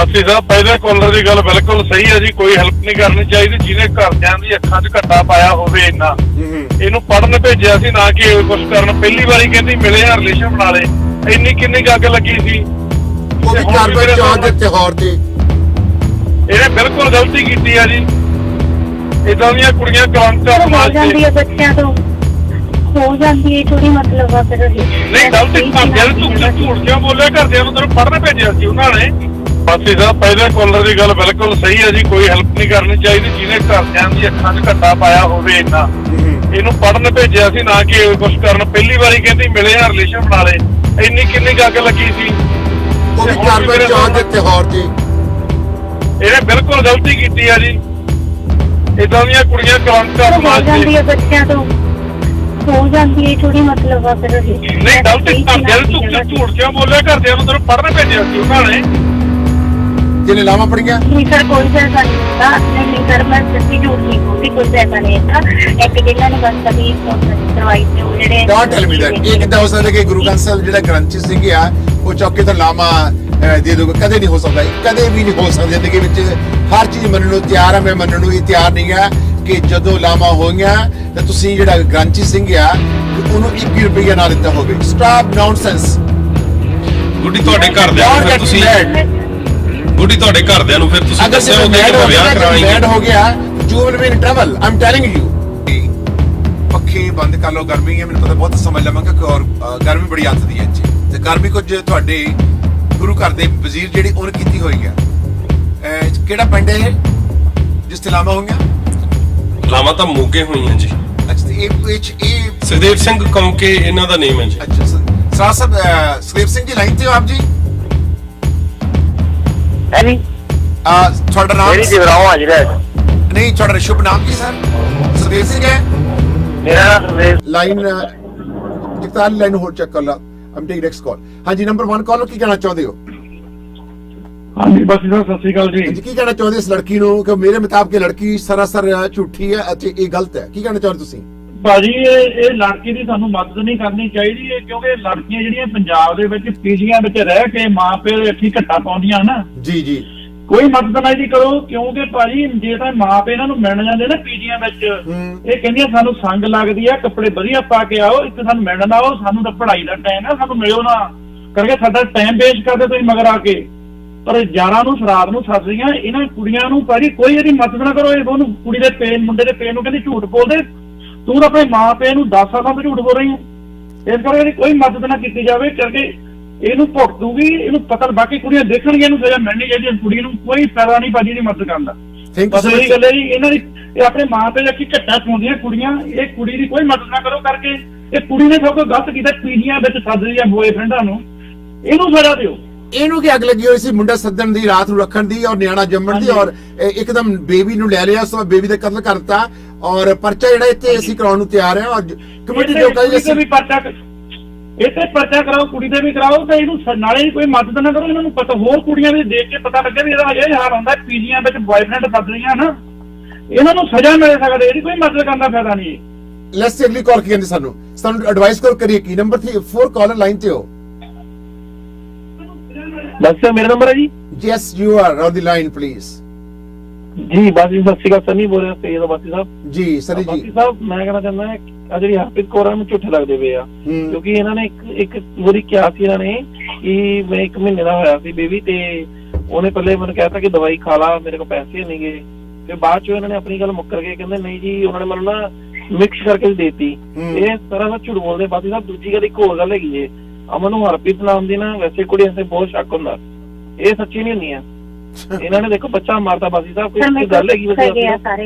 ਬਾਸੀ ਸਾਹਿਬ ਪਹਿਲੇ ਕਾਲਰ ਦੀ ਗੱਲ ਬਿਲਕੁਲ ਸਹੀ ਹੈ ਜੀ। ਕੋਈ ਹੈਲਪ ਨਹੀਂ ਕਰਨੀ ਚਾਹੀਦੀ ਜਿਹਨੇ ਘਰਦਿਆਂ ਦੀ ਅੱਖਾਂ 'ਚ ਘੱਟਾ ਪਾਇਆ ਹੋਵੇ। ਇੰਨਾ ਇਹਨੂੰ ਪੜ੍ਹਨ ਭੇਜਿਆ ਸੀ, ਨਾ ਕਿ ਕੁਛ ਕਰਨ। ਪਹਿਲੀ ਵਾਰੀ ਕਹਿੰਦੀ ਮਿਲੇ ਆ, ਰਿਲੇਸ਼ਨ ਬਣਾ ਲਏ। ਇੰਨੀ ਕਿੰਨੀ ਗੱਗ ਲੱਗੀ ਸੀ। ਉਹ ਵੀ ਕਾਰਬਨ ਚੌਥ ਦੇ ਤਿਉਹਾਰ ਤੇ ਇਹਨੇ ਬਿਲਕੁਲ ਗਲਤੀ ਕੀਤੀ ਆ ਜੀ। ਇਦਾਂ ਦੀਆਂ ਕੁੜੀਆਂ ਕਲੰਕ ਆ ਸਮਾਜ ਤੇ। ਜਾਂਦੀ ਹੈ ਬੱਚਿਆਂ ਤੋਂ ਹੋ ਜਾਂਦੀ ਹੈ ਥੋੜੀ, ਮਤਲਬ ਆ ਫਿਰ ਨਹੀਂ ਗਲਤੀ ਘਰਦਿਆਂ ਨੂੰ ਝੂਠ ਕਿਉਂ ਬੋਲਿਆ? ਘਰਦਿਆਂ ਨੂੰ ਤੈਨੂੰ ਪੜ੍ਹਨ ਭੇਜਿਆ ਸੀ ਉਹਨਾਂ ਨੇ। ਬਾਸੀ ਸਾਹਿਬ ਪਹਿਲੇ ਕਾਲਰ ਦੀ ਗੱਲ ਬਿਲਕੁਲ ਸਹੀ ਹੈ ਜੀ। ਕੋਈ ਹੈਲਪ ਨਹੀਂ ਕਰਨੀ ਚਾਹੀਦੀ ਜਿਹਨੇ ਘਰਦਿਆਂ ਦੀ ਅੱਖਾਂ 'ਚ ਘੱਟਾ ਪਾਇਆ ਹੋਵੇ। ਇੰਨਾ ਇਹਨੂੰ ਪੜ੍ਹਨ ਭੇਜਿਆ ਸੀ, ਨਾ ਕਿ ਕੁਛ ਕਰਨ। ਪਹਿਲੀ ਵਾਰੀ ਕਹਿੰਦੀ ਮਿਲੇ ਆ, ਰਿਲੇਸ਼ਨ ਬਣਾ ਲਏ। ਇੰਨੀ ਕਿੰਨੀ ਗੱਗ ਲੱਗੀ ਸੀ। ਉਹ ਵੀ ਕਾਰਬਨ ਚੌਥ ਦੇ ਤਿਉਹਾਰ ਤੇ ਇਹਨੇ ਬਿਲਕੁਲ ਗਲਤੀ ਕੀਤੀ ਆ ਜੀ। ਇਦਾਂ ਦੀਆਂ ਕੁੜੀਆਂ ਕਲੰਕ ਆ ਸਮਾਜ ਜਾਂਦੀ ਤੇ। ਹੈ ਬੱਚਿਆਂ ਤੋਂ ਹੋ ਜਾਂਦੀ ਹੈ ਥੋੜੀ, ਮਤਲਬ ਆ ਫਿਰ ਨਹੀਂ ਗਲਤੀ ਘਰਦਿਆਂ ਨੂੰ ਝੂਠ ਕਿਉਂ ਬੋਲਿਆ? ਘਰਦਿਆਂ ਨੂੰ ਤੈਨੂੰ ਪੜ੍ਹਨ ਭੇਜਿਆ ਸੀ ਉਹਨਾਂ ਨੇ। ਜਿਹਨੇ ਲਾਵਾਂ ਪੜੀਆਂ ਨਹੀਂ ਸਰ, ਕੋਈ ਪੈਸਾ ਨਹੀਂ ਹੁੰਦਾ। ਨਹੀਂ ਸਰ, ਮੈਂ ਸੱਚੀ ਝੂਠ ਨਹੀਂ ਬੋਲਦੀ। ਕੋਈ ਪੈਸਾ ਨਹੀਂ ਹੁੰਦਾ। ਇੱਕ ਜਿਹਨਾਂ ਨੇ ਬਸ ਕਦੀ ਦਵਾਈ ਤੇ ਉਹ ਜਿਹੜੇ ਡੋਂਟ ਟੈਲ ਮੀ ਦੈਟ। ਇਹ ਕਿੱਦਾਂ ਹੋ ਸਕਦਾ ਕਿ ਗੁਰੂ ਗ੍ਰੰਥ ਸਾਹਿਬ ਜਿਹੜਾ ਗ੍ਰੰਥੀ ਸਿੰਘ ਆ ਉਹ ਚੌਕੇ ਤੋਂ ਲਾਮਾ ਦੇ ਦੂਗਾ? ਕਦੇ ਨਹੀਂ ਹੋ ਸਕਦਾ, ਕਦੇ ਵੀ ਨਹੀਂ ਹੋ ਸਕਦਾ। ਜ਼ਿੰਦਗੀ ਵਿੱਚ ਹਰ ਚੀਜ਼ ਮੰਨਣ ਨੂੰ ਤਿਆਰ ਆ। ਮੈਂ ਮੰਨਣ ਨੂੰ ਇਹ ਤਿਆਰ ਨਹੀਂ ਆ ਕਿ ਜਦੋਂ ਲਾਮਾ ਹੋਈਆਂ ਤਾਂ ਤੁਸੀਂ ਜਿਹੜਾ ਗ੍ਰੰਥੀ ਸਿੰਘ ਆ ਉਹਨੂੰ 1 ਰੁਪਈਆ ਨਾ ਦਿੱਤਾ ਹੋਵੇ। Stop nonsense. ਗੁੱਡੀ ਤੁਹਾਡੇ ਘਰਦਿਆਂ ਨੂੰ ਫਿਰ ਤੁਸੀਂ ਗੁੱਡੀ ਤੁਹਾਡੇ ਘਰਦਿਆਂ ਨੂੰ ਫਿਰ ਤੁਸੀਂ ਦੱਸਿਓਗੇ ਕਿ ਮੈਂ ਵਿਆਹ ਕਰਾਉਣੀ ਹੈ। ਹੋ ਗਿਆ you will be in trouble. I am telling you. ਪੱਖੇ ਬੰਦ ਕਰ ਲਓ। ਗਰਮੀ ਹੈ, ਮੈਨੂੰ ਪਤਾ ਬਹੁਤ ਸਮਝ ਲਵਾਂਗਾ ਕਿ ਔਰ ਗਰਮੀ ਬੜੀ ਅੱਤਦੀ ਹੈ ਇੱਥੇ। ਤੇ ਗਰਮੀ ਕੁਝ ਤੁਹਾਡੇ ਗੁਰੂ ਘਰ ਦੇ ਵਜ਼ੀਰ ਜਿਹੜੀ ਉਹਨੇ ਕੀਤੀ ਹੋਈ ਹੈ। ਕਿਹੜਾ ਪਿੰਡ ਹੈ ਇਹ ਜਿਸ ਤੇ ਲਾਵਾਂ ਹੋਈਆਂ? ਲਾਵਾਂ ਤਾਂ ਮੋਗੇ ਹੋਈਆਂ ਜੀ। ਅੱਛਾ, ਤੇ ਇਹ ਸੁਖਦੇਵ ਸਿੰਘ ਕੌਂਕੇ ਇਹਨਾਂ ਦਾ ਨੇਮ ਹੈ ਜੀ। ਅੱਛਾ ਸਰ ਸਾਹਿਬ, ਸੁਖਦੇਵ ਸਿੰਘ ਜੀ ਲਾਈਨ ਤੇ ਹੋ ਆਪ ਜੀ? ਹੈ ਜੀ ਤੁਹਾਡਾ ਨਾਮ? ਮੇਰੀ ਜਗਰਾਉਂ ਆ ਜਿਹੜਾ। ਨਹੀਂ, ਤੁਹਾਡਾ ਸ਼ੁਭ ਨਾਮ ਕੀ ਸਰ? ਸੁਖਦੇਵ ਸਿੰਘ ਹੈ ਮੇਰਾ ਨਾਮ ਸੁਖਦੇਵ। ਲਾਈਨ ਜਗਤਾਰ ਲਾਈਨ ਹੋਰ ਚੈੱਕ ਕਰ ਲਾ। ਆਮ ਟੇਕਿੰਗ ਨੈਕਸਟ ਕਾਲ। ਹਾਂਜੀ, ਨੰਬਰ 1 ਕਾਲ ਕੀ ਕਹਿਣਾ ਚਾਹੁੰਦੇ ਹੋ? ਹਾਂਜੀ ਬਾਸੀ ਸਾਹਿਬ ਸਤਿ ਸ਼੍ਰੀ ਅਕਾਲ ਜੀ। ਹਾਂਜੀ, ਕੀ ਕਹਿਣਾ ਚਾਹੁੰਦੇ ਇਸ ਲੜਕੀ ਨੂੰ ਕਿ ਮੇਰੇ ਮੁਤਾਬਕ ਇਹ ਲੜਕੀ ਸਰਾਸਰ ਝੂਠੀ ਹੈ ਅਤੇ ਇਹ ਗਲਤ ਹੈ? ਕੀ ਕਹਿਣਾ ਚਾਹੁੰਦੇ ਤੁਸੀਂ? ਭਾਜੀ ਇਹ ਲੜਕੀ ਦੀ ਸਾਨੂੰ ਮਦਦ ਨਹੀਂ ਕਰਨੀ ਚਾਹੀਦੀ ਹੈ, ਕਿਉਂਕਿ ਲੜਕੀਆਂ ਜਿਹੜੀਆਂ ਪੰਜਾਬ ਦੇ ਵਿੱਚ ਪੀਜੀਆਂ ਵਿੱਚ ਰਹਿ ਕੇ ਮਾਂ ਪਿਓ ਦੇ ਅੱਖੀ ਘੱਟਾ ਪਾਉਂਦੀਆਂ ਨਾ, ਜੀ ਕੋਈ ਮਦਦ ਨਾ ਇਹਦੀ ਕਰੋ। ਕਿਉਂਕਿ ਭਾਜੀ ਜੇ ਤਾਂ ਮਾਂ ਪਿਓ ਇਹਨਾਂ ਨੂੰ ਮਿਲਣ ਜਾਂਦੇ ਨਾ ਪੀਜੀਆਂ ਵਿੱਚ, ਇਹ ਕਹਿੰਦੀਆਂ ਸਾਨੂੰ ਸੰਗ ਲੱਗਦੀ ਆ, ਕੱਪੜੇ ਵਧੀਆ ਪਾ ਕੇ ਆਓ, ਇੱਥੇ ਸਾਨੂੰ ਮਿਲਣ ਆਓ, ਸਾਨੂੰ ਤਾਂ ਪੜ੍ਹਾਈ ਦਾ ਟਾਈਮ ਹੈ, ਸਾਨੂੰ ਮਿਲਿਓ ਨਾ ਕਰਕੇ ਸਾਡਾ ਟਾਈਮ ਵੇਸਟ ਕਰਦੇ ਤੁਸੀਂ ਮਗਰ ਆ ਕੇ। ਪਰ ਯਾਰਾਂ ਨੂੰ ਸ਼ਰਾਬ ਨੂੰ ਸੱਦ ਰਹੀਆਂ ਇਹਨਾਂ ਕੁੜੀਆਂ ਨੂੰ। ਭਾਜੀ ਕੋਈ ਇਹਦੀ ਮਦਦ ਨਾ ਕਰੋ। ਇਹ ਉਹਨੂੰ ਕੁੜੀ ਦੇ ਪੇਨ, ਮੁੰਡੇ ਦੇ ਪੇਨ ਨੂੰ ਕਹਿੰਦੀ ਝੂਠ ਬੋਲਦੇ। ਤੂੰ ਤਾਂ ਆਪਣੇ ਮਾਂ ਪਿਓ ਨੂੰ 10 ਸਾਲਾਂ ਤੋਂ ਝੂਠ ਬੋਲ ਰਹੀ ਹੈ। ਇਸ ਕਰਕੇ ਇਹਦੀ ਕੋਈ ਮਦਦ ਨਾ ਕੀਤੀ ਜਾਵੇ, ਕਰਕੇ ਇਹਨੂੰ ਭੁਗਤ ਦੂਗੀ। ਇਹਨੂੰ ਪਤਾ ਬਾਕੀ ਕੁੜੀਆਂ ਦੇਖਣਗੀਆਂ, ਇਹਨੂੰ ਸਜ਼ਾ ਮਿਲਣੀ ਚਾਹੀਦੀ। ਕੁੜੀ ਨੂੰ ਕੋਈ ਫਾਇਦਾ ਨਹੀਂ ਭਾਜੀ ਦੀ ਮਦਦ ਕਰਨ ਦਾ। ਬਸ ਇਹੀ ਗੱਲ ਹੈ ਜੀ। ਇਹਨਾਂ ਦੀ ਇਹ ਆਪਣੇ ਮਾਂ ਪਿਓ ਦੇ ਘੱਟਾ ਪਾਉਂਦੀਆਂ ਕੁੜੀਆਂ। ਇਹ ਕੁੜੀ ਦੀ ਕੋਈ ਮਦਦ ਨਾ ਕਰੋ ਕਰਕੇ। ਇਹ ਕੁੜੀ ਨੇ ਸਭ ਕੁਝ ਗਲਤ ਕੀਤਾ। ਪੀਜੀਆਂ ਵਿੱਚ ਸੱਦ ਰਹੀ ਆ ਬੋਏਫ੍ਰੈਂਡਾਂ ਨੂੰ, ਇਹਨੂੰ ਸਜ਼ਾ ਦਿਓ। ਇਹਨੂੰ ਕੀ ਅੱਗ ਲੱਗੀ ਹੋਈ ਸੀ ਮੁੰਡਾ ਸੱਦਣ ਦੀ, ਰਾਤ ਨੂੰ ਰੱਖਣ ਦੀ ਔਰ ਨਿਆਣਾ ਜੰਮਣ ਦੀ, ਔਰ ਇੱਕਦਮ ਬੇਬੀ ਨੂੰ ਲੈ ਲਿਆ। ਉਸ ਤੋਂ ਬਾਅਦ ਬੇਬੀ ਦਾ ਕਤਲ ਕਰਤਾ ਔਰ ਪਰਚਾ ਜਿਹੜਾ ਇੱਥੇ ਅਸੀਂ ਕਰਾਉਣ ਨੂੰ ਤਿਆਰ ਹਾਂ। ਔਰ ਕਮੇਟੀ ਜੋ ਕਹੇ ਵੀ ਪਰਚਾ ਇੱਥੇ ਪਰਚਾ ਕਰਾਓ, ਕੁੜੀ ਦੇ ਵੀ ਕਰਾਓ। ਤੇ ਇਹਨੂੰ ਨਾਲੇ ਕੋਈ ਮਦਦ ਨਾ ਕਰੋ। ਇਹਨਾਂ ਨੂੰ ਪਤਾ ਹੋਰ ਕੁੜੀਆਂ ਵੀ ਦੇਖ ਕੇ ਪਤਾ ਲੱਗੇ ਵੀ ਇਹਦਾ ਇਹ ਹਾਲ ਹੁੰਦਾ। ਪੀਜੀਆਂ ਵਿੱਚ ਬॉयਫ੍ਰੈਂਡ ਸੱਦ ਰਹੀਆਂ ਨਾ, ਇਹਨਾਂ ਨੂੰ ਸਜ਼ਾ ਮਿਲ ਸਕਦੀ। ਇਹਦੀ ਕੋਈ ਮਦਦ ਕਰਨ ਦਾ ਫਾਇਦਾ ਨਹੀਂ। ਲੈਟਸ ਅਗਲੀ ਕਾਲ ਕੀ ਕਹਿੰਦੇ ਸਾਨੂੰ ਐਡਵਾਈਸ ਕਰੀਏ ਕੀ? ਨੰਬਰ 4 ਕਾਲਰ ਲਾਈਨ ਤੇ ਹੋ। ਬਸ ਮੇਰਾ ਨੰਬਰ ਹੈ ਜੀ। Yes, you are on the line, please. ਜੀ ਬਾਜੀ ਸਤਿ ਸ਼੍ਰੀ ਅਕਾਲ। ਸਨੀ ਬੋਲ ਰਿਹਾ ਸੇਦ ਬਾਜੀ ਸਾਹਿਬ। ਜੀ ਸਨੀ ਜੀ। ਬਾਜੀ ਸਾਹਿਬ ਮੈਂ ਕਹਿਣਾ ਚਾਹੁੰਦਾ ਆ ਜਿਹੜੀ ਹਰਪ੍ਰੀਤ ਕੌਰ ਨੂੰ ਝੂਠੇ ਲੱਗਦੇ ਪਏ ਆ, ਕਿਉਂਕਿ ਇਹਨਾਂ ਨੇ ਇੱਕ ਵਾਰੀ ਕਿਹਾ ਸੀ ਇਹਨਾਂ ਨੇ ਕਿ ਮੈਂ 1 ਮਹੀਨੇ ਦਾ ਹੋਇਆ ਸੀ ਬੇਬੀ, ਤੇ ਉਹਨੇ ਪਹਿਲੇ ਮੈਨੂੰ ਕਹਿਤਾ ਕਿ ਦਵਾਈ ਖਾ ਲਾ, ਮੇਰੇ ਕੋਲ ਪੈਸੇ ਨਹੀਂ ਗਏ। ਫਿਰ ਬਾਅਦ ਚੋਂ ਇਹਨਾਂ ਨੇ ਆਪਣੀ ਗੱਲ ਮੁੱਕਰ ਕੇ ਕਹਿੰਦੇ ਨਹੀਂ ਜੀ ਉਹਨਾਂ ਨੇ ਮੈਨੂੰ ਨਾ ਮਿਕਸ ਕਰਕੇ ਦੇਤੀ। ਇਹ ਤਰ੍ਹਾਂ ਝੂਠ ਬੋਲਦੇ ਬਾਜੀ ਸਾਹਿਬ। ਦੂਜੀ ਗੱਲ ਇੱਕ ਹੋਰ ਗੱਲ ਹੈਗੀ ਜੇ, ਅਮਨ ਨੂੰ ਹਰਪ੍ਰੀਤ ਨਾਮ ਦੀ ਨਾ ਵੈਸੇ ਕੁੜੀਆਂ ਤੇ ਬਹੁਤ ਸ਼ੱਕ ਹੁੰਦਾ, ਇਹ ਸੱਚੀ ਨਹੀਂ ਹੁੰਦੀਆਂ। ਇਹਨਾਂ ਨੇ ਦੇਖੋ ਬੱਚਾ ਮਾਰਤਾ ਬਾਜੀ ਸਾਹਿਬ। ਕੋਈ ਗੱਲ ਹੈਗੀ ਵਧੀਆ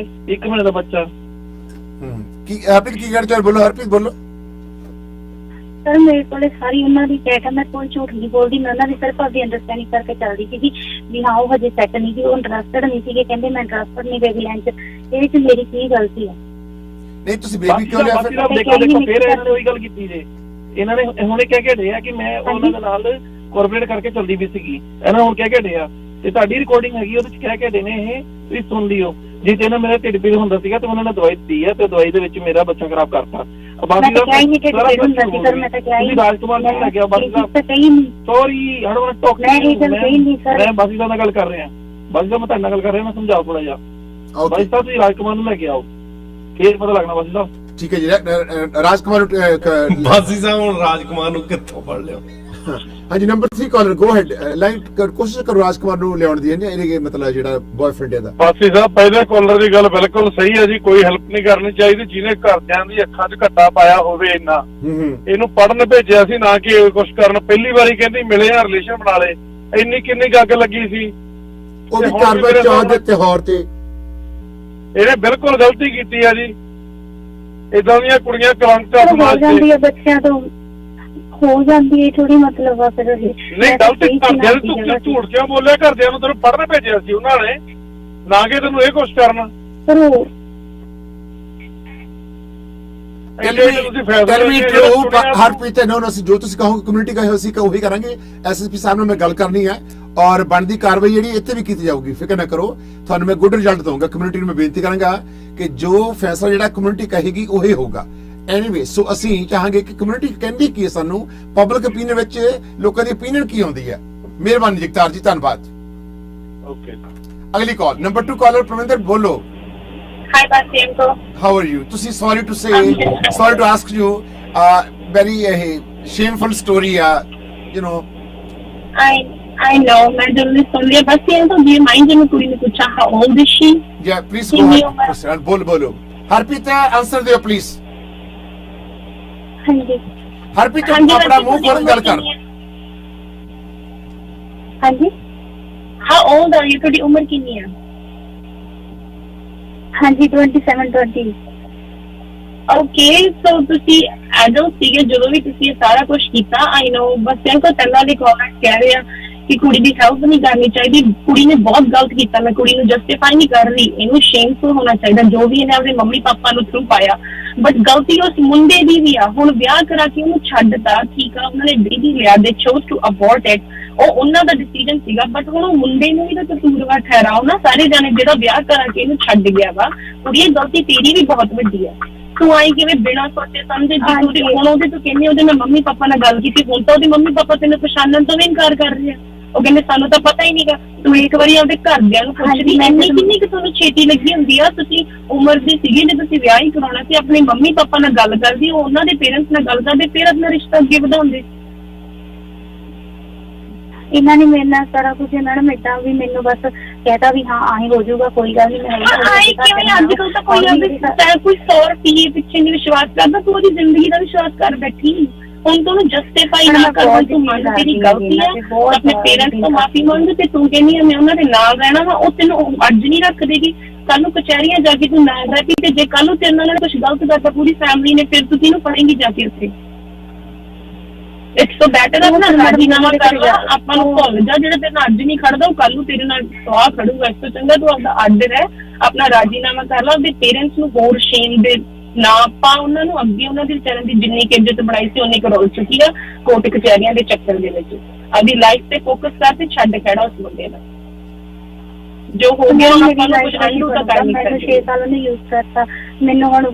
1 ਮਹੀਨੇ ਦਾ ਬੱਚਾ। ਕੀ ਹਰਪ੍ਰੀਤ ਕੀ ਕਹਿਣਾ ਚਾਹ? ਬੋਲੋ ਹਰਪ੍ਰੀਤ ਬੋਲੋ। ਸਰ ਮੇਰੇ ਕੋਲੇ ਸਾਰੀ ਉਹਨਾਂ ਦੀ ਚੈਟ ਹੈ, ਮੈਂ ਕੋਈ ਝੂਠ ਨਹੀਂ ਬੋਲਦੀ। ਮੈਂ ਉਹਨਾਂ ਦੀ ਸਿਰਫ ਆਪਣੀ ਅੰਡਰਸਟੈਂਡਿੰਗ ਕਰਕੇ ਚੱਲਦੀ ਸੀਗੀ ਵੀ ਹਾਂ ਉਹ ਹਜੇ ਸੈੱਟ ਨਹੀਂ ਸੀ, ਉਹ ਇੰਟਰਸਟਡ ਨਹੀਂ ਸੀਗੇ। ਕਹਿੰਦੇ ਮੈਂ ਇੰਟਰਸਟਡ ਨਹੀਂ ਬੇਬੀ ਲੈਣ ਚ। ਇਹਦੇ ਚ ਮੇਰੀ ਕੀ ਗਲਤੀ ਹੈ? ਨਹੀਂ ਤੁਸੀਂ ਬੇਬੀ ਕਿਉਂ ਲਿਆ ਫਿਰ? ਦੇਖੋ ਫਿਰ ਇਹਨਾਂ ਨੇ ਉਹੀ ਗੱਲ ਕੀਤੀ ਜੇ। ਇਹਨਾਂ ਨੇ ਹੁਣੇ ਕਹਿ ਕੇ ਢੇ ਆ ਕਿ ਮੈਂ ਉਹਨਾਂ ਦੇ ਨਾਲ ਕੋਆਰਪੋਰੇਟ ਕਰਕੇ ਚੱਲਦੀ ਵੀ ਸੀਗੀ। ਇਹਨਾਂ ਹੁਣ ਕਹਿ ਕੇ ਢੇ ਆ, ਤੇ ਤੁਹਾਡੀ ਰਿਕਾਰਡਿੰਗ ਹੈਗੀ ਉਹਦੇ ਚ ਕਹਿ ਕੇ ਢੇ ਨੇ ਇਹ, ਤੁਸੀਂ ਸੁਣ ਲਿਓ। ਜੇ ਤੇ ਨਾ ਮੇਰਾ ਢਿੱਡ ਪੀੜ ਹੁੰਦਾ ਸੀਗਾ ਤੇ ਉਹਨਾਂ ਨੇ ਦਵਾਈ ਦਿੱਤੀ ਆ, ਤੇ ਦਵਾਈ ਦੇ ਵਿੱਚ ਮੇਰਾ ਬੱਚਾ ਖਰਾਬ ਕਰਤਾ। ਬਾਕੀ ਦਾ ਕਿਹਾ ਹੀ ਨਹੀਂ ਕਿ ਡਿਸਾਈਡ ਹੁੰਦਾ ਸੀ ਸਰ, ਮੈਂ ਤਾਂ ਕਿਹਾ ਹੀ ਰਾਜਕੁਮਾਰ ਨੂੰ ਲੈ ਗਿਆ ਬਾਕੀ ਦਾ ਤਾਂ ਕਹੀ ਨਹੀਂ ਸੌਰੀ ਆਈ ਡੋਨਟ ਟਾਕ ਮੈਂ ਇਹ ਗੱਲ ਕਹੀ ਨਹੀਂ ਸਰ। ਮੈਂ ਬਾਕੀ ਦਾ ਨਾਲ ਗੱਲ ਕਰ ਰਿਹਾ ਬਾਕੀ ਦਾ ਮੈਂ ਤੁਹਾਡੇ ਨਾਲ ਗੱਲ ਕਰ ਰਿਹਾ, ਮੈਂ ਸਮਝਾਓ ਥੋੜਾ ਜਿਹਾ ਬਾਕੀ ਸਾਹਿਬ ਤੁਸੀਂ ਰਾਜਕੁਮਾਰ ਨੂੰ ਲੈ ਕੇ ਆਓ ਫੇਰ ਪਤਾ ਲੱਗਣਾ ਬਾਕੀ ਸਾਹਿਬ। ਠੀਕ ਹੈ ਜੀ ਰਾਜਕੁਮਾਰ ਬਾਸੀ ਸਾਹਿਬ ਹੁਣ ਰਾਜਕੁਮਾਰ ਨੂੰ ਕਿੱਥੋਂ ਫੜ ਲਿਓ? ਹਾਂਜੀ number 3 caller go ahead line ਕੋਸ਼ਿਸ਼ ਕਰੋ ਰਾਜਕੁਮਾਰ ਨੂੰ ਲਿਆਉਣ ਦੀ ਇਹਨੇ ਮਤਲਬ ਜਿਹੜਾ ਬॉयਫ੍ਰੈਂਡ ਇਹਦਾ। ਬਾਸੀ ਸਾਹਿਬ ਪਹਿਲੇ ਕਾਲਰ ਦੀ ਗੱਲ ਬਿਲਕੁਲ ਸਹੀ ਹੈ ਜੀ, ਕੋਈ ਹੈਲਪ ਨਹੀਂ ਕਰਨੀ ਚਾਹੀਦੀ ਜਿਹਨੇ ਘਰਦਿਆਂ ਦੀ ਅੱਖਾਂ 'ਚ ਘੱਟਾ ਪਾਇਆ ਹੋਵੇ ਇੰਨਾ। ਇਹਨੂੰ ਪੜਨ ਭੇਜਿਆ ਸੀ ਨਾ ਕਿ ਕੁਝ ਕਰਨ। ਪਹਿਲੀ ਵਾਰੀ ਕਹਿੰਦੀ ਮਿਲੇ ਆ ਰਿਲੇਸ਼ਨ ਬਣਾ ਲੇ, ਇੰਨੀ ਕਿੰਨੀ ਗੱਗ ਲੱਗੀ ਸੀ। ਉਹ ਵੀ ਕਾਰਵਾਈ ਚੌਥ ਦੇ ਤਿਉਹਾਰ ਤੇ ਇਹਨੇ ਬਿਲਕੁਲ ਗਲਤੀ ਕੀਤੀ ਆ ਜੀ। ਇਦਾਂ ਦੀਆਂ ਕੁੜੀਆਂ ਕਲੰਕ ਆ ਹੋ ਸਮਾਜ ਜਾਂਦੀ ਤੇ। ਹੈ ਬੱਚਿਆਂ ਤੋਂ ਹੋ ਜਾਂਦੀ ਹੈ ਥੋੜੀ ਮਤਲਬ ਆ ਫਿਰ ਨਹੀਂ ਗਲਤੀ ਘਰਦਿਆਂ ਨੂੰ ਤੂੰ ਝੂਠ ਕਿਉਂ ਬੋਲਿਆ? ਘਰਦਿਆਂ ਨੂੰ ਤੈਨੂੰ ਪੜਨ ਭੇਜਿਆ ਸੀ ਉਹਨਾਂ ਨੇ, ਨਾ ਕਿ ਤੈਨੂੰ ਇਹ ਕੁਛ ਕਰਨਾ। ਪਰ ਉਹ ਹਰਪ੍ਰੀਤ ਨੋ ਅਸੀਂ ਜੋ ਤੁਸੀਂ ਕਹੋਗੇ ਕਮਿਊਨਿਟੀ ਕਹੇ ਅਸੀਂ ਉਹੀ ਕਰਾਂਗੇ। ਐਸਐਸਪੀ ਸਾਹਿਬ ਨਾਲ ਮੈਂ ਗੱਲ ਕਰਨੀ ਹੈ ਔਰ ਬਣਦੀ ਕਾਰਵਾਈ ਜਿਹੜੀ ਇੱਥੇ ਵੀ ਕੀਤੀ ਜਾਊਗੀ, ਫਿਕਰ ਨਾ ਕਰੋ। ਤੁਹਾਨੂੰ ਮੈਂ ਗੁੱਡ ਰਿਜ਼ਲਟ ਦਊਂਗਾ। ਕਮਿਊਨਿਟੀ ਨੂੰ ਮੈਂ ਬੇਨਤੀ ਕਰਾਂਗਾ ਕਿ ਜੋ ਫੈਸਲਾ ਜਿਹੜਾ ਕਮਿਊਨਿਟੀ ਕਹੇਗੀ ਉਹੀ ਹੋਊਗਾ। ਐਨੀਵੇ ਸੋ ਅਸੀਂ ਚਾਹਾਂਗੇ ਕਿ ਕਮਿਊਨਿਟੀ ਕਹਿੰਦੀ ਕੀ ਹੈ, ਸਾਨੂੰ ਪਬਲਿਕ ਓਪੀਨੀਅਨ ਵਿੱਚ ਲੋਕਾਂ ਦੀ ਓਪੀਨੀਅਨ ਕੀ ਆਉਂਦੀ ਹੈ। ਮਿਹਰਬਾਨੀ ਜਗਤਾਰ ਜੀ, ਧੰਨਵਾਦ। ਓਕੇ ਅਗਲੀ ਕਾਲ ਨੰਬਰ 2 ਕਾਲਰ ਪ੍ਰਵਿੰਦਰ ਬੋਲੋ। ਹਾਈ ਬਾਸੀਮ ਕੋ ਹਾਊ ਆਰ ਯੂ? ਤੁਸੀਂ sorry to ask you very shameful story ਆ ਯੂ ਨੋ। I know मैं जल्दी सुन लिया। बस ये तो ये माइंड में कुड़ी ने पूछा how old is she? Yeah, please go ahead. बोलो हरप्रीत आंसर दियो प्लीज। हाँ जी हरप्रीत अपना मुंह खोल गल कर। हाँ जी how old are you? थोड़ी उम्र कितनी है? हाँ जी 27-20। ओके सो ਤੁਸੀਂ ਐਡਲਟ ਸੀਗੇ ਜਦੋਂ ਵੀ ਤੁਸੀਂ ਇਹ ਸਾਰਾ ਕੁਝ ਕੀਤਾ। ਆਈ ਨੋ ਬਸ ਇਹਨਾਂ ਕੋ ਤੰਨਾ ਦੇ ਕਮੈਂਟ ਕਹਿ ਰਹੇ ਆ ਕਿ ਕੁੜੀ ਦੀ ਹੈਲਪ ਨਹੀਂ ਕਰਨੀ ਚਾਹੀਦੀ। ਕੁੜੀ ਨੇ ਬਹੁਤ ਗਲਤ ਕੀਤਾ, ਮੈਂ ਕੁੜੀ ਨੂੰ ਜਸਟੀਫਾਈ ਨਹੀਂ ਕਰ ਰਹੀ। ਇਹਨੂੰ ਸ਼ੇਮਫੁਲ ਹੋਣਾ ਚਾਹੀਦਾ ਜੋ ਵੀ ਇਹਨੇ ਆਪਣੇ ਮੰਮੀ ਪਾਪਾ ਨੂੰ ਥਰੂ ਪਾਇਆ। ਬਟ ਗਲਤੀ ਉਸ ਮੁੰਡੇ ਦੀ ਵੀ ਆ। ਹੁਣ ਵਿਆਹ ਕਰਾ ਕੇ ਉਹਨੂੰ ਛੱਡਤਾ, ਠੀਕ ਆ, ਉਹਨਾਂ ਨੇ ਬੇਬੀ ਲਿਆ, ਦੇ ਚੋਜ਼ ਟੂ ਅਬੋਰਟ ਇਟ। ਉਹ ਉਹਨਾਂ ਦਾ ਡਿਸੀਜਨ ਸੀਗਾ। ਬਟ ਹੁਣ ਉਹ ਮੁੰਡੇ ਨੂੰ ਵੀ ਤਾਂ ਕਸੂਰਵਾਰ ਠਹਿਰਾਓ ਨਾ ਸਾਰੇ ਜਾਣੇ, ਜਿਹੜਾ ਵਿਆਹ ਕਰਾ ਕੇ ਇਹਨੂੰ ਛੱਡ ਗਿਆ ਵਾ। ਕੁੜੀ ਇਹ ਗਲਤੀ ਤੇਰੀ ਵੀ ਬਹੁਤ ਵੱਡੀ ਆ। ਤੂੰ ਆਈ ਕਿਵੇਂ ਬਿਨਾਂ ਸੋਚੇ ਸਮਝੇ ਜੀ ਹੁਣ ਉਹਦੇ ਤੋਂ ਕਹਿੰਦੇ ਉਹਦੇ ਮੈਂ ਮੰਮੀ ਪਾਪਾ ਨਾਲ ਗੱਲ ਕੀਤੀ। ਹੁਣ ਤਾਂ ਉਹਦੇ ਮੰਮੀ ਪਾਪਾ ਤੈਨੂੰ ਪਛਾਣਨ ਤੋਂ ਵੀ ਇਨਕਾਰ ਕਰ ਰਹੇ ਆ। ਉਹ ਕਹਿੰਦੇ ਸਾਨੂੰ ਤਾਂ ਪਤਾ ਹੀ ਨਹੀਂਗਾ। ਤੂੰ ਇੱਕ ਵਾਰੀ ਆਪਦੇ ਘਰਦਿਆਂ ਨੂੰ ਪੁੱਛਦੀ ਇੰਨੀ ਕਿੰਨੀ ਕਿ ਤੁਹਾਨੂੰ ਛੇਤੀ ਲੱਗੀ ਹੁੰਦੀ ਆ। ਤੁਸੀਂ ਉਮਰ ਦੀ ਸੀਗੀ ਜੇ ਤੁਸੀਂ ਵਿਆਹ ਹੀ ਕਰਾਉਣਾ ਸੀ, ਆਪਣੇ ਮੰਮੀ ਪਾਪਾ ਨਾਲ ਗੱਲ ਕਰਦੀ, ਉਹਨਾਂ ਦੇ ਪੇਰੈਂਟਸ ਨਾਲ ਗੱਲ ਕਰਦੇ, ਫਿਰ ਆਪਣਾ ਰਿਸ਼ਤਾ ਅੱਗੇ ਵਧਾਉਂਦੇ। ਇਹਨਾਂ ਨੇ ਮੇਰੇ ਨਾਲ ਸਾਰਾ ਕੁਝ ਇਹਨਾਂ ਨੇ ਮਿੱਟਾ ਵੀ ਮੈਨੂੰ ਬਸ ਕਹਿਤਾ ਵੀ ਹਾਂ ਆਹੀ ਹੋ ਜਾਊਗਾ, ਕੋਈ ਗੱਲ ਨਹੀਂ। ਮੈਂ ਅੱਜ ਕੱਲ ਤਾਂ ਕੋਈ 100 ਰੁਪਏ ਪਿੱਛੇ ਨਹੀਂ ਵਿਸ਼ਵਾਸ ਕਰਦਾ। ਤੂੰ ਉਹਦੀ ਜ਼ਿੰਦਗੀ ਦਾ ਵਿਸ਼ਵਾਸ ਕਰ ਬੈਠੀ। ਹੁਣ ਤੂੰ ਉਹਨੂੰ ਜਸਟੀਫਾਈ ਨਾ ਕਰ। ਤੂੰ ਮੰਨ ਤੇਰੀ ਗਲਤੀ ਆ, ਆਪਣੇ ਪੇਰੈਂਟਸ ਤੋਂ ਮਾਫੀ ਮੰਗ ਤੇ ਤੂੰ ਕਹਿੰਦੀ ਆ ਮੈਂ ਉਹਨਾਂ ਦੇ ਨਾਲ ਰਹਿਣਾ ਵਾ। ਉਹ ਤੈਨੂੰ ਅੱਜ ਨਹੀਂ ਰੱਖ ਦੇਗੀ, ਕੱਲ ਨੂੰ ਕਚਹਿਰੀਆਂ ਜਾ ਕੇ ਤੂੰ ਨਾਲ ਰਹਿ ਪਈ ਤੇ ਜੇ ਕੱਲ ਨੂੰ ਤੇਰੇ ਨਾਲ ਕੁਝ ਗਲਤ ਕਰਤਾ ਪੂਰੀ ਫੈਮਿਲੀ ਨੇ, ਫਿਰ ਤੂੰ ਕਿਹਨੂੰ ਫੜੇਂਗੀ ਜਾ ਕੇ ਉੱਥੇ? ਇਟਸ ਸੋ ਬੈਟਰ ਆਪਣਾ ਰਾਜੀਨਾਮਾ ਕਰ ਲਾ। ਆਪਾਂ ਨੂੰ ਭੁੱਲ ਜਾ ਜਿਹੜਾ ਤੇਰੇ ਨਾਲ ਅੱਜ ਨਹੀਂ ਖੜਦਾ ਉਹ ਕੱਲ ਨੂੰ ਤੇਰੇ ਨਾਲ ਸਵਾਹ ਖੜੂਗਾ। ਇਸ ਤੋਂ ਚੰਗਾ ਤੂੰ ਆਪਦਾ ਅੱਡ ਰਹਿ, ਆਪਣਾ ਰਾਜੀਨਾਮਾ ਕਰ ਲਾ। ਉਹਦੇ ਪੇਰੈਂਟਸ ਨੂੰ ਹੋਰ ਸ਼ੇਮ ਦੇ ਨਾ ਪਾ। ਉਹਨਾਂ ਨੂੰ ਅੱਗੇ ਉਹਨਾਂ ਦੀ ਵਿਚਾਰਿਆਂ ਦੀ ਜਿੰਨੀ ਕਿ ਇੱਜ਼ਤ ਬਣਾਈ ਸੀ ਉਨੀ ਕਰੋੜ ਚੁੱਕੀ ਆ ਕੋਰਟ ਕਚਹਿਰੀਆਂ ਦੇ ਚੱਕਰ ਦੇ ਵਿੱਚ। ਆਪਦੀ ਲਾਈਫ ਤੇ ਫੋਕਸ ਕਰ ਤੇ ਛੱਡ ਖੜਾ ਉਸ ਮੁੰਡੇ ਦਾ ਜੋ ਹੋ ਗਿਆ। ਆਪਾਂ ਨੂੰ ਕੁਝ ਅੰਡੂ ਤਾਂ ਕਰ ਨਹੀਂ ਸਕਦੇ। 6 ਸਾਲ ਉਹਨੇ ਯੂਜ਼ ਕਰਤਾ ਮੈਨੂੰ। ਹੁਣ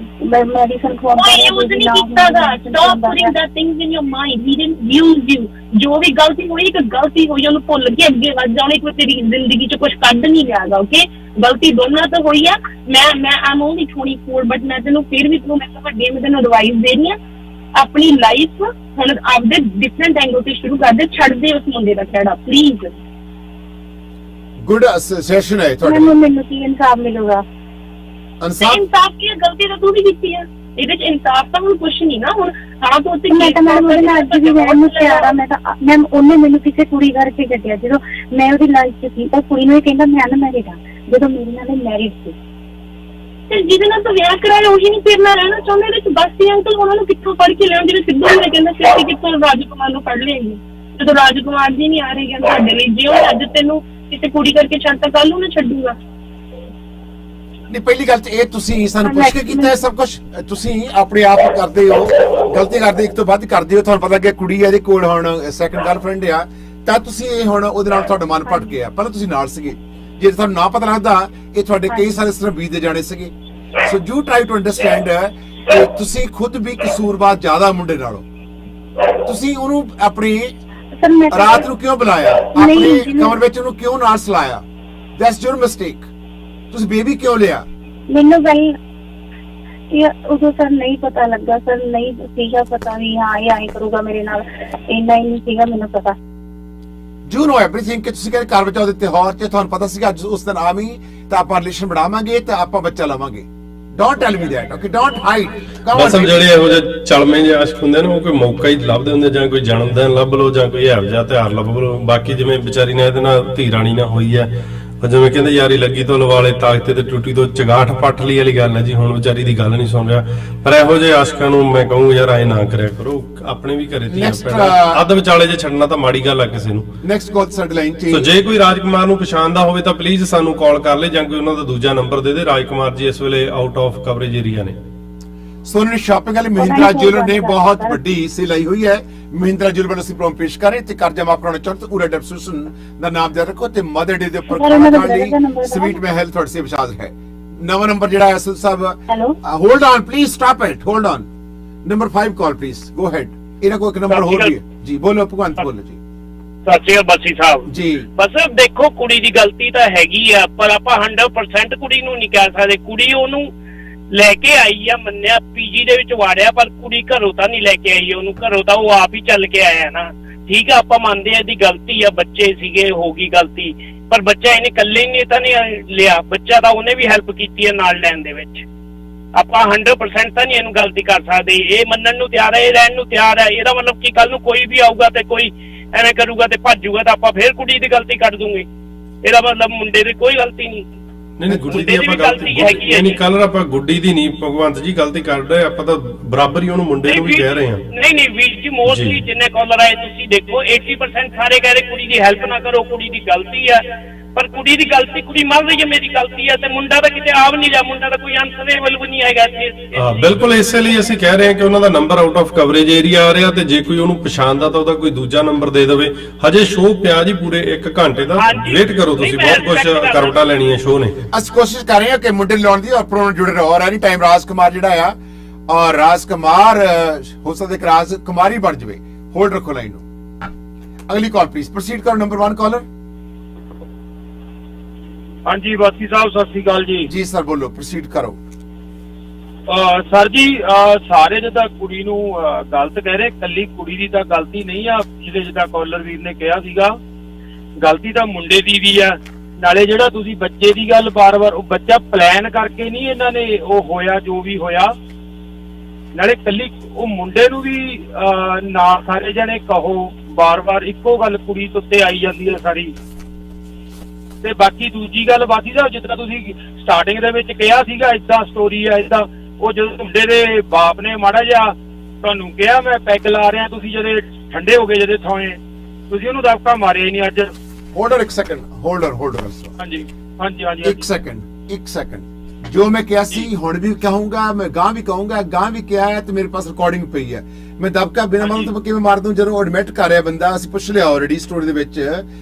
ਮੈਡੀਸਨ ਖਵਾਉਂਦਾ ਹੈ। ਯੂਜ਼ ਨਹੀਂ ਕੀਤਾਗਾ। Stop putting that things in your mind. He didn't use you. ਜੋ ਵੀ ਗਲਤੀ ਹੋਈ ਇੱਕ ਗਲਤੀ ਹੋਈ, ਉਹਨੂੰ ਭੁੱਲ ਕੇ ਅੱਗੇ ਵੱਧ ਜਾਣਾ। ਕੋਈ ਤੇਰੀ ਜ਼ਿੰਦਗੀ 'ਚ ਕੁਝ ਕੱਢ ਨਹੀਂ ਲਿਆਗਾ। ਓਕੇ ਗਲਤੀ ਦੋਨਾਂ ਤੋਂ ਹੋਈ ਆ। ਮੈਂ ਆਮ ਓਨਲੀ 24 ਬਟ ਮੈਂ ਤੈਨੂੰ ਫਿਰ ਵੀ ਤੂੰ ਮੈਂ ਵੱਡੇ ਮੈਂ ਤੈਨੂੰ ਐਡਵਾਈਸ ਦੇ ਰਹੀ ਆ। ਆਪਣੀ ਲਾਈਫ ਹੁਣ ਆਪਦੇ ਡਿਫਰੈਂਟ ਐਂਗਲ ਤੇ ਸ਼ੁਰੂ ਕਰ ਦੇ। ਛੱਡ ਦੇ ਉਸ ਮੁੰਡੇ ਦਾ ਖਹਿੜਾ ਪਲੀਜ਼। ਗੁੱਡ ਸੈਸ਼ਨ ਹੈ ਤੁਹਾਡਾ। ਮੈਨੂੰ ਕੀ ਇਨਸਾਫ ਮਿਲੂਗਾ? ਇਨਸਾਫ ਕੀ? ਗਲਤੀ ਤਾਂ ਤੂੰ ਵੀ ਕੀਤੀ ਆ। ਇਹਦੇ 'ਚ ਇਨਸਾਫ ਤਾਂ ਹੁਣ ਕੁਛ ਨਹੀਂ ਨਾ। ਹੁਣ ਹਾਂ ਤੂੰ ਉੱਥੇ ਮੈਂ ਤਾਂ ਉਹਦੇ ਨਾਲ ਅੱਜ ਵੀ ਰਹਿਣ ਨੂੰ ਤਿਆਰ ਆ। ਮੈਂ ਤਾਂ ਮੈਮ ਉਹਨੇ ਮੈਨੂੰ ਕਿਸੇ ਕੁੜੀ ਕਰਕੇ ਕੱਢਿਆ ਜਦੋਂ ਮੈਂ ਉਹਦੀ ਲਾਈਫ 'ਚ ਸੀ। ਉਹ ਕੁੜੀ ਨੂੰ ਇਹ ਕਹਿੰਦਾ ਮੈਂ ਅਨਮੈਰਿਡ ਆ ਜਦੋਂ ਮੇਰੇ ਨਾਲ ਮੈਰਿਡ ਸੀ। ਤੇ ਜਿਹਦੇ ਨਾਲ ਤੂੰ ਵਿਆਹ ਕਰਾਇਆ ਉਹੀ ਨਹੀਂ ਤੇਰੇ ਨਾਲ ਰਹਿਣਾ ਚਾਹੁੰਦੇ। ਇਹਦੇ 'ਚ ਬਸ ਅੰਕਲ ਉਹਨਾਂ ਨੂੰ ਕਿੱਥੋਂ ਫੜ ਕੇ ਲਿਆਉਣ? ਜਿਵੇਂ ਸਿੱਧੂ ਨੇ ਕਹਿੰਦਾ ਸੀ ਅਸੀਂ ਕਿੱਥੋਂ ਰਾਜਕੁਮਾਰ ਨੂੰ ਫੜ ਲਿਆਂਗੇ ਜਦੋਂ ਰਾਜਕੁਮਾਰ ਜੀ ਨਹੀਂ ਆ ਰਹੇ ਕਹਿੰਦੇ ਸਾਡੇ ਲਈ। ਜੇ ਉਹ ਅੱਜ ਤੈਨੂੰ ਕਿਸੇ ਕੁੜੀ ਕਰਕੇ ਛੱਡਤਾ ਕੱਲ ਨੂੰ ਨਾ ਛੱਡੂਗਾ। ਨਹੀਂ ਪਹਿਲੀ ਗੱਲ ਤੇ ਇਹ ਤੁਸੀਂ ਸਾਨੂੰ ਪੁੱਛ ਕੇ ਕੀਤਾ ਇਹ ਸਭ ਕੁਝ? ਤੁਸੀਂ ਆਪਣੇ ਆਪ ਕਰਦੇ ਹੋ, ਗਲਤੀ ਕਰਦੇ ਇੱਕ ਤੋਂ ਵੱਧ ਕਰਦੇ ਹੋ। ਤੁਹਾਨੂੰ ਪਤਾ ਕਿ ਕੁੜੀ ਇਹਦੇ ਕੋਲ ਹੁਣ ਸੈਕੰਡ ਗਰਲਫ੍ਰੈਂਡ ਆ ਤਾਂ ਤੁਸੀਂ ਇਹ ਹੁਣ ਉਹਦੇ ਨਾਲ ਤੁਹਾਡਾ ਮਨ ਭਟਕ ਗਿਆ। ਪਹਿਲਾਂ ਤੁਸੀਂ ਨਾਲ ਸੀਗੇ। ਜੇ ਤੁਹਾਨੂੰ ਨਾ ਪਤਾ ਲੱਗਦਾ ਇਹ ਤੁਹਾਡੇ ਕਈ ਸਾਰੇ ਇਸ ਤਰ੍ਹਾਂ ਬੀਤਦੇ ਜਾਣੇ ਸੀਗੇ। So you try to understand ਕਿ ਤੁਸੀਂ ਖੁਦ ਵੀ ਕਸੂਰਵਾਰ ਜ਼ਿਆਦਾ ਮੁੰਡੇ ਨਾਲੋਂ। ਤੁਸੀਂ ਉਹਨੂੰ ਆਪਣੀ ਸਰ ਮੈਂ ਰਾਤ ਨੂੰ ਕਿਉਂ ਬੁਲਾਇਆ, ਨਹੀਂ ਆਪਣੇ ਜੀ, ਕਮਰੇ ਵਿੱਚ ਉਹਨੂੰ ਕਿਉਂ ਨਾਲ ਸਲਾਇਆ? That's your mistake. ਤੁਸੀਂ ਬੇਬੀ ਕਿਉਂ ਲਿਆ? ਮੈਨੂੰ ਪਹਿਲਾਂ ਇਹ ਉਦੋਂ ਸਰ ਨਹੀਂ ਪਤਾ ਲੱਗਾ ਸਰ, ਨਹੀਂ ਸੀਗਾ ਪਤਾ ਵੀ ਹਾਂ ਇਹ ਆਏ ਕਰੂਗਾ ਮੇਰੇ ਨਾਲ, ਇੰਨਾ ਹੀ ਨਹੀਂ ਸੀਗਾ ਮੈਨੂੰ ਪਤਾ। ਯੂ ਨੋ ਐਵਰੀਥਿੰਗ ਕਿ ਤੁਸੀਂ ਕਹਿੰਦੇ ਘਰ ਵਿੱਚ ਉਹਦੇ ਤਿਉਹਾਰ ਤੇ ਤੁਹਾਨੂੰ ਪਤਾ ਸੀਗਾ ਅੱਜ ਉਸ ਦਿਨ ਆਵੀਂ ਤਾਂ ਆਪਾਂ ਰਿਲੇਸ਼ਨ ਬਣਾਵਾਂਗੇ ਤੇ ਆਪਾਂ ਬੱਚਾ ਲਵਾਂਗੇ। Don't tell me that, okay? Don't hide. ਬਸ ਜਿਹੜੇ ਇਹੋ ਜਿਹੇ ਚਲਵੇਂ ਜਿਹੇ ਆਸ਼ਕ ਹੁੰਦੇ ਨੇ ਉਹ ਕੋਈ ਮੌਕਾ ਹੀ ਲੱਭਦੇ ਹੁੰਦੇ, ਜਾਂ ਕੋਈ ਜਨਮ ਦਿਨ ਲੱਭ ਲਓ ਜਾਂ ਕੋਈ ਇਹੋ ਜਿਹਾ ਤਿਉਹਾਰ ਲੱਭ ਲਓ। ਬਾਕੀ ਜਿਵੇਂ ਵਿਚਾਰੀ ਨੇ ਇਹਦੇ ਨਾਲ ਧੀ ਰਾਣੀ ਨਾਲ ਹੋਈ ਹੈ, ਉਹ ਜਿਵੇਂ ਕਹਿੰਦੇ ਯਾਰੀ ਲੱਗੀ ਤੋਂ ਲਵਾਲੇ ਤਾਕਤੇ ਤੇ ਟੁੱਟੀ ਤੋਂ ਚਗਾਠ ਪੱਟ ਲਈ ਵਾਲੀ ਗੱਲ ਹੈ ਜੀ। ਹੁਣ ਵਿਚਾਰੀ ਦੀ ਗੱਲ ਨਹੀਂ ਸੁਣ ਰਿਹਾ, ਪਰ ਇਹੋ ਜਿਹੇ ਆਸ਼ਕਾਂ ਨੂੰ ਮੈਂ ਕਹੂੰ ਯਾਰ ਐ ਨਾ ਕਰਿਆ ਕਰੋ। ਆਪਣੇ ਵੀ ਘਰੇ ਧੀਆਂ ਭੈਣਾਂ ਅੱਧ ਵਿਚਾਲੇ ਜੇ ਛੱਡਣਾ ਤਾਂ ਮਾੜੀ ਗੱਲ ਆ ਕਿਸੇ ਨੂੰ। ਨੈਕਸਟ ਕਾਲ ਸਾਡੇ ਲਾਈਨ ਸੋ ਜੇ ਕੋਈ ਰਾਜਕੁਮਾਰ ਨੂੰ ਪਛਾਣਦਾ ਹੋਵੇ ਤਾਂ ਪਲੀਜ਼ ਸਾਨੂੰ ਕਾਲ ਕਰ ਲੈ, ਜਾਂ ਕੋਈ ਉਹਨਾਂ ਦਾ ਦੂਜਾ ਨੰਬਰ ਦੇ ਦੇ। ਰਾਜਕੁਮਾਰ ਜੀ ਇਸ ਵੇਲੇ ਆਊਟ ਆਫ ਕਵਰੇਜ ਏਰੀਆ ਨੇ। ਸੋ ਉਹਨਾਂ ਨੇ ਸ਼ਾਪਿੰਗ ਵਾਲੀ ਮਹਿੰਦਰਾ ਜੁਐਲਰ ਨੇ ਬਹੁਤ ਵੱਡੀ ਸੇਲ ਲਾਈ ਹੋਈ ਹੈ। ਮਹਿੰਦਰਾ ਜੁਐਲਰ ਅਸੀਂ ਪ੍ਰੋਮ ਪੇਸ਼ ਕਰ ਰਹੇ ਤੇ ਕਰਜ਼ਾ ਮਾਫ ਕਰਾਉਣਾ ਚਾਹੁੰਦੇ ਪੂਰਾ ਡੈਪਸੂਸ਼ਨ ਦਾ ਨਾਮ ਦੇ ਰੱਖੋ ਤੇ ਮਦਰ ਡੇ ਦੇ ਉੱਪਰ ਸਵੀਟ ਮਹਿਲ ਤੁਹਾਡੇ ਸੇ ਵਿਸ਼ਾਸ ਹੈ। ਨਵਾਂ ਨੰਬਰ ਜਿਹੜਾ ਹੈ ਅਸਲ ਸਾਹਿਬ, hello hold on please, stop it, hold on. Number 5 call please, go ahead. ਇਹਨਾਂ ਕੋਲ ਇੱਕ ਨੰਬਰ ਹੋਰ ਵੀ ਹੈ ਜੀ। ਬੋਲੋ ਭਗਵੰਤ, ਬੋਲੋ ਜੀ। ਸਤਿ ਸ਼੍ਰੀ ਅਕਾਲ ਬੱਸੀ ਸਾਹਿਬ ਜੀ ਬਸ ਦੇਖੋ ਕੁੜੀ ਦੀ ਗਲਤੀ ਤਾਂ ਹੈਗੀ ਆ, ਪਰ ਆਪਾਂ 100% ਕੁੜੀ ਨੂੰ ਨਹੀਂ ਕਹਿ ਸਕਦੇ। ਕੁੜੀ ਉਹਨੂੰ ਲੈ ਕੇ ਆਈ ਆ, ਮੰਨਿਆ ਪੀਜੀ ਦੇ ਵਿੱਚ ਵਾੜਿਆ, ਪਰ ਕੁੜੀ ਘਰੋਂ ਤਾਂ ਨਹੀਂ ਲੈ ਕੇ ਆਈ ਉਹਨੂੰ। ਘਰੋਂ ਤਾਂ ਉਹ ਆਪ ਹੀ ਚੱਲ ਕੇ ਆਇਆ ਨਾ। ਠੀਕ ਆ, ਆਪਾਂ ਮੰਨਦੇ ਆ ਇਹਦੀ ਗਲਤੀ ਆ, ਬੱਚੇ ਸੀਗੇ, ਹੋ ਗਈ ਗਲਤੀ, ਪਰ ਬੱਚਾ ਇਹਨੇ ਇਕੱਲੇ ਨਹੀਂ ਤਾਂ ਨਹੀਂ ਲਿਆ, ਬੱਚਾ ਤਾਂ ਉਹਨੇ ਵੀ ਹੈਲਪ ਕੀਤੀ ਹੈ ਨਾਲ ਲੈਣ ਦੇ ਵਿੱਚ। ਆਪਾਂ 100% ਤਾਂ ਨਹੀਂ ਇਹਨੂੰ ਗਲਤੀ ਕਰ ਸਕਦੇ। ਇਹ ਮੰਨਣ ਨੂੰ ਤਿਆਰ ਹੈ, ਇਹ ਰਹਿਣ ਨੂੰ ਤਿਆਰ ਹੈ। ਇਹਦਾ ਮਤਲਬ ਕਿ ਕੱਲ ਨੂੰ ਕੋਈ ਵੀ ਆਊਗਾ ਤੇ ਕੋਈ ਐਵੇਂ ਕਰੂਗਾ ਤੇ ਭੱਜੂਗਾ ਤਾਂ ਆਪਾਂ ਫੇਰ ਕੁੜੀ ਦੀ ਗਲਤੀ ਕੱਢ ਦੂੰਗੇ। ਇਹਦਾ ਮਤਲਬ ਮੁੰਡੇ ਦੀ ਕੋਈ ਗਲਤੀ ਨਹੀਂ। ਨਹੀਂ ਗੁੱਡੀ ਦੀ ਆਪਾਂ ਗਲਤੀ ਨਹੀਂ, ਕੱਲ ਆਪਾਂ ਗੁੱਡੀ ਦੀ ਨਹੀਂ ਭਗਵੰਤ ਜੀ ਗਲਤੀ ਕਰ ਰਹੇ, ਆਪਾਂ ਤਾਂ ਬਰਾਬਰ ਹੀ ਉਹਨੂੰ ਮੁੰਡੇ ਨੂੰ ਵੀ ਕਹਿ ਰਹੇ ਹਾਂ। ਨਹੀਂ ਵੀਰ ਜੀ, ਮੋਸਟਲੀ ਜਿੰਨੇ ਕਾਲਰ ਆਏ ਤੁਸੀਂ ਦੇਖੋ 80% ਸਾਰੇ ਕਹਿ ਰਹੇ ਕੁੜੀ ਦੀ ਹੈਲਪ ਨਾ ਕਰੋ, ਕੁੜੀ ਦੀ ਗਲਤੀ ਹੈ। ਪਰ ਕੁੜੀ ਦੀ ਗਲਤੀ, ਕੁੜੀ ਮੰਨ ਰਹੀ ਹੈ ਮੇਰੀ ਗਲਤੀ ਹੈ, ਤੇ ਮੁੰਡਾ ਤਾਂ ਕਿਤੇ ਆਵ ਨਹੀਂ ਰਿਹਾ, ਮੁੰਡਾ ਤਾਂ ਕੋਈ ਅਨਸਰੇਬਲ ਵੀ ਨਹੀਂ ਹੈਗਾ ਇੱਥੇ। ਹਾਂ ਬਿਲਕੁਲ, ਇਸੇ ਲਈ ਅਸੀਂ ਕਹਿ ਰਹੇ ਹਾਂ ਕਿ ਉਹਨਾਂ ਦਾ number out of coverage area ਆ ਰਿਹਾ, ਤੇ ਜੇ ਕੋਈ ਉਹਨੂੰ ਪਛਾਣਦਾ ਤਾਂ ਉਹਦਾ ਕੋਈ ਦੂਜਾ ਨੰਬਰ ਦੇ ਦੇਵੇ। ਹਜੇ ਸ਼ੋਅ ਪਿਆ ਜੀ ਪੂਰੇ 1 ਘੰਟੇ ਦਾ, ਵੇਟ ਕਰੋ ਤੁਸੀਂ, ਬਹੁਤ ਕੁਝ ਕਰਵਟਾਂ ਲੈਣੀਆਂ ਸ਼ੋਅ ਨੇ। ਅਸੀਂ ਕੋਸ਼ਿਸ਼ ਕਰ ਰਹੇ ਹਾਂ ਕਿ ਮੁੰਡੇ ਲਾਉਣ ਦੀ ਔਰ ਪ੍ਰੋਨ ਜੁੜੇ ਰਹੋ। ਔਰ ਐਨੀ ਟਾਈਮ ਰਾਜਕੁਮਾਰ ਜਿਹੜਾ ਆ, ਔਰ ਰਾਜਕੁਮਾਰ ਹੋ ਸਕਦਾ ਕਿ ਰਾਜਕੁਮਾਰੀ ਬਣ ਜਾਵੇ। ਹੋਲਡ ਰੱਖੋ ਲਾਈਨ ਨੂੰ। ਅਗਲੀ ਕਾਲ ਪਲੀਜ਼ ਪ੍ਰੋਸੀਡ ਕਰੋ। Number 1 caller. ਹਾਂਜੀ ਬਾਸੀ ਸਾਹਿਬ ਸਤਿ ਸ੍ਰੀ ਅਕਾਲ ਜੀ। ਜੀ ਸਰ ਬੋਲੋ, ਪ੍ਰੋਸੀਡ ਕਰੋ। ਸਰ ਜੀ ਸਾਰੇ ਜਿੱਦਾਂ ਕੁੜੀ ਨੂੰ ਗਲਤ ਕਹਿ ਰਹੇ, ਕੱਲੀ ਕੁੜੀ ਦੀ ਤਾਂ ਗਲਤੀ ਨਹੀਂ ਆ। ਪਿਛਲੇ ਜਿੱਦਾਂ ਕਾਲਰ ਵੀਰ ਨੇ ਕਿਹਾ ਸੀਗਾ, ਗਲਤੀ ਤਾਂ ਮੁੰਡੇ ਦੀ ਵੀ ਆ। ਨਾਲੇ ਜਿਹੜਾ ਤੁਸੀਂ ਬੱਚੇ ਦੀ ਗੱਲ ਬਾਰ-ਬਾਰ, ਉਹ ਬੱਚਾ ਪਲਾਨ ਕਰਕੇ ਨਹੀਂ ਇਹਨਾਂ ਨੇ ਉਹ ਹੋਇਆ ਜੋ ਵੀ ਹੋਇਆ। ਨਾਲੇ ਕੱਲੀ ਉਹ ਮੁੰਡੇ ਨੂੰ ਵੀ ਨਾ ਸਾਰੇ ਜਣੇ ਕਹੋ, ਬਾਰ-ਬਾਰ ਇੱਕੋ ਗੱਲ ਕੁੜੀ ਉੱਤੇ ਆਈ ਜਾਂਦੀ ਹੈ ਸਾਰੀ। ਤੇ ਬਾਕੀ ਦੂਜੀ ਗੱਲ ਬਾਕੀ ਦਾ, ਜਿੱਦਾਂ ਤੁਸੀਂ ਸਟਾਰਟਿੰਗ ਦੇ ਵਿੱਚ ਕਿਹਾ ਸੀਗਾ ਏਦਾਂ ਸਟੋਰੀ ਆ ਏਦਾਂ, ਉਹ ਜਦੋਂ ਮੁੰਡੇ ਦੇ ਬਾਪ ਨੇ ਮਾੜਾ ਜਿਹਾ ਤੁਹਾਨੂੰ ਕਿਹਾ ਮੈਂ ਪੈਗ ਲਾ ਰਿਹਾ, ਤੁਸੀਂ ਜਦੇ ਠੰਡੇ ਹੋ ਗਏ, ਜਦੇ ਥੋਏ ਤੁਸੀਂ ਉਹਨੂੰ ਦਬਕਾ ਮਾਰਿਆ ਹੀ ਨਹੀਂ ਅੱਜ। ਹੋਲਡਰ 1 ਸੈਕਿੰਡ, ਹੋਲਡਰ ਹਾਂਜੀ ਹਾਂਜੀ ਹਾਂਜੀ 1 ਸੈਕਿੰਡ। ਜੋ ਮੈਂ ਕਿਹਾ ਸੀ ਹੁਣ ਵੀ ਕਹੂੰਗਾ, ਮੈਂ ਗਾਂ ਵੀ ਕਹੂੰਗਾ, ਗਾਂ ਵੀ ਕਿਹਾ ਹੈ ਤੇ ਮੇਰੇ ਪਾਸ ਰਿਕਾਰਡਿੰਗ ਪਈ ਹੈ। ਮੈਂ ਦਬਕਾ ਬਿਨਾਂ ਮਾਰਨ ਤੋਂ ਕਿਵੇਂ ਮਾਰ ਦੂੰ? ਜਦੋਂ ਐਡਮਿਟ ਕਰ ਰਿਹਾ ਬੰਦਾ, ਅਸੀਂ ਪੁੱਛ ਲਿਆ ਆਲਰੇਡੀ ਸਟੋਰੀ ਦੇ ਵਿੱਚ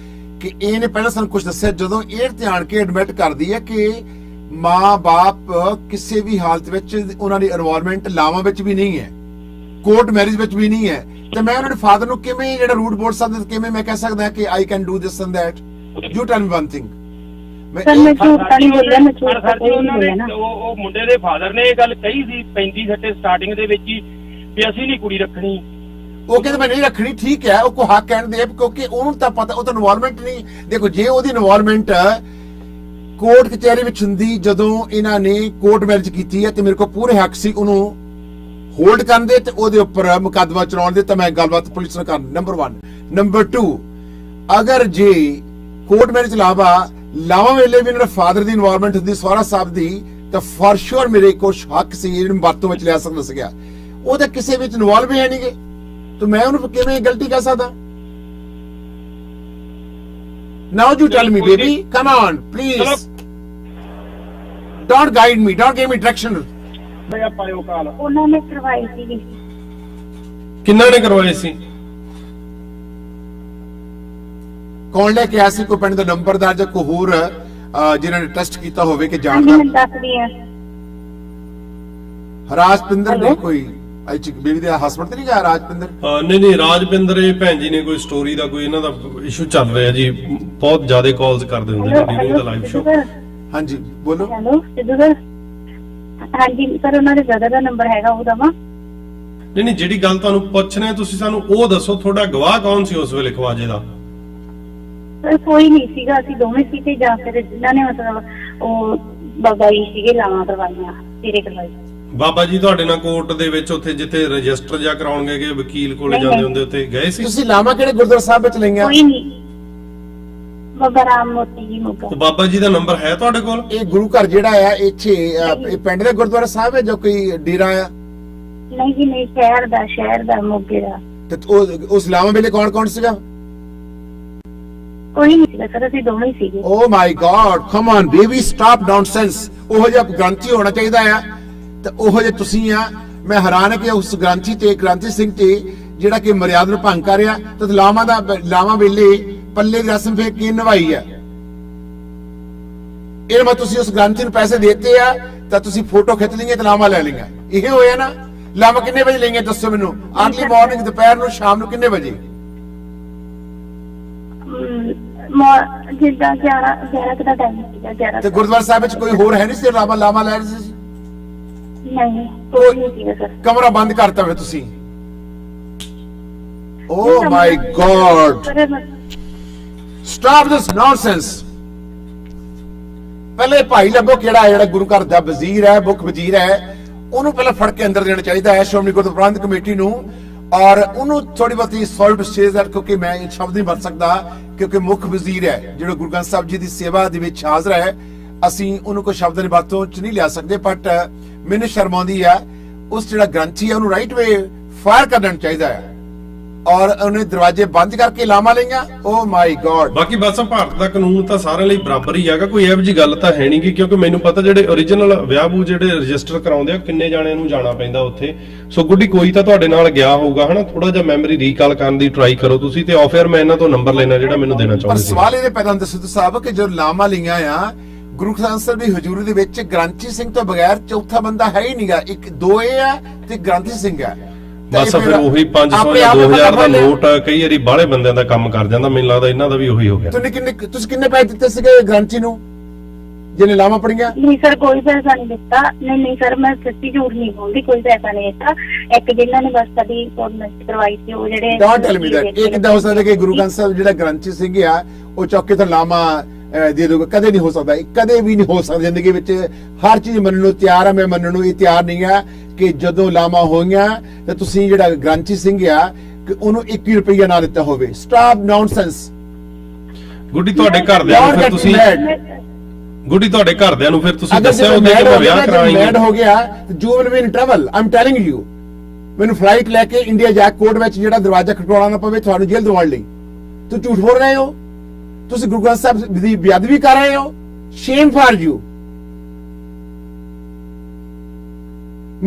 ਕਿ ਇਹਨੇ ਪਹਿਲਾਂ ਸਾਨੂੰ ਕੁਝ ਦੱਸਿਆ। ਜਦੋਂ ਇਹ ਧਿਆਨ ਕੇ ਐਡਮਿਟ ਕਰਦੀ ਹੈ ਕਿ ਮਾਂ-ਬਾਪ ਕਿਸੇ ਵੀ ਹਾਲਤ ਵਿੱਚ ਉਹਨਾਂ ਦੀ ਇਨਵੋਲਵਮੈਂਟ ਲਾਵਾਂ ਵਿੱਚ ਵੀ ਨਹੀਂ ਹੈ, ਕੋਰਟ ਮੈਰਿਜ ਵਿੱਚ ਵੀ ਨਹੀਂ ਹੈ, ਤੇ ਮੈਂ ਉਹਨਾਂ ਦੇ ਫਾਦਰ ਨੂੰ ਕਿਵੇਂ ਜਿਹੜਾ ਰੂਟ ਬੋਲ ਸਕਦਾ, ਕਿਵੇਂ ਮੈਂ ਕਹਿ ਸਕਦਾ ਕਿ I can do this and that? You tell me one thing. Sir ਮੈਂ ਝੂਠ ਤਾਂ ਨਹੀਂ ਬੋਲਿਆ, ਮੈਂ ਝੂਠ ਤਾਂ ਕੋਈ ਨਹੀਂ ਬੋਲਿਆ ਨਾ। ਉਹ ਮੁੰਡੇ ਦੇ ਫਾਦਰ ਨੇ ਇਹ ਗੱਲ ਕਹੀ ਸੀ 35-60 ਸਟਾਰਟਿੰਗ ਦੇ ਵਿੱਚ ਹੀ ਵੀ ਅਸੀਂ ਨਹੀਂ ਕੁੜੀ ਰੱਖਣੀ। ਉਹ ਕਹਿੰਦੇ ਮੈਂ ਨਹੀਂ ਰੱਖਣੀ, ਠੀਕ ਹੈ, ਉਹ ਕੋ ਹੱਕ ਕਹਿਣ ਦੇ, ਕਿਉਂਕਿ ਉਹਨੂੰ ਤਾਂ ਪਤਾ, ਉਹ ਤਾਂ ਇਨਵੋਲਵਮੈਂਟ ਨਹੀਂ। ਦੇਖੋ ਜੇ ਉਹਦੀ ਇਨਵੋਲਵਮੈਂਟ ਕੋਰਟ ਕਚਹਿਰੀ ਵਿੱਚ ਹੁੰਦੀ, ਜਦੋਂ ਇਹਨਾਂ ਨੇ ਕੋਰਟ ਮੈਰਿਜ ਕੀਤੀ ਹੈ, ਤੇ ਮੇਰੇ ਕੋਲ ਪੂਰੇ ਹੱਕ ਸੀ ਉਹਨੂੰ ਹੋਲਡ ਕਰਨ ਦੇ ਤੇ ਉਹਦੇ ਉੱਪਰ ਮੁਕੱਦਮਾ ਚਲਾਉਣ ਦੇ, ਤਾਂ ਮੈਂ ਗੱਲਬਾਤ ਪੁਲਿਸ ਨਾਲ ਕਰਨ। ਨੰਬਰ 1। ਨੰਬਰ 2, ਅਗਰ ਜੇ ਕੋਰਟ ਮੈਰਿਜ ਲਾਵਾ ਵੇਲੇ ਵੀ ਇਹਨਾਂ ਦੇ ਫਾਦਰ ਦੀ ਇਨਵੋਲਵਮੈਂਟ ਹੁੰਦੀ, ਸਹੁਰਾ ਸਾਹਿਬ ਦੀ, ਤਾਂ ਫॉर श्योर ਮੇਰੇ ਕੋਲ ਹੱਕ ਸੀ ਇਹਨੂੰ ਬਾਤੋਂ ਵਿੱਚ ਲਿਆ ਸਕਦਾ ਸੀਗਾ। ਉਹ ਤਾਂ ਕਿਸੇ ਵਿੱਚ ਇਨਵੋਲਵ ਹੀ ਨਹੀਂਗੇ, तो मैं उन्हें किਵੇਂ गलती कर सकता? Now you tell me, baby. Come on, please. Don't guide me. Don't give me direction. ਉਹਨਾਂ ਨੇ ਕਰਵਾਈ ਸੀ। ਕਿੰਨਾ ਨੇ ਕਰਵਾਏ ਸੀ? ਕੌਣ ਲੈ ਕੇ ਆਇਆ ਸੀ? ਕੋਈ ਪਿੰਡ ਦਾ ਨੰਬਰਦਾਰ ਜਾਂ ਕੋਈ ਹੋਰ ਜਿਨ੍ਹਾਂ ਨੇ ਟੈਸਟ ਕੀਤਾ ਹੋਵੇ ਕਿ ਹਾਂਜੀ ਜਾਣਦਾ? ਮੈਂ ਦੱਸਦੀ ਆ। ਰਾਜਪਿੰਦਰ ਨੇ Hello? ਕੋਈ ਬੇਬੀ ਦੇ ਹਸਬੰਡ ਤੇ ਨਹੀਂ ਗਿਆ ਰਾਜਪਿੰਦਰ? ਨਹੀਂ ਰਾਜਪਿੰਦਰ ਇਹ ਭੈਣ ਜੀ ਨੇ ਕੋਈ ਸਟੋਰੀ ਦਾ ਕੋਈ ਇਹਨਾਂ ਦਾ ਇਸ਼ੂ ਚੱਲ ਰਿਹਾ ਜੀ, ਬਹੁਤ ਜ਼ਿਆਦਾ ਕਾਲਸ ਕਰਦੇ ਹੁੰਦੇ ਨੇ ਡੀਡੂ ਦਾ ਲਾਈਵ ਸ਼ੋ। ਹਾਂਜੀ ਬੋਲੋ। ਹੈਲੋ ਸਿੱਧੂ ਸਰ, ਹਾਂਜੀ ਸਰ ਉਹਨਾਂ ਦੇ ਬ੍ਰਦਰ ਦਾ ਨੰਬਰ ਹੈਗਾ ਉਹ ਦਵਾ? ਨਹੀਂ ਜਿਹੜੀ ਗੱਲ ਤੁਹਾਨੂੰ ਪੁੱਛਣਾ ਹੈ ਤੁਸੀਂ ਸਾਨੂੰ ਉਹ ਦੱਸੋ, ਤੁਹਾਡਾ ਗਵਾਹ ਕੌਣ ਸੀ ਉਸ ਵੇਲੇ ਖਵਾਜੇ ਦਾ? ਸਰ ਕੋਈ ਨਹੀਂ ਸੀਗਾ, ਅਸੀਂ ਦੋਵੇਂ ਸੀ ਤੇ ਜਾਂ ਫਿਰ ਜਿਨ੍ਹਾਂ ਨੇ ਮਤਲਬ ਉਹ ਬਾਬਾ ਜੀ ਸੀਗੇ ਲਾਵਾਂ ਕਰਵਾਈਆਂ ਤੇਰੇ ਕਰਵਾਈ। ਬਾਬਾ ਜੀ ਤੁਹਾਡੇ ਨਾਲ ਕੋਰਟ ਦੇ ਵਿੱਚ ਉੱਥੇ ਜਿੱਥੇ ਰਜਿਸਟਰ ਜਾਂ ਕਰਾਉਣ ਗਏ ਵਕੀਲ ਕੋਲੇ ਨਹੀਂ, ਜਾਂਦੇ ਨਹੀਂ। ਹੁੰਦੇ ਉੱਥੇ ਗਏ ਸੀ? ਤੁਸੀਂ ਲਾਵਾਂ ਕਿਹੜੇ ਗੁਰਦੁਆਰਾ ਸਾਹਿਬ ਵਿੱਚ ਲਈਆਂ? ਕੋਈ ਨਹੀਂ, ਬਾਬਾ ਰਾਮ ਮੂਰਤੀ ਜੀ ਮੋਗਾ। ਉਹ ਬਾਬਾ ਜੀ ਦਾ ਨੰਬਰ ਹੈ ਤੁਹਾਡੇ ਕੋਲ? ਇਹ ਗੁਰੂ ਘਰ ਜਿਹੜਾ ਆ ਇੱਥੇ ਇਹ ਪਿੰਡ ਦਾ ਗੁਰਦੁਆਰਾ ਸਾਹਿਬ ਹੈ ਜੋ ਕੋਈ ਡੇਰਾ ਆ? ਨਹੀਂ ਜੀ ਨਹੀਂ, ਸ਼ਹਿਰ ਦਾ ਮੋਗੇ ਦਾ। ਤੇ ਉਸ ਲਾਵਾਂ ਵੇਲੇ ਕੌਣ ਕੌਣ ਸੀਗਾ? ਕੋਈ ਨਹੀਂ ਸੀਗਾ ਸਰ, ਅਸੀਂ ਦੋਵੇਂ ਹੀ ਸੀਗੇ। Oh my God, come on baby, stop nonsense. ਉਹੋ ਜਿਹਾ ਗ੍ਰੰਥੀ ਹੋਣਾ ਚਾਹੀਦਾ ਆ ਤੇ ਉਹੋ ਜਿਹੇ ਤੁਸੀਂ ਆ। ਮੈਂ ਹੈਰਾਨ ਹਾਂ ਕਿ ਉਸ ਗ੍ਰੰਥੀ ਸਿੰਘ ਤੇ ਜਿਹੜਾ ਕਿ ਮਰਿਆਦਾ ਨੂੰ ਭੰਗ ਕਰ ਰਿਹਾ ਤੇ ਲਾਵਾਂ ਵੇਲੇ ਪੱਲੇ ਦੀ ਰਸਮ ਫੇਰ ਕੀ ਨਿਭਾਈ ਆ। ਇਹ ਮੈਂ ਤੁਸੀਂ ਉਸ ਗ੍ਰੰਥੀ ਨੂੰ ਪੈਸੇ ਦੇਤੇ ਆ ਤਾਂ ਤੁਸੀਂ ਫੋਟੋ ਖਿੱਚ ਲਈਆਂ ਤੇ ਲਾਵਾਂ ਲੈ ਲਈਆਂ, ਇਹ ਹੋਇਆ ਨਾ? ਲਾਵਾਂ ਕਿੰਨੇ ਵਜੇ ਲਈਆਂ ਦੱਸੋ ਮੈਨੂੰ? ਅਰਲੀ ਮਾਰਨਿੰਗ, ਦੁਪਹਿਰ ਨੂੰ, ਸ਼ਾਮ ਨੂੰ, ਕਿੰਨੇ ਵਜੇ? ਜਿੱਦਾਂ 11 ਦਾ ਟਾਈਮ ਸੀਗਾ। 11 ਤੇ ਗੁਰਦੁਆਰਾ ਸਾਹਿਬ ਵਿੱਚ ਕੋਈ ਹੋਰ ਹੈ ਨਹੀਂ ਸੀ ਲਾਵਾਂ ਲੈ ਰਹੇ ਸੀ? ਨਹੀਂ ਕੋਈ ਨਹੀਂ ਸੀਗਾ ਸਰ। ਕਮਰਾ ਬੰਦ ਕਰਤਾ ਵੇ ਤੁਸੀਂ? ਓ my god, stop this nonsense. ਪਹਿਲੇ ਭਾਈ ਲੱਭੋ ਕਿਹੜਾ ਜਿਹੜਾ ਗੁਰੂ ਘਰ ਦਾ ਵਜ਼ੀਰ ਹੈ, ਮੁੱਖ ਵਜ਼ੀਰ ਹੈ, ਉਹਨੂੰ ਪਹਿਲਾਂ ਫੜ ਕੇ ਅੰਦਰ ਦੇਣਾ ਚਾਹੀਦਾ ਹੈ ਸ਼੍ਰੋਮਣੀ ਗੁਰਦੁਆਰਾ ਪ੍ਰਬੰਧਕ ਕਮੇਟੀ ਨੂੰ। ਔਰ ਉਹਨੂੰ ਥੋੜੀ ਬਹੁਤੀ ਸੌਲਟ ਸਟੇਜ ਦਾ, ਕਿਉਂਕਿ ਮੈਂ ਇਹ ਸ਼ਬਦ ਨਹੀਂ ਵਰਤ ਸਕਦਾ ਕਿਉਂਕਿ ਮੁੱਖ ਵਜ਼ੀਰ ਹੈ ਜਿਹੜਾ ਗੁਰੂ ਗ੍ਰੰਥ ਸਾਹਿਬ ਜੀ ਦੀ ਸੇਵਾ ਦੇ ਵਿੱਚ ਹਾਜ਼ਰ ਹੈ, ਅਸੀਂ ਉਹਨੂੰ ਕੋਈ ਸ਼ਬਦ ਦੀ ਵਰਤੋਂ ਚ ਨਹੀਂ ਲਿਆ ਸਕਦੇ। ਬਟ ਮੈਨੂੰ ਸ਼ਰਮ ਆਉਂਦੀ ਆ, ਉਸ ਜਿਹੜਾ ਗ੍ਰੰਥੀ ਹੈ ਉਹਨੂੰ ਰਾਈਟ ਵੇ ਫਾਇਰ ਕਰਨਾ ਚਾਹੀਦਾ ਹੈ ਔਰ ਉਹਨੇ ਦਰਵਾਜ਼ੇ ਬੰਦ ਕਰਕੇ ਲਾਵਾਂ ਲਈਆਂ। ਓ ਮਾਈ ਗॉड। ਬਾਕੀ ਬਸ ਭਾਰਤ ਦਾ ਕਾਨੂੰਨ ਤਾਂ ਸਾਰਿਆਂ ਲਈ ਬਰਾਬਰ ਹੀ ਹੈਗਾ, ਕੋਈ ਇਹੋ ਜਿਹੀ ਗੱਲ ਤਾਂ ਹੈ ਨਹੀਂਗੀ, ਕਿਉਂਕਿ ਮੈਨੂੰ ਪਤਾ ਜਿਹੜੇ ਓਰੀਜਨਲ ਵਿਆਹਬੂ ਜਿਹੜੇ ਰਜਿਸਟਰ ਕਰਾਉਂਦੇ ਆ ਕਿੰਨੇ ਜਾਣਿਆਂ ਨੂੰ ਜਾਣਾ ਪੈਂਦਾ ਉੱਥੇ। ਸੋ ਗੁੱਡੀ ਕੋਈ ਤਾਂ ਤੁਹਾਡੇ ਨਾਲ ਗਿਆ ਹੋਊਗਾ ਹਨਾ, ਥੋੜਾ ਜਿਹਾ ਮੈਮਰੀ ਰੀਕਾਲ ਕਰਨ ਦੀ ਟਰਾਈ ਕਰੋ ਤੁਸੀਂ ਤੇ ਆਫਰ ਮੈਂ ਇਹਨਾਂ ਤੋਂ ਨੰਬਰ ਲੈਣਾ ਜਿਹੜਾ ਮੈਨੂੰ ਦੇਣਾ ਪਰ ਚਾਹੁੰਦੇ ਸੀ। ਸਵਾਲ ਇਹਦੇ ਪੈਦਾ ਹੁੰਦਾ ਸਿੱਧੂ ਸਾਹਿਬ ਕਿ ਜੋ ਲਾਵਾਂ ਲਈਆਂ ਆ ਗੁਰੂ ਗ੍ਰੰਥ ਸਾਹਿਬ ਦੀ ਹਜ਼ੂਰੀ ਦੇ ਵਿੱਚ, ਗ੍ਰੰਥੀ ਸਿੰਘ ਤੋਂ ਬਗੈਰ ਚੌਥਾ ਬੰਦਾ ਹੈ ਹੀ ਨਹੀਂਗਾ। ਇੱਕ ਦੋ ਇਹ ਆ ਤੇ ਗ੍ਰੰਥੀ ਸਿੰਘ ਆ। ਬਸ ਫਿਰ ਉਹੀ 500 ਜਾਂ 2000 ਦਾ ਨੋਟ ਕਈ ਵਾਰੀ ਬਾਹਲੇ ਬੰਦਿਆਂ ਦਾ ਕੰਮ ਕਰ ਜਾਂਦਾ, ਮੈਨੂੰ ਲੱਗਦਾ ਇਹਨਾਂ ਦਾ ਵੀ ਉਹੀ ਹੋ ਗਿਆ। ਤੁਸੀਂ ਕਿੰਨੇ ਪੈਸੇ ਦਿੱਤੇ ਸੀਗੇ ਗ੍ਰੰਥੀ ਨੂੰ ਜਿਹਨੇ ਲਾਵਾਂ ਪੜੀਆਂ? ਨਹੀਂ ਸਰ ਕੋਈ ਪੈਸਾ ਨਹੀਂ ਦਿੱਤਾ। ਨਹੀਂ ਸਰ ਮੈਂ ਸੱਚੀ ਝੂਠ ਨਹੀਂ ਬੋਲਦੀ, ਕੋਈ ਪੈਸਾ ਨਹੀਂ ਦਿੱਤਾ। ਇੱਕ ਜਿਨ੍ਹਾਂ ਨੇ ਬਸ ਸਾਡੀ ਫੋਰਮੈਲਿਟੀ ਕਰਵਾਈ ਸੀ ਉਹ ਜਿਹੜੇ ਡੋਂਟ ਟੈਲ ਮੀ ਦੈਟ। ਇਹ ਕਿੱਦਾਂ ਹੋ ਸਕਦਾ ਕਿ ਗੁਰੂ ਗ੍ਰੰਥ ਸਾਹਿਬ ਜਿਹੜਾ ਗ੍ਰੰਥੀ ਸਿੰਘ ਆ ਉਹ ਚੌਕੇ ਤੋਂ ਲਾਵਾਂ ਦੇ ਦੂਗਾ? ਕਦੇ ਨਹੀਂ ਹੋ ਸਕਦਾ, ਕਦੇ ਵੀ ਨਹੀਂ ਹੋ ਸਕਦਾ ਜ਼ਿੰਦਗੀ ਵਿੱਚ। ਹਰ ਚੀਜ਼ ਮੰਨਣ ਨੂੰ ਤਿਆਰ ਆ, ਮੈਂ ਮੰਨਣ ਨੂੰ ਇਹ ਤਿਆਰ ਨਹੀਂ ਆ ਕਿ ਜਦੋਂ ਲਾਵਾਂ ਹੋਈਆਂ ਤੇ ਤੁਸੀਂ ਜਿਹੜਾ ਗ੍ਰੰਥੀ ਸਿੰਘ ਆ ਕਿ ਉਹਨੂੰ 1 ਰੁਪਈਆ ਨਾ ਦਿੱਤਾ ਹੋਵੇ। Stop nonsense. ਗੁੱਡੀ ਤੁਹਾਡੇ ਘਰਦਿਆਂ ਨੂੰ ਫਿਰ ਤੁਸੀਂ ਦੱਸਿਆ ਉਹਦੇ ਕਿ ਮੈਂ ਵਿਆਹ ਕਰਾਈ ਮੈਡ ਹੋ ਗਿਆ you will be in trouble. Aam telling you. ਮੈਨੂੰ ਫਲਾਈਟ ਲੈ ਕੇ ਇੰਡੀਆ ਜਾ ਕੋਰਟ ਵਿੱਚ ਜਿਹੜਾ ਦਰਵਾਜ਼ਾ ਖਟਕਾਉਣਾ ਨਾ ਪਵੇ ਤੁਹਾਨੂੰ ਜੇਲ੍ਹ ਦਵਾਉਣ ਲਈ। ਤੂੰ ਝੂਠ ਬੋਲ ਰਹੇ ਹੋ, ਤੁਸੀਂ ਗੁਰੂ ਗ੍ਰੰਥ ਸਾਹਿਬ ਦੀ ਬੇਅਦਬੀ ਕਰ ਰਹੇ ਹੋ। Shame for you.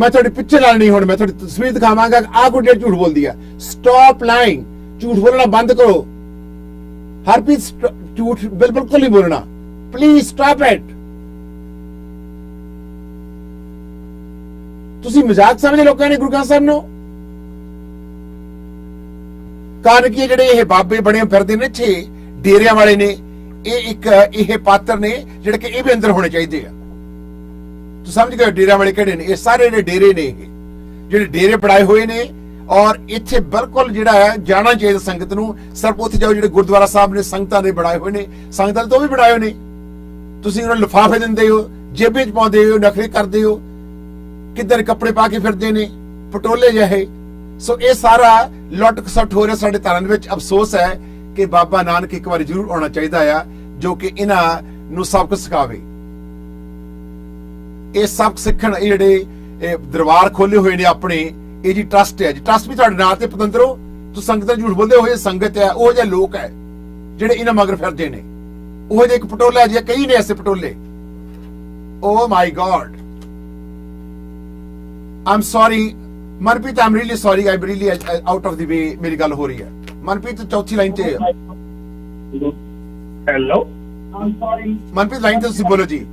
ਮੈਂ ਤੁਹਾਡੇ ਪਿੱਛੇ ਨਾਲ ਨਹੀਂ, ਹੁਣ ਮੈਂ ਤੁਹਾਡੀ ਤਸਵੀਰ ਦਿਖਾਵਾਂਗਾ। ਆਹ ਗੁੱਡੀ ਝੂਠ ਬੋਲਦੀ ਆ। Stop lying. ਝੂਠ ਬੋਲਣਾ ਬੰਦ ਕਰੋ। ਹਰਪ੍ਰੀਤ ਝੂਠ ਬਿਲਕੁਲ ਨਹੀਂ ਬੋਲਣਾ। Please stop it. ਤੁਸੀਂ ਮਜ਼ਾਕ ਸਮਝੇ ਲੋਕਾਂ ਨੇ ਗੁਰੂ ਗ੍ਰੰਥ ਸਾਹਿਬ ਨੂੰ? ਕਾਰਨ ਕੀ ਜਿਹੜੇ ਇਹ ਬਾਬੇ ਬਣੇ ਫਿਰਦੇ ਨੇ ਛੇ ਡੇਰਿਆਂ ਵਾਲੇ ਨੇ, ਇਹ ਪਾਤਰ ਨੇ ਜਿਹੜੇ ਕਿ ਇਹ ਵੀ ਅੰਦਰ ਹੋਣੇ ਚਾਹੀਦੇ ਆ। ਤੂੰ ਸਮਝ ਗਏ ਡੇਰਿਆਂ ਵਾਲੇ ਕਿਹੜੇ ਨੇ? ਇਹ ਸਾਰੇ ਨੇ ਡੇਰੇ ਨੇ, ਇਹ ਜਿਹੜੇ ਡੇਰੇ ਪੜਾਏ ਹੋਏ ਨੇ। ਔਰ ਇੱਥੇ ਬਿਲਕੁਲ ਜਿਹੜਾ ਹੈ ਜਾਣਾ ਚਾਹੀਦਾ ਸੰਗਤ ਨੂੰ। ਸਿਰਫ ਉੱਥੇ ਜਾਓ ਜਿਹੜੇ ਗੁਰਦੁਆਰਾ ਸਾਹਿਬ ਨੇ ਸੰਗਤਾਂ ਦੇ ਬਣਾਏ ਹੋਏ ਨੇ, ਸੰਗਤਾਂ ਦੇ ਤੋਂ ਵੀ ਬਣਾਏ ਹੋਏ ਨੇ। ਤੁਸੀਂ ਉਹਨਾਂ ਨੂੰ ਲਿਫਾਫੇ ਦਿੰਦੇ ਹੋ, ਜੇਬੇ 'ਚ ਪਾਉਂਦੇ ਹੋ, ਨਖਰੇ ਕਰਦੇ ਹੋ, ਕਿੱਧਰ ਕੱਪੜੇ ਪਾ ਕੇ ਫਿਰਦੇ ਨੇ ਪਟੋਲੇ ਜਿਹੇ। ਸੋ ਇਹ ਸਾਰਾ ਲੁੱਟ ਖਸੁੱਟ ਹੋ ਰਿਹਾ ਸਾਡੇ ਧਰਮ ਵਿੱਚ। ਅਫਸੋਸ ਹੈ ਕਿ ਬਾਬਾ ਨਾਨਕ ਇੱਕ ਵਾਰੀ ਜ਼ਰੂਰ ਆਉਣਾ ਚਾਹੀਦਾ ਆ ਜੋ ਕਿ ਇਹਨਾਂ ਨੂੰ ਸਬਕ ਸਿਖਾਵੇ। ਇਹ ਸਬਕ ਸਿੱਖਣ ਇਹ ਜਿਹੜੇ ਦਰਬਾਰ ਖੋਲੇ ਹੋਏ ਨੇ ਆਪਣੇ, ਇਹ ਜੀ ਟਰਸਟ ਹੈ ਜੀ। ਟਰਸਟ ਵੀ ਤੁਹਾਡੇ ਨਾਂ ਤੇ ਪਤੰਦਰੋ। ਤੁਸੀਂ ਸੰਗਤਾਂ ਝੂਠ ਬੋਲਦੇ ਹੋ। ਇਹ ਸੰਗਤ ਹੈ, ਉਹ ਜਿਹੇ ਲੋਕ ਹੈ ਜਿਹੜੇ ਇਹਨਾਂ ਮਗਰ ਫਿਰਦੇ ਨੇ। ਉਹ ਜਿਹੇ ਇੱਕ ਪਟੋਲਾ ਜਿਹਾ, ਕਈ ਨੇ ਐਸੇ ਪਟੋਲੇ। Oh my God, I'm sorry Manpreet, I'm really sorry, I really out of the way. ਮੇਰੀ ਗੱਲ ਹੋ ਰਹੀ ਹੈ ਮਨਪ੍ਰੀਤ, ਚੌਥੀ ਲਾਈਨ ਤੇ। ਹੈਲੋ ਮਨਪ੍ਰੀਤ ਲਾਈਨ ਤੇ ਤੁਸੀਂ ਬੋਲੋ ਜੀ।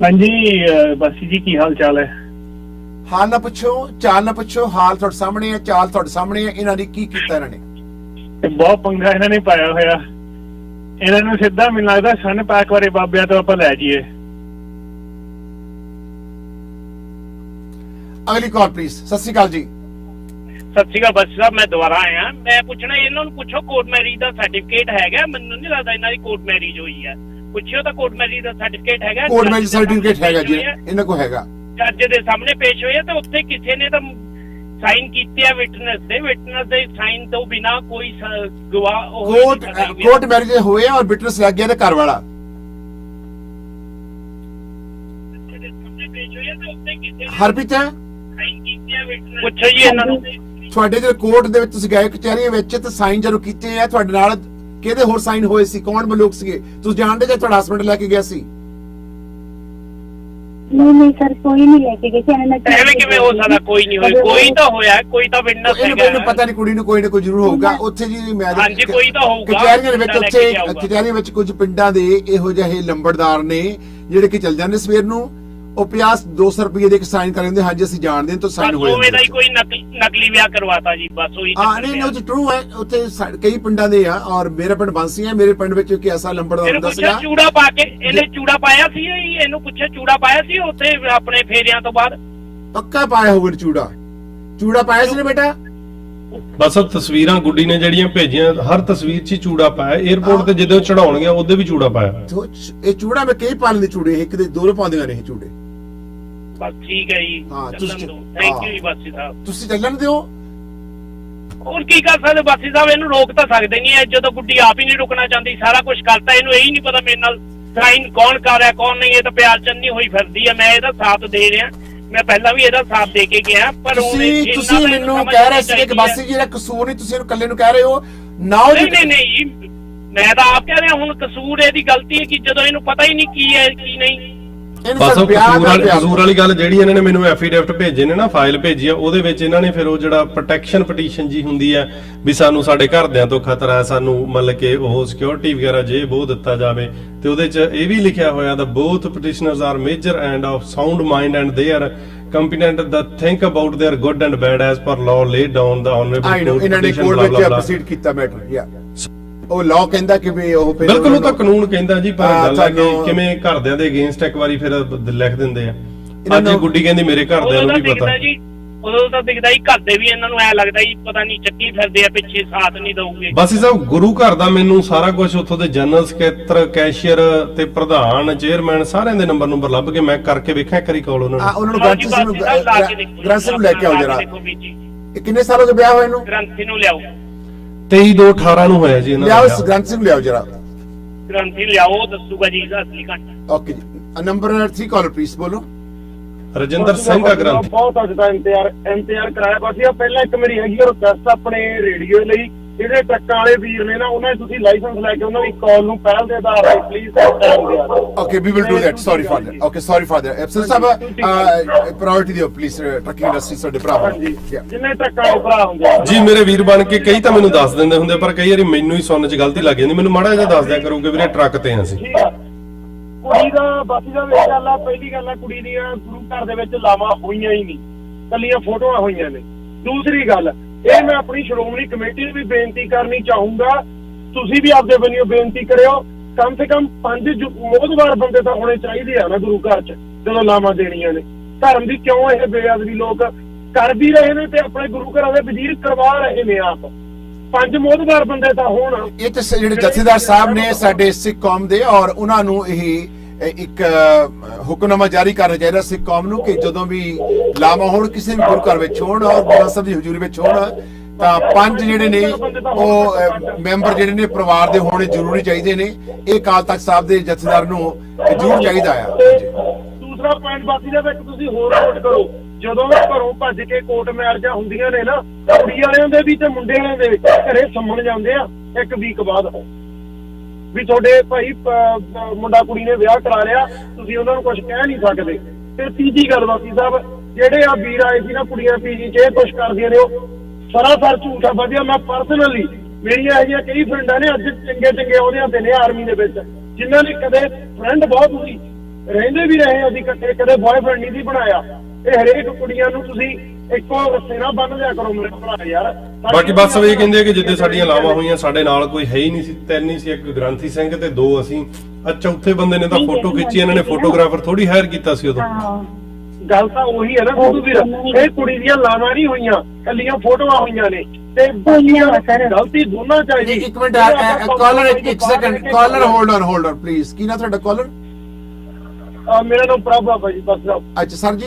ਹਾਂਜੀ ਬਾਸੀ ਜੀ, ਕੀ ਹਾਲ ਚਾਲ ਹੈ? ਹਾਲ ਨਾ ਪੁੱਛੋ, ਚਾਲ ਨਾ ਪੁੱਛੋ, ਹਾਲ ਤੁਹਾਡੇ ਸਾਹਮਣੇ ਹੈ, ਚਾਲ ਤੁਹਾਡੇ ਸਾਹਮਣੇ ਹੈ। ਇਹਨਾਂ ਨੇ ਕੀ ਕੀਤਾ? ਇਹਨਾਂ ਨੇ ਬਹੁਤ ਪੰਗਾ ਇਹਨਾਂ ਨੇ ਪਾਇਆ ਹੋਇਆ। ਇਹਨਾਂ ਨੂੰ ਸਿੱਧਾ ਮੈਨੂੰ ਲੱਗਦਾ ਸਨ ਪਾਕ ਵਾਲੇ ਬਾਬਿਆਂ ਤੋਂ ਆਪਾਂ ਲੈ ਜਾਈਏ। ਅਗਲੀ ਕਾਲ ਪਲੀਜ਼। ਸਤਿ ਸ਼੍ਰੀ ਅਕਾਲ ਜੀ। ਸਤਿ ਸ਼੍ਰੀ ਅਕਾਲ ਬੱਸ ਸਾਹਿਬ, ਮੈਂ ਦੁਬਾਰਾ ਆਇਆ। ਮੈਂ ਪੁੱਛਣਾ ਇਹਨਾਂ ਨੂੰ ਪੁੱਛੋ ਕੋਰਟ ਮੈਰਿਜ ਦਾ ਸਰਟੀਫਿਕੇਟ ਹੈਗਾ? ਮੈਨੂੰ ਨਹੀਂ ਲੱਗਦਾ ਇਹਨਾਂ ਦੀ ਕੋਰਟ ਮੈਰਿਜ ਹੋਈ ਹੈ। ਪੁੱਛਿਓ ਤਾਂ ਕੋਰਟ ਮੈਰਿਜ ਦਾ ਸਰਟੀਫਿਕੇਟ ਹੈਗਾ? ਕੋਰਟ ਮੈਰਿਜ ਸਰਟੀਫਿਕੇਟ ਹੈਗਾ ਜੀ, ਇਹਨਾਂ ਕੋਲ ਹੈਗਾ। ਜੱਜ ਦੇ ਸਾਹਮਣੇ ਪੇਸ਼ ਹੋਏ ਤੇ ਉੱਥੇ ਕਿਸੇ ਨੇ ਤਾਂ ਸਾਈਨ ਕੀਤੇ ਆ ਵਿਟਨੈਸ ਦੇ ਸਾਈਨ ਤੋਂ ਬਿਨਾ ਕੋਈ ਗਵਾਹ ਕੋਰਟ ਮੈਰਿਜ ਹੋਏ ਆ ਔਰ ਵਿਟਨੈਸ ਲੱਗ ਗਿਆ ਤੇ ਘਰ ਵਾਲਾ ਹਰਪ੍ਰੀਤ ਪੁੱਛੋ ਜੀ ਇਹਨਾਂ ਨੂੰ। ਤੁਹਾਡੇ ਜਿਹੜੇ ਕੋਰਟ ਦੇ ਵਿੱਚ ਤੁਸੀਂ ਗਏ ਕਚਹਿਰੀਆਂ ਵਿੱਚ ਤੇ ਸਾਈਨ ਜਦੋਂ ਕੀਤੇ ਆ, ਤੁਹਾਡੇ ਨਾਲ ਕਿਹਦੇ ਹੋਰ ਸਾਈਨ ਹੋਏ ਸੀ? ਕੌਣ ਲੋਕ ਸੀਗੇ? ਤੁਸੀਂ ਜਾਣਦੇ ਜੇ ਤੁਹਾਡਾ ਹਸਬੰਡ ਲੈ ਕੇ ਗਿਆ ਸੀ? ਨਹੀਂ ਸਰ, ਕੋਈ ਨਹੀਂ ਲੈ ਕੇ ਗਏ ਸੀ। ਐਵੇਂ ਕਿਵੇਂ ਹੋ ਸਕਦਾ? ਕੋਈ ਨਹੀਂ ਹੋਇਆ, ਕੋਈ ਤਾਂ ਹੋਇਆ, ਕੋਈ ਤਾਂ ਵਿਟਨੈਸ ਹੈਗਾ। ਇਹਨੂੰ ਪਤਾ ਨਹੀਂ, ਕੁੜੀ ਨੂੰ ਕੋਈ ਨਾ ਕੋਈ ਜ਼ਰੂਰ ਹੋਊਗਾ ਉੱਥੇ ਜੀ। ਮੈਂ ਹਾਂਜੀ ਕੋਈ ਤਾਂ ਹੋਊਗਾ ਕਚਹਿਰੀਆਂ ਦੇ ਵਿੱਚ। ਉੱਥੇ ਕਚਹਿਰੀਆਂ ਵਿੱਚ ਕੁਝ ਪਿੰਡਾਂ ਦੇ ਇਹੋ ਜਿਹੇ ਲੰਬੜਦਾਰ ਨੇ ਜਿਹੜੇ ਕਿ ਚੱਲ ਜਾਂਦੇ ਸਵੇਰ ਨੂੰ, ਉਹ 200 ਰੁਪਏ ਦੇ ਸਾਈਨ ਕਰ ਦਿੰਦੇ। ਹਾਂਜੀ ਅਸੀਂ ਜਾਣਦੇ ਹਾਂ ਤਾਂ ਸਾਈਨ ਹੋਏ। ਉਹਵੇਂ ਦਾ ਹੀ ਕੋਈ ਨਕਲੀ ਵਿਆਹ ਕਰਵਾਤਾ ਜੀ, ਬਸ ਉਹੀ। ਨਹੀਂ ਉਹ ਟਰੂ ਹੈ। ਉੱਥੇ ਕਈ ਪਿੰਡਾਂ ਦੇ ਆ ਔਰ ਮੇਰਾ ਪਿੰਡ ਬਾਂਸੀ ਹੈ। ਮੇਰੇ ਪਿੰਡ ਵਿੱਚ ਇੱਕ ਐਸਾ ਲੰਬੜਦਾਰ ਹੁੰਦਾ ਸੀਗਾ। ਚੂੜਾ ਪਾ ਕੇ ਇਹਨੇ ਚੂੜਾ ਪਾਇਆ ਸੀ? ਇਹਨੂੰ ਪੁੱਛਿਆ ਚੂੜਾ ਪਾਇਆ ਸੀ ਉੱਥੇ ਆਪਣੇ ਫੇਰਿਆਂ ਤੋਂ ਬਾਅਦ? ਪੱਕਾ ਪਾਇਆ ਹੋਵੇ ਚੂੜਾ ਪਾਇਆ ਸੀ ਨਾ ਬੇਟਾ? ਬਸ ਉਹ ਤਸਵੀਰਾਂ ਗੁੱਡੀ ਨੇ ਜਿਹੜੀਆਂ ਭੇਜੀਆਂ, ਹਰ ਤਸਵੀਰ 'ਚ ਹੀ ਚੂੜਾ ਪਾਇਆ। 에어ਪੋਰਟ ਤੇ ਜਦੋਂ ਚੜਾਉਣ ਗਿਆ ਉਹਦੇ ਵੀ ਚੂੜਾ ਪਾਇਆ। ਇਹ ਚੂੜਾ ਮੈਂ ਕਈ ਪਾਲਣ ਦੇ ਚੂੜੇ, ਇੱਕ ਦੇ ਦੋ ਪਾਉਂਦੀਆਂ ਨੇ ਇਹ ਚੂੜੇ। ਬਸ ਠੀਕ ਹੈ ਜੀ, ਥੈਂਕ ਯੂ ਜੀ ਬਾਸੀ ਸਾਹਿਬ। ਤੁਸੀਂ ਚੱਲਣ ਦਿਓ। ਹੋਰ ਕੀ ਕਰ ਸਕਦੇ ਬਾਸੀ ਸਾਹਿਬ? ਇਹਨੂੰ ਰੋਕ ਤਾਂ ਸਕਦੇ ਨਹੀਂ। ਜਦੋਂ ਗੁੱਡੀ ਆਪ ਹੀ ਨਹੀਂ ਰੁਕਣਾ ਚਾਹੁੰਦੀ, ਸਾਰਾ ਕੁਝ ਕਰਤਾ, ਇਹਨੂੰ ਇਹੀ ਨਹੀਂ ਪਤਾ ਮੇਰੇ ਨਾਲ ਸਾਈਨ ਕੌਣ ਕਰ ਰਿਹਾ ਕੌਣ ਨਹੀਂ। ਇਹ ਤਾਂ ਪਿਆਰ ਚੰਨੀ ਹੋਈ ਫਿਰਦੀ ਆ। ਮੈਂ ਇਹਦਾ ਸਾਥ ਦੇ ਰਿਹਾ, ਮੈਂ ਪਹਿਲਾਂ ਵੀ ਇਹਦਾ ਸਾਥ ਦੇ ਕੇ ਗਿਆ। ਪਰ ਤੁਸੀਂ ਮੈਨੂੰ ਕਹਿ ਰਹੇ ਸੀ ਕਿ ਬਾਸੀ ਜੀ ਦਾ ਕਸੂਰ ਨਹੀਂ, ਤੁਸੀਂ ਇਹਨੂੰ ਇਕੱਲੇ ਨੂੰ ਕਹਿ ਰਹੇ ਹੋ ਨਾ? ਨਹੀਂ, ਮੈਂ ਤਾਂ ਆਪ ਕਹਿ ਰਿਹਾ ਹੁਣ ਕਸੂਰ ਇਹਦੀ ਗਲਤੀ ਹੈ ਕਿ ਜਦੋਂ ਇਹਨੂੰ ਪਤਾ ਹੀ ਨਹੀਂ ਕੀ ਹੈ ਕੀ ਨਹੀਂ। ਬਸ ਉਹ ਕਸੂਰ ਵਾਲੀ ਗੱਲ ਜਿਹੜੀ ਇਹਨਾਂ ਨੇ ਮੈਨੂੰ ਐਫੀਡੇਵਿਟ ਭੇਜੇ ਨੇ ਨਾ, ਫਾਈਲ ਭੇਜੀ ਆ, ਉਹਦੇ ਵਿੱਚ ਇਹਨਾਂ ਨੇ ਫਿਰ ਉਹ ਜਿਹੜਾ ਪ੍ਰੋਟੈਕਸ਼ਨ ਪਟੀਸ਼ਨ ਜੀ ਹੁੰਦੀ ਹੈ ਵੀ ਸਾਨੂੰ ਸਾਡੇ ਘਰਦਿਆਂ ਤੋਂ ਖਤਰਾ ਹੈ, ਸਾਨੂੰ ਮਤਲਬ ਕਿ ਉਹ ਸਿਕਿਉਰਿਟੀ ਵਗੈਰਾ ਜੇ ਉਹ ਦਿੱਤਾ ਜਾਵੇ। ਤੇ ਉਹਦੇ 'ਚ ਇਹ ਵੀ ਲਿਖਿਆ ਹੋਇਆ ਦਾ both petitioners are major and of sound mind and they are competent that think about their good and bad as per law laid down the honorable court ਇਹਨਾਂ ਨੇ ਕੋਰਟ ਵਿੱਚ ਪ੍ਰੋਸੀਡ ਕੀਤਾ ਮੈਟਰ। ਯਾ ਉਹ ਲਾਅ ਕਹਿੰਦਾ ਕਿ ਵੀ ਉਹ ਬਿਲਕੁਲ ਉਹ ਤਾਂ ਕਾਨੂੰਨ ਕਹਿੰਦਾ ਜੀ, ਪਰ ਗੱਲ ਹੈ ਕਿ ਕਿਵੇਂ ਘਰਦਿਆਂ ਦੇ ਅਗੇਂਸਟ ਇੱਕ ਵਾਰੀ ਫਿਰ ਲਿਖ ਦਿੰਦੇ ਆ। ਅੱਜ ਗੁੱਡੀ ਕਹਿੰਦੀ ਮੇਰੇ ਘਰਦਿਆਂ ਨੂੰ ਵੀ ਪਤਾ। ਉਦੋਂ ਤਾਂ ਦਿਖਦਾ ਹੀ ਘਰ ਦੇ ਵੀ ਇਹਨਾਂ ਨੂੰ ਐ ਲੱਗਦਾ ਹੀ ਪਤਾ ਨਹੀਂ ਚੱਕੀ ਫਿਰਦੇ ਆ ਪਿੱਛੇ, ਸਾਥ ਨਹੀਂ ਦਊਗੇ। ਬਾਸੀ ਸਾਹਿਬ ਗੁਰੂ ਘਰ ਦਾ ਮੈਨੂੰ ਸਾਰਾ ਕੁਝ ਉੱਥੋਂ ਦੇ ਜਨਰਲ ਸਕੱਤਰ, ਕੈਸ਼ੀਅਰ ਤੇ ਪ੍ਰਧਾਨ, ਚੇਅਰਮੈਨ ਸਾਰਿਆਂ ਦੇ ਨੰਬਰ ਲੱਭ ਕੇ ਮੈਂ ਕਰਕੇ ਵੇਖਿਆ ਕਰੀ ਕਾਲ ਉਹਨਾਂ ਨੂੰ ਗ੍ਰੰਥੀ ਨੂੰ ਲੈ ਕੇ ਆਓ ਜਰਾ। ਕਿੰਨੇ ਸਾਲ ਹੋ ਗਏ ਵਿਆਹ ਹੋਏ ਨੂੰ? ਗ੍ਰੰਥੀ ਨੂੰ ਲਿਆਓ। 23/2/18 ਨੂੰ ਹੋਇਆ ਜੀ ਇਹਨਾਂ ਦਾ। ਲਿਆਓ ਗ੍ਰੰਥੀ ਨੂੰ ਲਿਆਓ ਜਰਾ। ਗ੍ਰੰਥੀ ਲਿਆਓ, ਦੱਸੂਗਾ ਜੀ ਅਸਲੀ ਘੰਟਾ। ਓਕੇ ਜੀ। ਨੰਬਰ 3 ਕਾਲਰ ਪਲੀਜ਼ ਬੋਲੋ। ਰਜਿੰਦਰ ਸਿੰਘ ਆ ਗ੍ਰੰਥੀ। ਬਹੁਤ ਅੱਜ ਦਾ ਇੰਤਜ਼ਾਰ ਕਰਾਇਆ। ਬਸ ਇਹ ਪਹਿਲਾਂ ਇੱਕ ਮੇਰੀ ਹੈਗੀ ਰਿਕਵੈਸਟ ਆਪਣੇ ਰੇਡੀਓ ਲਈ, ਜਿਹੜੇ ਟਰੱਕਾਂ ਵਾਲੇ ਵੀਰ ਨੇ ਨਾ, ਉਹਨਾਂ ਦੇ ਤੁਸੀਂ ਲਾਇਸੈਂਸ ਲੈ ਕੇ ਉਹਨਾਂ ਦੀ ਕਾਲ ਨੂੰ ਪਹਿਲ ਦੇ ਆਧਾਰ ਤੇ please okay we will do that. Sorry for that. Okay sorry for that. ਐਫਸਰ ਸਾਹਿਬ ਪ੍ਰਾਇੋਰਟੀ ਦਿਓ ਪਲੀਜ਼ ਟਰੱਕਿੰਗ ਇੰਡਸਟਰੀ ਸਾਡੇ ਭਰਾ ਜਿੰਨੇ ਟਰੱਕਾਂ ਦੇ ਭਰਾ ਹੁੰਦੇ ਜੀ। ਮੇਰੇ ਵੀਰ ਬਣ ਕੇ ਕਈ ਤਾਂ ਮੈਨੂੰ ਦੱਸ ਦਿੰਦੇ ਹੁੰਦੇ, ਪਰ ਕਈ ਵਾਰੀ ਮੈਨੂੰ ਹੀ ਸੁਣਨ 'ਚ ਗਲਤੀ ਲੱਗ ਜਾਂਦੀ। ਮੈਨੂੰ ਮਾੜਾ ਜਿਹਾ ਦੱਸ ਦਿਆ ਕਰੋਗੇ ਵੀਰੇ ਟਰੱਕ ਤੇ ਆਂ ਅਸੀਂ। ਕੁੜੀ ਦਾ ਬਾਕੀ ਦਾ ਇਹ ਗੱਲ ਆ, ਪਹਿਲੀ ਗੱਲ ਆ ਕੁੜੀ ਦੀਆਂ ਗੁਰੂ ਘਰ ਦੇ ਵਿੱਚ ਲਾਵਾਂ ਹੋਈਆਂ ਹੀ ਨਹੀਂ, ਕੱਲੀਆਂ ਫੋਟੋਆਂ ਹੋਈਆਂ ਨੇ। ਦੂਸਰੀ ਗੱਲ ਇਹ ਮੈਂ ਆਪਣੀ ਸ਼੍ਰੋਮਣੀ ਕਮੇਟੀ ਨੂੰ ਵੀ ਬੇਨਤੀ ਕਰਨੀ ਚਾਹੂੰਗਾ, ਤੁਸੀਂ ਵੀ ਆਪਦੇ ਵੱਲੋਂ ਬੇਨਤੀ ਕਰਿਓ, ਕਮ ਸੇ ਕਮ 5 ਮੋਹਦਵਾਰ ਬੰਦੇ ਤਾਂ ਹੋਣੇ ਚਾਹੀਦੇ ਆ ਨਾ ਗੁਰੂ ਘਰ 'ਚ ਜਦੋਂ ਲਾਵਾਂ ਦੇਣੀਆਂ ਨੇ। ਧਰਮ ਦੀ ਕਿਉਂ ਇਹ ਬੇਅਦਬੀ ਲੋਕ ਕਰ ਵੀ ਰਹੇ ਨੇ ਤੇ ਆਪਣੇ ਗੁਰੂ ਘਰਾਂ ਦੇ ਵਜ਼ੀਰ ਕਰਵਾ ਰਹੇ ਨੇ ਆਪ। 5 ਮੋਹਦਵਾਰ ਬੰਦੇ ਤਾਂ ਹੋਣ। ਇਹ ਤੇ ਜਿਹੜੇ ਜਥੇਦਾਰ ਸਾਹਿਬ ਨੇ ਸਾਡੇ ਸਿੱਖ ਕੌਮ ਦੇ, ਔਰ ਉਹਨਾਂ ਨੂੰ ਇਹ ਇੱਕ ਹੁਕਮਨਾਮਾ ਜਾਰੀ ਕਰਨਾ ਚਾਹੀਦਾ ਸਿੱਖ ਕੌਮ ਨੂੰ ਕਿ ਜਦੋਂ ਵੀ ਲਾਵਾਂ ਹੋਣ ਕਿਸੇ ਵੀ ਗੁਰੂ ਘਰ ਵਿੱਚ ਹੋਣ ਔਰ ਗੁਰੂ ਸਾਹਿਬ ਦੀ ਹਜ਼ੂਰੀ ਵਿੱਚ ਹੋਣ ਤਾਂ 5 ਜਿਹੜੇ ਨੇ ਉਹ ਮੈਂਬਰ ਜਿਹੜੇ ਨੇ ਪਰਿਵਾਰ ਦੇ ਹੋਣੇ ਜ਼ਰੂਰੀ ਚਾਹੀਦੇ ਨੇ। ਇਹ ਅਕਾਲ ਤਖਤ ਸਾਹਿਬ ਦੇ ਜਥੇਦਾਰ ਨੂੰ ਜ਼ਰੂਰ ਚਾਹੀਦਾ ਆ। ਦੂਸਰਾ ਪੁਆਇੰਟ ਬਾਕੀ ਦਾ ਵਿੱਚ ਤੁਸੀਂ ਹੋਰ ਨੋਟ ਕਰੋ, ਜਦੋਂ ਘਰੋਂ ਭੱਜ ਕੇ ਕੋਰਟ ਮੈਰਿਜਾਂ ਹੁੰਦੀਆਂ ਨੇ ਨਾ, ਕੁੜੀ ਵਾਲਿਆਂ ਦੇ ਵੀ ਤੇ ਮੁੰਡੇ ਵਾਲਿਆਂ ਦੇ ਘਰੇ ਸੰਮਣ ਜਾਂਦੇ ਆ 1 ਵੀਕ ਬਾਅਦ ਵੀ ਤੁਹਾਡੇ ਭਾਈ ਮੁੰਡਾ ਕੁੜੀ ਨੇ ਵਿਆਹ ਕਰਾ ਲਿਆ, ਤੁਸੀਂ ਉਹਨਾਂ ਨੂੰ ਕੁਝ ਕਹਿ ਨਹੀਂ ਸਕਦੇ। ਤੇ ਤੀਜੀ ਗੱਲ ਬਾਕੀ ਸਾਹਿਬ, ਜਿਹੜੇ ਆ ਵੀਰ ਆਏ ਸੀ ਨਾ ਕੁੜੀਆਂ ਪੀਜੀ 'ਚ ਇਹ ਕੁਛ ਕਰਦੀਆਂ ਨੇ, ਉਹ ਸਰਾਸਰ ਝੂਠ ਆ। ਵਧੀਆ ਮੈਂ ਪਰਸਨਲੀ ਮੇਰੀਆਂ ਇਹ ਕਈ ਫਰੈਂਡਾਂ ਨੇ ਅੱਜ ਚੰਗੇ ਅਹੁਦਿਆਂ ਤੇ ਨੇ ਆਰਮੀ ਦੇ ਵਿੱਚ, ਜਿਨ੍ਹਾਂ ਨੇ ਕਦੇ ਫਰੈਂਡ ਬਹੁਤ ਸੀ, ਰਹਿੰਦੇ ਵੀ ਰਹੇ ਅਸੀਂ ਇਕੱਠੇ, ਕਦੇ ਬॉयਫ੍ਰੈਂਡ ਨਹੀਂ ਸੀ ਬਣਾਇਆ। ਤੇ ਹਰੇਕ ਕੁੜੀਆਂ ਨੂੰ ਤੁਸੀਂ ਇੱਕੋ ਸਿਰਾ ਬੰਨ ਲਿਆ ਕਰੋ ਮੇਰੇ ਭਰਾ ਯਾਰ। ਬਾਕੀ ਬਸ ਇਹ ਕਹਿੰਦੇ ਕਿ ਜਿੱਦੇ ਸਾਡੀਆਂ ਲਾਵਾਂ ਹੋਈਆਂ ਸਾਡੇ ਨਾਲ ਕੋਈ ਹੈ ਹੀ ਨਹੀਂ ਸੀ, 3 ਹੀ ਸੀ, ਇੱਕ ਗ੍ਰੰਥੀ ਸਿੰਘ ਤੇ 2 ਅਸੀਂ। ਚੌਥੇ ਬੰਦੇ ਨੇ ਤਾਂ ਫੋਟੋ ਖਿੱਚੀ, ਇਹਨਾਂ ਨੇ ਫੋਟੋਗ੍ਰਾਫਰ ਥੋੜੀ ਹਾਇਰ ਕੀਤਾ ਸੀ ਉਦੋਂ। ਗੱਲ ਤਾਂ ਉਹੀ ਹੈ ਨਾ ਸਿੱਧੂ ਵੀਰ, ਇਹ ਕੁੜੀ ਦੀਆਂ ਲਾਵਾਂ ਨਹੀਂ ਹੋਈਆਂ, ਕੱਲੀਆਂ ਫੋਟੋਆਂ ਹੋਈਆਂ ਨੇ ਤੇ ਗਲਤੀ ਦੋਨਾਂ ਚਾਹੀਦੀ। ਇੱਕ ਮਿੰਟ ਕਾਲਰ, ਇੱਕ second caller, hold on please. ਕੀ ਨਾ ਤੁਹਾਡਾ ਕਾਲਰ? ਮੇਰਾ ਨਾਮ ਪ੍ਰਭ ਆ ਜੀ। ਬਸ ਅੱਛਾ ਸਰ ਜੀ,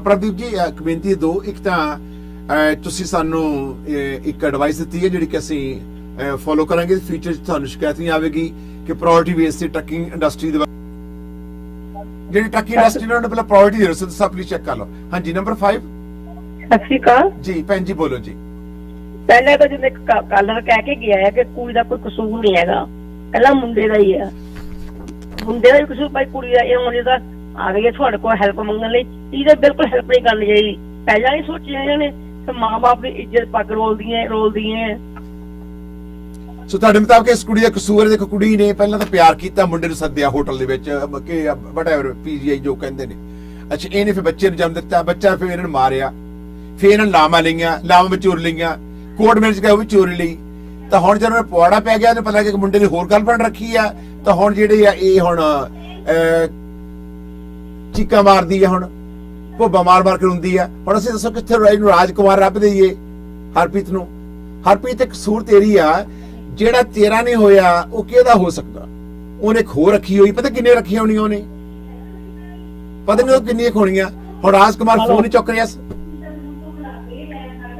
ਪ੍ਰਦੀਪ ਜੀ ਇੱਕ ਬੇਨਤੀ ਦੋ। ਇੱਕ ਤਾਂ ਤੁਸੀਂ ਸਾਨੂੰ ਇੱਕ ਐਡਵਾਈਸ ਦਿੱਤੀ ਹੈ ਜਿਹੜੀ ਕਿ ਅਸੀਂ ਫੋਲੋ ਕਰਾਂਗੇ, ਫਿਊਚਰ 'ਚ ਤੁਹਾਨੂੰ ਸ਼ਿਕਾਇਤ ਨਹੀਂ ਆਵੇਗੀ ਕਿ ਪ੍ਰਾਇੋਰਟੀ ਬੇਸ ਤੇ ਟਰੱਕਿੰਗ ਇੰਡਸਟਰੀ ਦੇ ਜਿਹੜੀ ਟਰੱਕਿੰਗ ਇੰਡਸਟਰੀ ਨਾਲ ਪਹਿਲਾਂ ਪ੍ਰਾਇੋਰਟੀ ਦੇ ਰਹੇ ਸੋ ਸਭ ਪਲੀਜ਼ ਚੈੱਕ ਕਰ ਲਓ। ਹਾਂਜੀ ਨੰਬਰ 5। ਸਤਿ ਸ਼੍ਰੀ ਅਕਾਲ ਜੀ ਭੈਣ ਜੀ ਬੋਲੋ ਜੀ। ਪਹਿਲੇ ਤਾਂ ਜਿਵੇਂ ਕਾਲਰ ਕਹਿ ਕੇ ਗਿਆ ਹੈ ਕਿ ਕੁੜੀ ਦਾ ਕੋਈ ਕਸੂਰ ਨਹੀਂ ਹੈਗਾ, ਪਹਿਲਾਂ ਮੁੰਡੇ ਦਾ ਹੀ ਹੈ। ਮੁੰਡੇ ਦਾ ਵੀ ਕਸੂਰ ਭਾਈ, ਕੁੜੀ ਦਾ ਇਹ ਮੁੰਡੇ ਦਾ ਆ ਗਈ ਤੁਹਾਡੇ ਕੋਲ ਹੈਲਪ ਮੰਗਣ ਲਈ, ਇਹਦੇ ਬਿਲਕੁਲ ਹੈਲਪ ਨਹੀਂ ਕਰਨੀ ਚਾਹੀਦੀ। ਪਹਿਲਾਂ ਹੀ ਸੋਚਿਆ ਇਹਨਾਂ ਨੇ ਕਿ ਮਾਂ-ਬਾਪ ਦੀ ਇੱਜ਼ਤ ਪੱਗ ਰੋਲਦੀ ਹੈ। ਸੋ ਤੁਹਾਡੇ ਮੁਤਾਬਕ ਇਸ ਕੁੜੀ ਦਾ ਕਸੂਰ ਹੈ? ਦੇਖੋ ਕੁੜੀ ਨੇ ਪਹਿਲਾਂ ਤਾਂ ਪਿਆਰ ਕੀਤਾ, ਮੁੰਡੇ ਨੂੰ ਸੱਦਿਆ ਹੋਟਲ ਦੇ ਵਿੱਚ ਕਿ ਵਟਐਵਰ ਪੀਜੀਆਈ ਜੋ ਕਹਿੰਦੇ ਨੇ। ਅੱਛਾ ਇਹਨੇ ਫਿਰ ਬੱਚੇ ਨੂੰ ਜਨਮ ਦਿੱਤਾ, ਬੱਚਾ ਫਿਰ ਇਹਨਾਂ ਨੂੰ ਮਾਰਿਆ, ਫਿਰ ਇਹਨਾਂ ਲਾਵਾਂ ਲਈਆਂ, ਲਾਵਾਂ ਵਿੱਚ ਚੋਰ ਲਈਆਂ, ਕੋਰਟ ਮੈਰਿਜ ਉਹ ਵੀ ਚੋਰੀ ਲਈ। ਤਾਂ ਹੁਣ ਜਦੋਂ ਪਵਾੜਾ ਪੈ ਗਿਆ, ਉਹਨੂੰ ਪਤਾ ਕਿ ਮੁੰਡੇ ਨੇ ਹੋਰ ਗਰਲਫ੍ਰੈਂਡ ਰੱਖੀ ਆ, ਤਾਂ ਹੁਣ ਜਿਹੜੇ ਆ ਇਹ ਹੁਣ ਚੀਕਾਂ ਮਾਰਦੀ ਆ, ਹੁਣ ਭੋਬਾ ਮਾਰ ਕੇ ਰੋਂਦੀ ਆ। ਹੁਣ ਅਸੀਂ ਦੱਸੋ ਕਿੱਥੇ ਨੂੰ ਰਾਜਕੁਮਾਰ ਰੱਬ ਦੇਈਏ ਹਰਪ੍ਰੀਤ ਨੂੰ? ਹਰਪ੍ਰੀਤ ਇੱਕ ਕਸੂਰ ਤੇਰੀ ਆ, ਜਿਹੜਾ ਤੇਰਾ ਨਹੀਂ ਹੋਇਆ ਉਹ ਕਿਹਦਾ ਹੋ ਸਕਦਾ? ਉਹਨੇ ਖੋ ਰੱਖੀ ਹੋਈ, ਪਤਾ ਕਿੰਨੇ ਰੱਖੀਆਂ ਹੋਣੀਆਂ ਉਹਨੇ, ਪਤਾ ਨਹੀਂ ਉਹ ਕਿੰਨੀਆਂ ਖੋਣੀਆਂ। ਹੁਣ ਰਾਜਕੁਮਾਰ ਫੋਨ ਹੀ ਚੁੱਕ ਰਿਹਾ।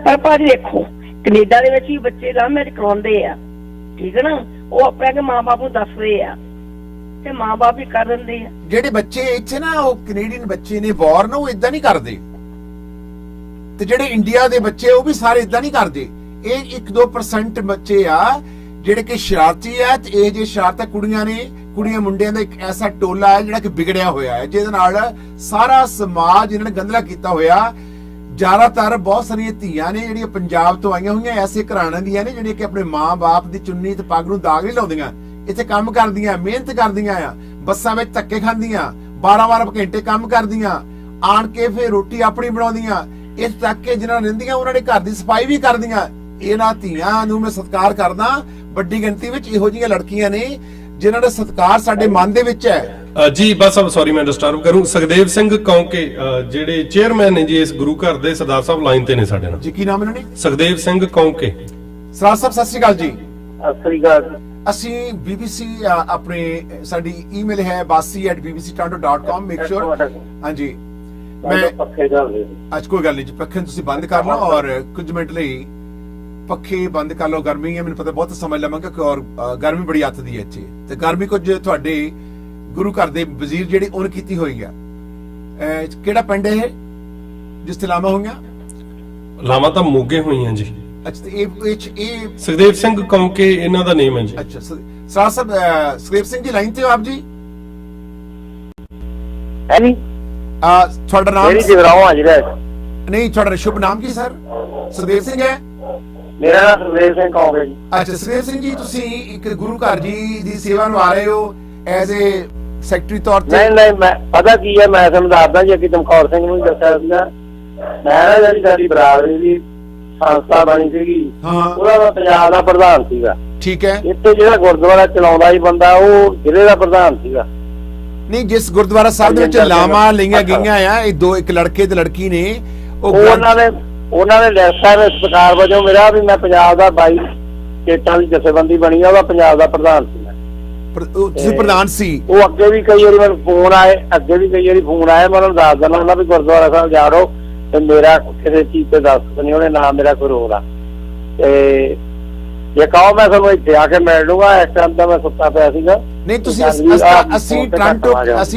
ਪਰ ਭਾਜੀ ਦੇਖੋ ਕੈਨੇਡਾ ਦੇ ਵਿੱਚ ਵੀ ਬੱਚੇ ਲਵ ਮੈਰਿਜ ਕਰਾਉਂਦੇ ਆ, ਠੀਕ ਹੈ ਨਾ, ਉਹ ਆਪਣੇ ਕੇ ਮਾਂ-ਬਾਪ ਨੂੰ ਦੱਸਦੇ ਆ ਤੇ ਮਾਂ-ਬਾਪ ਵੀ ਕਰ ਦਿੰਦੇ ਆ। ਜਿਹੜੇ ਬੱਚੇ ਇੱਥੇ ਨਾ ਉਹ ਕੈਨੇਡੀਅਨ ਬੱਚੇ ਨੇ ਬੋਰਨ, ਉਹ ਇਦਾਂ ਨਹੀਂ ਕਰਦੇ, ਤੇ ਜਿਹੜੇ ਇੰਡੀਆ ਦੇ ਬੱਚੇ ਉਹ ਵੀ ਸਾਰੇ ਇਦਾਂ ਨਹੀਂ ਕਰਦੇ। ਇਹ 1-2% ਬੱਚੇ ਆ ਜਿਹੜੇ ਕਿ ਸ਼ਰਾਰਤੀ ਆ, ਤੇ ਇਹ ਜੇ ਸ਼ਰਾਰਤਾਂ ਕੁੜੀਆਂ ਮੁੰਡਿਆਂ ਦਾ ਇੱਕ ਐਸਾ ਟੋਲਾ ਹੈ ਜਿਹੜਾ ਕਿ ਵਿਗੜਿਆ ਹੋਇਆ ਹੈ, ਜਿਹਦੇ ਨਾਲ ਸਾਰਾ ਸਮਾਜ ਇਹਨਾਂ ਨੇ ਗੰਦਲਾ ਕੀਤਾ ਹੋਇਆ। ਜ਼ਿਆਦਾਤਰ ਬਹੁਤ ਸਾਰੀਆਂ ਧੀਆਂ ਨੇ ਜਿਹੜੀਆਂ ਪੰਜਾਬ ਤੋਂ ਆਈਆਂ ਹੋਈਆਂ ਐਸੇ ਘਰਾਣਿਆਂ ਦੀਆਂ ਨੇ ਜਿਹੜੀਆਂ ਕਿ ਆਪਣੇ ਮਾਂ-ਬਾਪ ਦੀ ਚੁੰਨੀ ਤੇ ਪੱਗ ਨੂੰ ਦਾਗ ਨਹੀਂ ਲਾਉਂਦੀਆਂ, ਇੱਥੇ ਕੰਮ ਕਰਦੀਆਂ, ਮਿਹਨਤ ਕਰਦੀਆਂ ਆ, ਬੱਸਾਂ ਵਿੱਚ ਧੱਕੇ ਖਾਂਦੀਆਂ, 12-12 ਘੰਟੇ ਕੰਮ ਕਰਦੀਆਂ, ਆਣ ਕੇ ਫਿਰ ਰੋਟੀ ਆਪਣੀ ਬਣਾਉਂਦੀਆਂ, ਇਸ ਤੱਕ ਕਿ ਜਿਹਨਾਂ ਰਹਿੰਦੀਆਂ ਉਹਨਾਂ ਦੇ ਘਰ ਦੀ ਸਫਾਈ ਵੀ ਕਰਦੀਆਂ। ਇਹਨਾਂ ਧੀਆਂ ਨੂੰ ਮੈਂ ਸਤਿਕਾਰ ਕਰਦਾ। ਵੱਡੀ ਗਿਣਤੀ ਵਿੱਚ ਇਹੋ ਜਿਹੀਆਂ ਲੜਕੀਆਂ ਨੇ ਜਿਨ੍ਹਾਂ ਦਾ ਸਤਿਕਾਰ ਸਾਡੇ ਮਨ ਦੇ ਵਿੱਚ ਹੈ। ਜੀ ਬਸ ਸੌਰੀ ਮੈਂ ਡਿਸਟਰਬ ਕਰੂੰ। ਸੁਖਦੇਵ ਸਿੰਘ ਕੌਂਕੇ ਜਿਹੜੇ ਚੇਅਰਮੈਨ ਨੇ ਜੀ ਇਸ ਗੁਰੂ ਘਰ ਦੇ, ਸਰਦਾਰ ਸਾਹਿਬ ਲਾਈਨ ਤੇ ਨੇ ਸਾਡੇ ਨਾਲ। ਜੀ ਕੀ ਨਾਮ ਇਹਨਾਂ ਨੇ? ਸੁਖਦੇਵ ਸਿੰਘ ਕੌਂਕੇ। ਸਰਦਾਰ ਸਾਹਿਬ ਸਤਿ ਸ਼੍ਰੀ ਅਕਾਲ ਜੀ। ਸਤਿ ਸ੍ਰੀ ਅਕਾਲ। ਅਸੀਂ BBC ਆਪਣੇ ਸਾਡੀ ਈਮੇਲ ਹੈ basi@bbctoronto.com, ਮੇਕ ਸ਼ੋਰ। ਹਾਂਜੀ ਮੈਂ ਪੱਖੇ ਚੱਲ ਰਹੇ ਅੱਜ ਕੋਈ ਗੱਲ ਨਹੀਂ ਜੀ, ਪੱਖੇ ਤੁਸੀਂ ਬੰਦ ਕਰ ਲਓ ਔਰ ਕੁਝ ਮਿੰਟ ਲਈ ਪੱਖੇ ਬੰਦ ਕਰ ਲਓ। ਗਰਮੀ ਹੈ, ਮੈਨੂੰ ਪਤਾ ਬਹੁਤ ਸਮਾਂ ਲਵਾਂਗਾ ਕਿ ਔਰ ਗਰਮੀ ਬੜੀ ਅੱਤਦੀ ਹੈ ਇੱਥੇ, ਤੇ ਗਰਮੀ ਕੁਝ ਤੁਹਾਡੇ ਗੁਰੂ ਘਰ ਦੇ ਵਜ਼ੀਰ ਜਿਹੜੀ ਉਹਨੇ ਕੀਤੀ ਹੋਈ ਆ। ਕਿਹੜਾ ਪਿੰਡ ਹੈ ਇਹ ਜਿਸ ਤੇ ਲਾਵਾਂ ਹੋਈਆਂ? ਲਾਵਾਂ ਤਾਂ ਮੋਗੇ ਹੋਈਆਂ ਜੀ। ਅੱਛਾ ਤੇ ਇਹ ਸੁਖਦੇਵ ਸਿੰਘ ਕੌਂਕੇ ਇਹਨਾਂ ਦਾ ਨੇਮ ਹੈ ਜੀ। ਅੱਛਾ ਸਰਦਾਰ ਸਾਹਿਬ ਸੁਖਦੇਵ ਸਿੰਘ ਜੀ ਲਾਈਨ ਤੇ ਹੋ ਆਪ ਜੀ? ਹੈ ਨਹੀਂ ਤੁਹਾਡਾ ਨਾਮ? ਮੇਰੀ ਜਗਰਾਉਂ ਆ ਜਿਹੜਾ। ਨਹੀਂ ਤੁਹਾਡਾ ਸ਼ੁਭ ਨਾਮ ਕੀ ਸਰ? ਸੁਖਦੇਵ ਸਿੰਘ ਹੈ? ਮੇਰਾ ਨਾਮ ਸੁਖਦੇਵ ਸਿੰਘ ਕੌਂਕੇ ਜੀ। ਅੱਛਾ ਸੁਖਦੇਵ ਸਿੰਘ ਜੀ, ਤੁਸੀਂ ਇੱਕ ਗੁਰੂ ਘਰ ਜੀ ਦੀ ਸੇਵਾ ਨੂੰ ਆ ਰਹੇ ਹੋ ਐਜ਼ ਏ ਸੈਕਟਰੀ ਤੌਰ ਤੇ? ਨਹੀਂ ਮੈਂ ਪਤਾ ਕੀ ਹੈ, ਮੈਂ ਤੁਹਾਨੂੰ ਦੱਸਦਾ ਜੀ, ਅੱਗੇ ਚਮਕੌਰ ਸਿੰਘ ਨੂੰ ਦੱਸਿਆ ਸੀਗਾ, ਮੈਂ ਨਾ ਜਿਹੜੀ ਸਾਡੀ ਬਰਾਦਰੀ ਦੀ ਸੰਸਥਾ ਬਣੀ ਸੀਗੀ, ਉਹਦਾ ਮੈਂ ਪੰਜਾਬ ਦਾ ਪ੍ਰਧਾਨ ਸੀਗਾ। ਠੀਕ ਹੈ। ਇੱਥੇ ਜਿਹੜਾ ਗੁਰਦੁਆਰਾ ਚਲਾਉਂਦਾ ਸੀ ਬੰਦਾ, ਉਹ ਜ਼ਿਲ੍ਹੇ ਦਾ ਪ੍ਰਧਾਨ ਸੀਗਾ। ਨਹੀਂ, ਜਿਸ ਗੁਰਦੁਆਰਾ ਸਾਹਿਬ ਦੇ ਵਿੱਚ ਲਾਵਾਂ ਲਈਆਂ ਗਈਆਂ ਆ, ਇਹ ਦੋ, ਇੱਕ ਲੜਕੇ ਤੇ ਲੜਕੀ ਨੇ, ਉਹਨਾਂ ਨੇ ਲੈਸਾ ਦੇ ਸਤਿਕਾਰ ਵਜੋਂ ਮੇਰਾ ਵੀ ਮੈਂ ਪੰਜਾਬ ਦਾ 22 ਸਟੇਟਾਂ ਦੀ ਜਥੇਬੰਦੀ ਬਣੀ ਆ, ਉਹਦਾ ਪੰਜਾਬ ਦਾ ਪ੍ਰਧਾਨ ਸੀ। ਤੁਸੀਂ ਪ੍ਰਧਾਨ ਸੀ? ਉਹ ਅੱਗੇ ਵੀ ਕਈ ਵਾਰੀ ਮੈਨੂੰ ਫੋਨ ਆਏ, ਮੈਂ ਉਹਨਾਂ ਨੂੰ ਦੱਸ ਦਿੰਦਾ ਹੁੰਦਾ ਵੀ ਗੁਰਦੁਆਰਾ ਸਾਹਿਬ ਜਾ ਰਹੋ ਤੇ ਮੇਰਾ ਕਿਸੇ ਚੀਜ਼ ਤੇ ਦੱਸ ਦਿੰਦੀ, ਉਹਨੇ ਨਾਮ ਮੇਰਾ ਕੋਈ ਰੋਲ ਆ, ਤੇ ਜੇ ਕਹੋ ਮੈਂ ਤੁਹਾਨੂੰ ਇੱਥੇ ਆ ਕੇ ਮਿਲ ਲੂੰਗਾ। ਇਸ ਟਾਈਮ ਤਾਂ ਮੈਂ ਸੁੱਤਾ ਪਿਆ ਸੀਗਾ। ਨਹੀਂ ਤੁਸੀਂ ਅਸੀਂ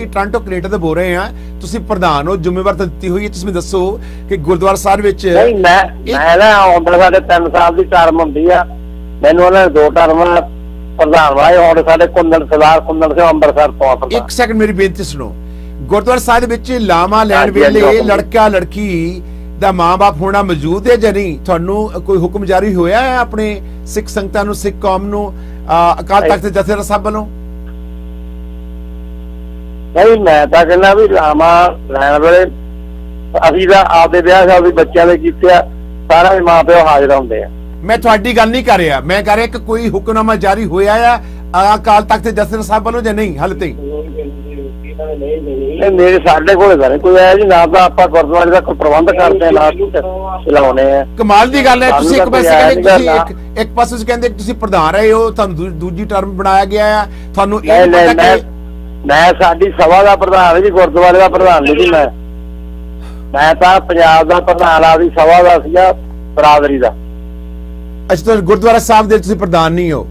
ਟੋਰਾਂਟੋ ਕੈਨੇਡਾ ਤੋਂ ਬੋਲ ਰਹੇ ਹਾਂ, ਤੁਸੀਂ ਪ੍ਰਧਾਨ ਹੋ, ਜ਼ਿੰਮੇਵਾਰ ਤਾਂ ਦਿੱਤੀ ਹੋਈ ਹੈ। ਤੁਸੀਂ ਮੈਨੂੰ ਦੱਸੋ ਕਿ ਗੁਰਦੁਆਰਾ ਸਾਹਿਬ ਵਿੱਚ ਨਹੀਂ ਮੈਂ ਨਾ ਆਉਂਦਾ, ਸਾਡੇ 3 ਸਾਲ ਦੀ ਟਰਮ ਹੁੰਦੀ ਆ, ਮੈਨੂੰ ਉਹਨਾਂ ਨੇ 2 ਟਰਮ ਪ੍ਰਧਾਨ ਵਾਏ। ਹੁਣ ਸਾਡੇ ਸਰਦਾਰ ਕੁੰਦਨ ਸਿੰਘ ਅੰਮ੍ਰਿਤਸਰ ਤੋਂ। ਇੱਕ ਸੈਕਿੰਡ ਮੇਰੀ ਬੇਨਤੀ ਸੁਣੋ। ਗੁਰਦੁਆਰਾ ਸਾਹਿਬ ਵਿੱਚ ਲਾਵਾਂ ਲੈਣ ਵੇਲੇ ਲੜਕਾ ਲੜਕੀ ਦਾ ਮਾਂ-ਬਾਪ ਹੋਣਾ ਮੌਜੂਦ ਹੈ ਜਾਂ ਨਹੀਂ? ਤੁਹਾਨੂੰ ਕੋਈ ਹੁਕਮ ਜਾਰੀ ਹੋਇਆ ਹੈ ਆਪਣੇ ਸਿੱਖ ਸੰਗਤਾਂ ਨੂੰ, ਸਿੱਖ ਕੌਮ ਨੂੰ, ਅਕਾਲ ਤਖਤ ਜਥੇਦਾਰ ਸਾਹਿਬ ਵੱਲੋਂ? ਨਹੀਂ, ਮੈਂ ਤਾਂ ਕਹਿੰਦਾ ਵੀ ਲਾਵਾਂ ਲੈਣ ਵੇਲੇ ਅਸੀਂ ਤਾਂ ਆਪਦੇ ਵਿਆਹ ਸ਼ਾਦੀ ਬੱਚਿਆਂ ਦੇ ਕੀਤੇ ਆ, ਸਾਰਾ ਦੇ ਮਾਂ ਪਿਓ ਹਾਜ਼ਰ ਹੁੰਦੇ ਆ। ਮੈਂ ਤੁਹਾਡੀ ਗੱਲ ਨਹੀਂ ਕਰ ਰਿਹਾ, ਮੈਂ ਕਰ ਰਿਹਾ ਕਿ ਕੋਈ ਹੁਕਮਨਾਮਾ ਜਾਰੀ ਹੋਇਆ ਆ ਅਕਾਲ ਤਖਤ ਦੇ ਜਥੇਦਾਰ ਸਾਹਿਬ ਵੱਲੋਂ ਜਾਂ ਨਹੀਂ ਹਾਲੇ ਤਾਈਂ? ਇਹ ਮੇਰੇ ਸਾਡੇ ਕੋਲ ਤਾਂ ਨਹੀਂ ਕੋਈ ਆਇਆ ਜੀ, ਨਾ ਤਾਂ ਆਪਾਂ ਗੁਰਦੁਆਰੇ ਦਾ ਕੋਈ ਪ੍ਰਬੰਧ ਕਰਦੇ ਆ, ਨਾ ਚਲਾਉਣੇ ਆ। ਕਮਾਲ ਦੀ ਗੱਲ ਹੈ, ਤੁਸੀਂ ਇੱਕ ਪਾਸੇ ਸਾਨੂੰ ਕਹਿੰਦੇ ਤਾਂ ਤੁਸੀਂ ਇੱਕ ਪਾਸੇ ਤੁਸੀਂ ਕਹਿੰਦੇ ਤੁਸੀਂ ਪ੍ਰਧਾਨ ਰਹੇ ਹੋ, ਤੁਹਾਨੂੰ ਦੂਜੀ ਟਰਮ ਬਣਾਇਆ ਗਿਆ ਆ, ਤੁਹਾਨੂੰ ਇਹ ਨਹੀਂ ਪਤਾ ਕਿ ਮੈਂ ਸਾਡੀ ਸਭਾ ਦਾ ਪ੍ਰਧਾਨ ਜੀ, ਗੁਰਦੁਆਰੇ ਦਾ ਪ੍ਰਧਾਨ ਨਹੀਂ ਜੀ। ਮੈਂ ਤਾਂ ਪੰਜਾਬ ਦਾ ਪ੍ਰਧਾਨ ਆ, ਦੀ ਸਭਾ ਦਾ ਸੀਗਾ, ਬਰਾਦਰੀ ਦਾ। ਅੱਛਾ, ਤੁਸੀਂ ਗੁਰਦੁਆਰਾ ਸਾਹਿਬ ਦੇ ਤੁਸੀਂ ਪ੍ਰਧਾਨ ਨਹੀਂ ਹੋ?